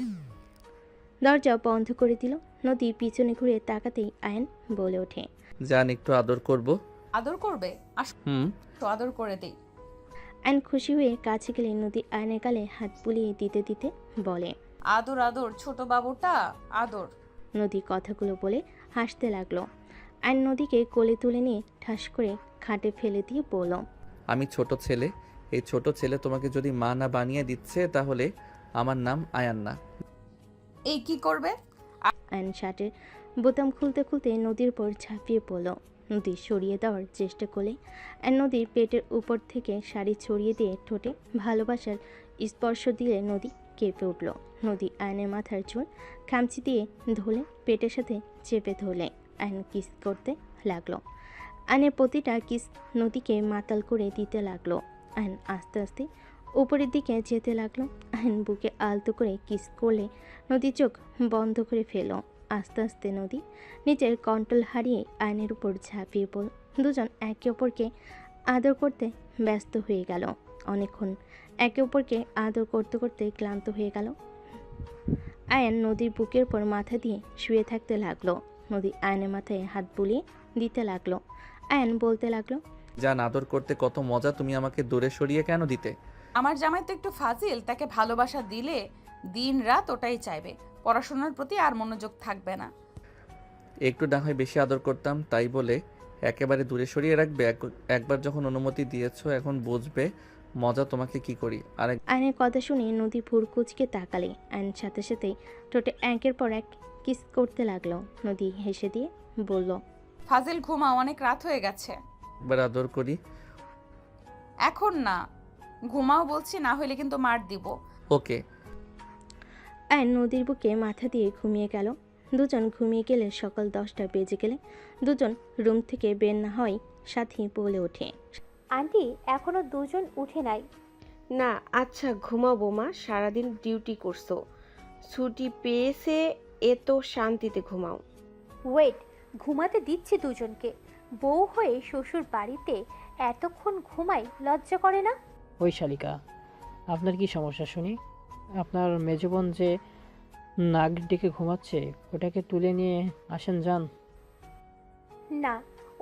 Speaker 3: দরজা বন্ধ করে দিল। নদী পিছনে ঘুরে তাকাতেই আয়ন বলে ওঠে,
Speaker 1: জান একটু আদর করব।
Speaker 2: আদর করবে? আসো তো আদর করে দেই।
Speaker 3: আয়ন খুশি হয়ে কাছে গেলে নদী আয়নের গালে হাত বুলিয়ে দিতে দিতে বলে,
Speaker 2: আদর আদর ছোট বাবুটা আদর।
Speaker 3: নদী কথাগুলো বলে হাসতে লাগলো। আয়ন নদীকে কোলে তুলে নিয়ে ঠাস করে খাটে ফেলে দিয়ে বলল,
Speaker 1: আমি ছোট ছেলে, এই ছোট ছেলে তোমাকে যদি মা না বানিয়ে দিচ্ছে তাহলে আমার নাম আয়ান না।
Speaker 2: এই কি করবে?
Speaker 3: আয়ন শার্টের বোতাম খুলতে খুলতে নদীর উপর ঝাঁপিয়ে পড়ল। নদী সরিয়ে দেওয়ার চেষ্টা করলে আর নদীর পেটের উপর থেকে শাড়ি ছড়িয়ে দিয়ে ঠোঁটে ভালোবাসার স্পর্শ দিলে নদী কেঁপে উঠল। নদী আয়নের মাথার চুল খামচি দিয়ে ধরলে পেটের সাথে চেপে ধরলে আয়ন কিস করতে লাগলো। আয়নের প্রতিটা কিস নদীকে মাতাল করে দিতে লাগলো। আয়ন আস্তে আস্তে উপরের দিকে যেতে লাগলো। আয়ন বুকে আলতো করে কিস করলে নদী চোখ বন্ধ করে ফেল। আস্তে আস্তে নদী নিজের কন্ট্রোল হারিয়ে আয়নের উপর ঝাঁপিয়ে পড়ল। দুজন একে অপরকে আদর করতে ব্যস্ত হয়ে গেল। অনেকক্ষণ একে অপরকে আদর করতে করতে ক্লান্ত হয়ে গেল। আয়ন নদীর বুকের উপর মাথা দিয়ে শুয়ে থাকতে লাগলো। নদী আয়নের মাথায় হাত বুলিয়ে দিতে লাগলো। আয়ন বলতে লাগলো,
Speaker 1: জান আদর করতে কত মজা, তুমি আমাকে দূরে সরিয়ে কেন দিতে?
Speaker 2: আমার জামাই তো একটু ফাজিল, তাকে ভালোবাসা দিলে দিন রাত ওটাই চাইবে, পড়াশোনার প্রতি আর মনোযোগ থাকবে না।
Speaker 1: একটু না হয় বেশি আদর করতাম, তাই বলে একেবারে দূরে সরিয়ে রাখবে? একবার যখন অনুমতি দিয়েছো এখন বুঝবে মজা তোমাকে কি করি। আরেক
Speaker 3: আয়নের কথা শুনে নদী ভুরকুচকে তাকালে আয়ন সাথে সাথেই ঠোঁটে একের পর এক কিস করতে লাগলো। নদী হেসে দিয়ে বলল,
Speaker 2: ফাজিল ঘুমাও, অনেক রাত হয়ে গেছে।
Speaker 1: একবার আদর করি।
Speaker 2: এখন না, ঘুমাও বলছি, না হলে কিন্তু মার দিব।
Speaker 1: ওকে।
Speaker 3: আয়ন নদীর বুকে মাথা দিয়ে ঘুমিয়ে গেল। দুজন ঘুমিয়ে গেলে সকাল 10টা বেজে গেলে দুজন রুম থেকে বের না হয় সাথী বলে ওঠে,
Speaker 10: আন্টি এখনো দুজন উঠে নাই।
Speaker 13: না আচ্ছা ঘুমাও বৌমা, সারাদিন ডিউটি করছো, ছুটি পেয়েছে, এ তো শান্তিতে ঘুমাও।
Speaker 10: ওয়েট, ঘুমাতে দিচ্ছি দুজনকে। বউ হয়ে শ্বশুর বাড়িতে এতক্ষণ ঘুমাই, লজ্জা করে না?
Speaker 7: ওই শালিকা, আপনার কি সমস্যা শুনি? আপনার মেজবোন যে নাক ডেকে ঘুমাচ্ছে ওটাকে তুলে নিয়ে আসেন যান।
Speaker 10: না,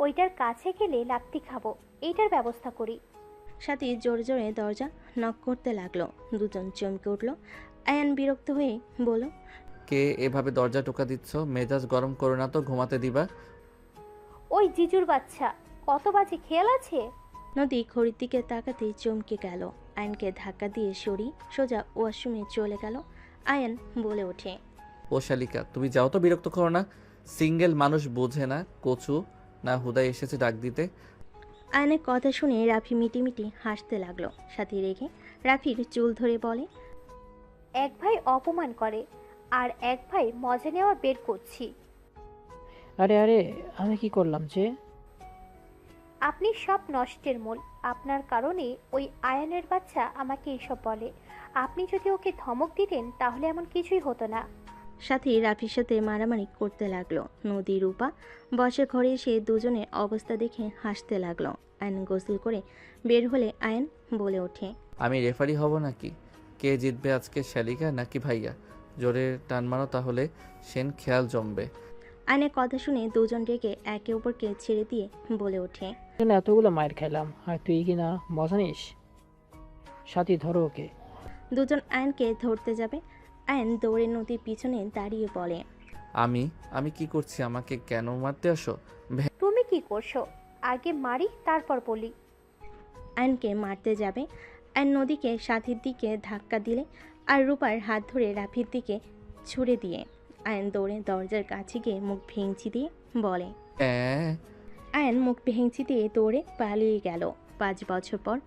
Speaker 10: ওইটার কাছে গেলে লাত্তি খাবো, এইটার ব্যবস্থা করি।
Speaker 3: সাথী জোরে জোরে দরজা নক করতে লাগলো। দুজন চমকে উঠল। আয়ন বিরক্ত হয়ে বলল,
Speaker 1: কে এভাবে দরজা টোকা দিচ্ছ? মেজাজ গরম করো না তো, ঘুমাতে দিবা?
Speaker 10: ওই জিজুর বাচ্চা, কত বাজে খেয়াল আছে?
Speaker 3: নদী ঘড়ির দিকে তাকাতেই চমকে গেল। আয়নকে ধাক্কা দিয়ে সরি সোজা ওয়াশরুমে চলে গেল। আয়ন বলে ওঠে,
Speaker 1: ও শালিকা তুমি যাও তো, বিরক্ত করো না। সিঙ্গেল মানুষ বোঝে না, কচু না হুদাই এসেছে ডাক দিতে।
Speaker 3: আয়নের কথা শুনে রাফি মিটিমিটি হাসতে লাগলো। সাথী রেখে রাফির চুল ধরে বলে,
Speaker 10: এক ভাই অপমান করে আর এক ভাই মজা নেওয়া বের করছি।
Speaker 7: আরে আরে আমি কি করলাম যে?
Speaker 10: আপনি সব নষ্টের মূল। আপনার কারণে ওই আয়নের বাচ্চা আমাকে এসব বলে। আপনি যদি ওকে ধমক দিতেন তাহলে এমন কিছুই হতো না।
Speaker 3: সাথে রাফির সাথে মারামারি করতে লাগলো। নদী রূপা বসে ঘরে এসে দুজনের অবস্থা দেখে হাসতে লাগলো। আয়ন গোসল করে বের হলে আয়ন বলে ওঠে,
Speaker 1: আমি রেফারি হব নাকি? কে জিতবে আজকে, শ্যালিকা নাকি ভাইয়া? জোরে টান মারো, তাহলে সেন খেয়াল জমবে।
Speaker 3: আয়নের কথা শুনে দুজন রেগে একে অপরকে ছেড়ে দিয়ে বলে ওঠে,
Speaker 7: এখানে এতগুলো মায়ের খাইলাম আর তুই কি না মজা নিস? সাথী ধরো ওকে।
Speaker 3: দুজন আয়নকে ধরতে যাবে। আয়ন দৌড়ে নদীর পিছনে দাঁড়িয়ে বলে,
Speaker 1: আমি কি করছি? আমাকে কেন মারতে আসো?
Speaker 10: তুমি কি করছো? আগে মারি তারপর বলি।
Speaker 3: আয়নকে মারতে যাবে। আয়ন নদীকে সাথীর দিকে ধাক্কা দিলে আর রূপার হাত ধরে রাফির দিকে ছুড়ে দিয়ে আয়ন দৌড়ে দরজার কাছে গিয়ে মুখ ভেঙচি দিয়ে বলে, আয়ন মুখ ভেঙচি দিয়ে দৌড়ে পালিয়ে গেল। 5 বছর পর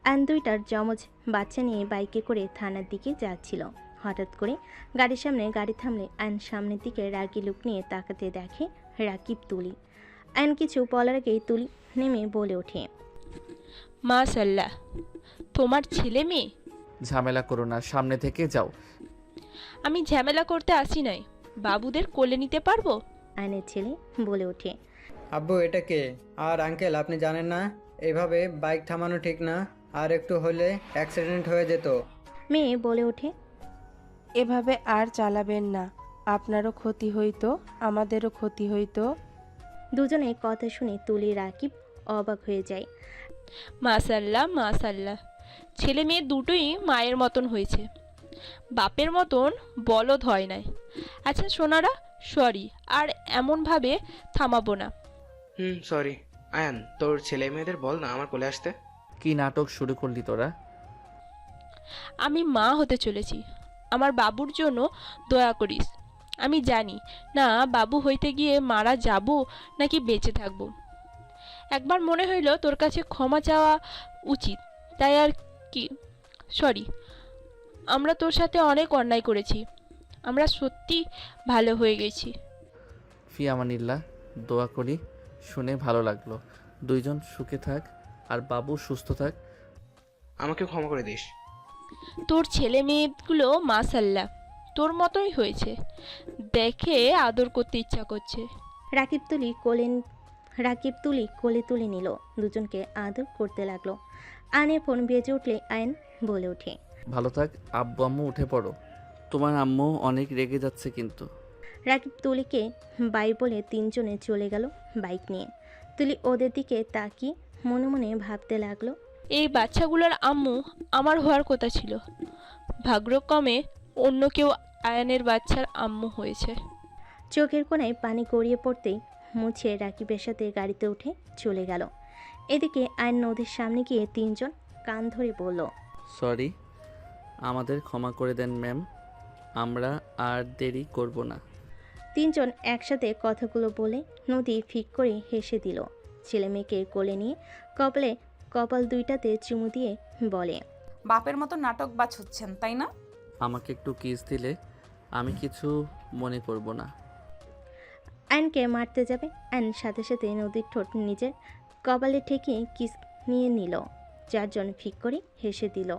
Speaker 3: আয়ন দুইটার যমজ বাচ্চা নিয়ে বাইকে করে থানার দিকে যাচ্ছিল। হঠাৎ করে গাড়ির সামনে গাড়ি থামলে আয়ন সামনের দিকে রাগি লুক নিয়ে তাকাতে দেখে রাকিব তুলি। আয়ন কিছু বলার আগেই তুলি নেমে বলে ওঠে,
Speaker 5: মাশাল্লাহ, তোমার ছেলে মেয়ে।
Speaker 1: ঝামেলা করো না, সামনে থেকে যাও।
Speaker 5: আমি ঝামেলা করতে আসি নাই, বাবুদের কোলে নিতে পারবো?
Speaker 3: আয়নের ছেলে বলে ওঠে,
Speaker 14: আব্বু এটা কে? আর আঙ্কেল আপনি জানেন না এভাবে বাইক থামানো ঠিক না, আর একটু হলে অ্যাক্সিডেন্ট হয়ে যেত।
Speaker 3: মেয়ে বলে ওঠে,
Speaker 13: এভাবে আর চালাবেন না, আপনারও ক্ষতি হইতো, আমাদেরও ক্ষতি হইতো।
Speaker 3: দুজনের কথা শুনে তুলি রাকিব অবাক হয়ে যায়।
Speaker 5: মাশাল্লাহ মাশাল্লাহ, ছেলে মেয়ে দুটোই মায়ের মতন হয়েছে, বাপের মতন বলদ হয় নাই। আচ্ছা সোনারা, সরি, আর এমনভাবে থামাবো না।
Speaker 4: সরি। আয়ান, তোর ছেলে মেয়েদের বল না আমার কোলে আসতে।
Speaker 1: কি নাটক শুরু করলি তোরা?
Speaker 5: আমি মা হতে চলেছি, আমার বাবুর জন্য দয়া করিস। আমি জানি না বাবু হইতে গিয়ে মারা যাব নাকি বেঁচে থাকবো। একবার মনে হইল তোর কাছে ক্ষমা চাওয়া উচিত, তাই আর কি। সরি, আমরা তোর সাথে অনেক অন্যায় করেছি, আমরা সত্যি ভালো হয়ে গেছি।
Speaker 1: ফি আমানিল্লাহ, দোয়া করি। শুনে ভালো লাগলো। দুইজন সুখে থাক আর বাবু সুস্থ থাক।
Speaker 4: আমাকে ক্ষমা করে দিস।
Speaker 5: তোর ছেলে মেয়েগুলো মাশাল্লাহ তোর মতোই হয়েছে, দেখে আদর করতে ইচ্ছা করছে।
Speaker 3: রাকিব তুলি কোলে তুলে নিল, দুজনকে আদর করতে লাগলো। আয়নের ফোন বেজে উঠলে আয়ন বলে ওঠে,
Speaker 1: ভালো থাক। আব্বু আম্মু উঠে পড়ো, তোমার আম্মু অনেক রেগে যাচ্ছে কিন্তু।
Speaker 3: রাকিব তুলিকে বাই বলে তিনজনে চলে গেল বাইক নিয়ে। তুলি ওদের দিকে তাকিয়ে মনে মনে ভাবতে লাগলো,
Speaker 5: এই বাচ্চাগুলোর আম্মু আমার হওয়ার কথা ছিল, ভাগ্যক্রমে অন্য কেউ আয়ানের বাচ্চার আম্মু হয়েছে।
Speaker 3: চোখের কোণায় পানি গড়িয়ে পড়তেই মুছে রাকিবের সাথে গাড়িতে উঠে চলে গেল। এদিকে আয়ন নদীর সামনে গিয়ে তিনজন কান ধরে বলল,
Speaker 1: সরি, আমাদের ক্ষমা করে দেন ম্যাম, আমরা আর দেরি করব না।
Speaker 3: তিনজন একসাথে কথাগুলো বলে নদী ফিক করে হেসে দিল। ছেলে মেয়েকে কোলে নিয়ে কপাল দুইটাতে চুমু দিয়ে বলে,
Speaker 2: বাপের মতো নাটক বাজ হচ্ছেন তাই না?
Speaker 1: আমাকে একটু কিস দিলে আমি কিছু মনে করব না।
Speaker 3: আয়নকে মারতে যাবে, আয়ন সাথে সাথে নদীর ঠোঁট নিজের কপালে ঠেকিয়ে কিস নিয়ে নিল। চারজন ফিক করে হেসে দিল।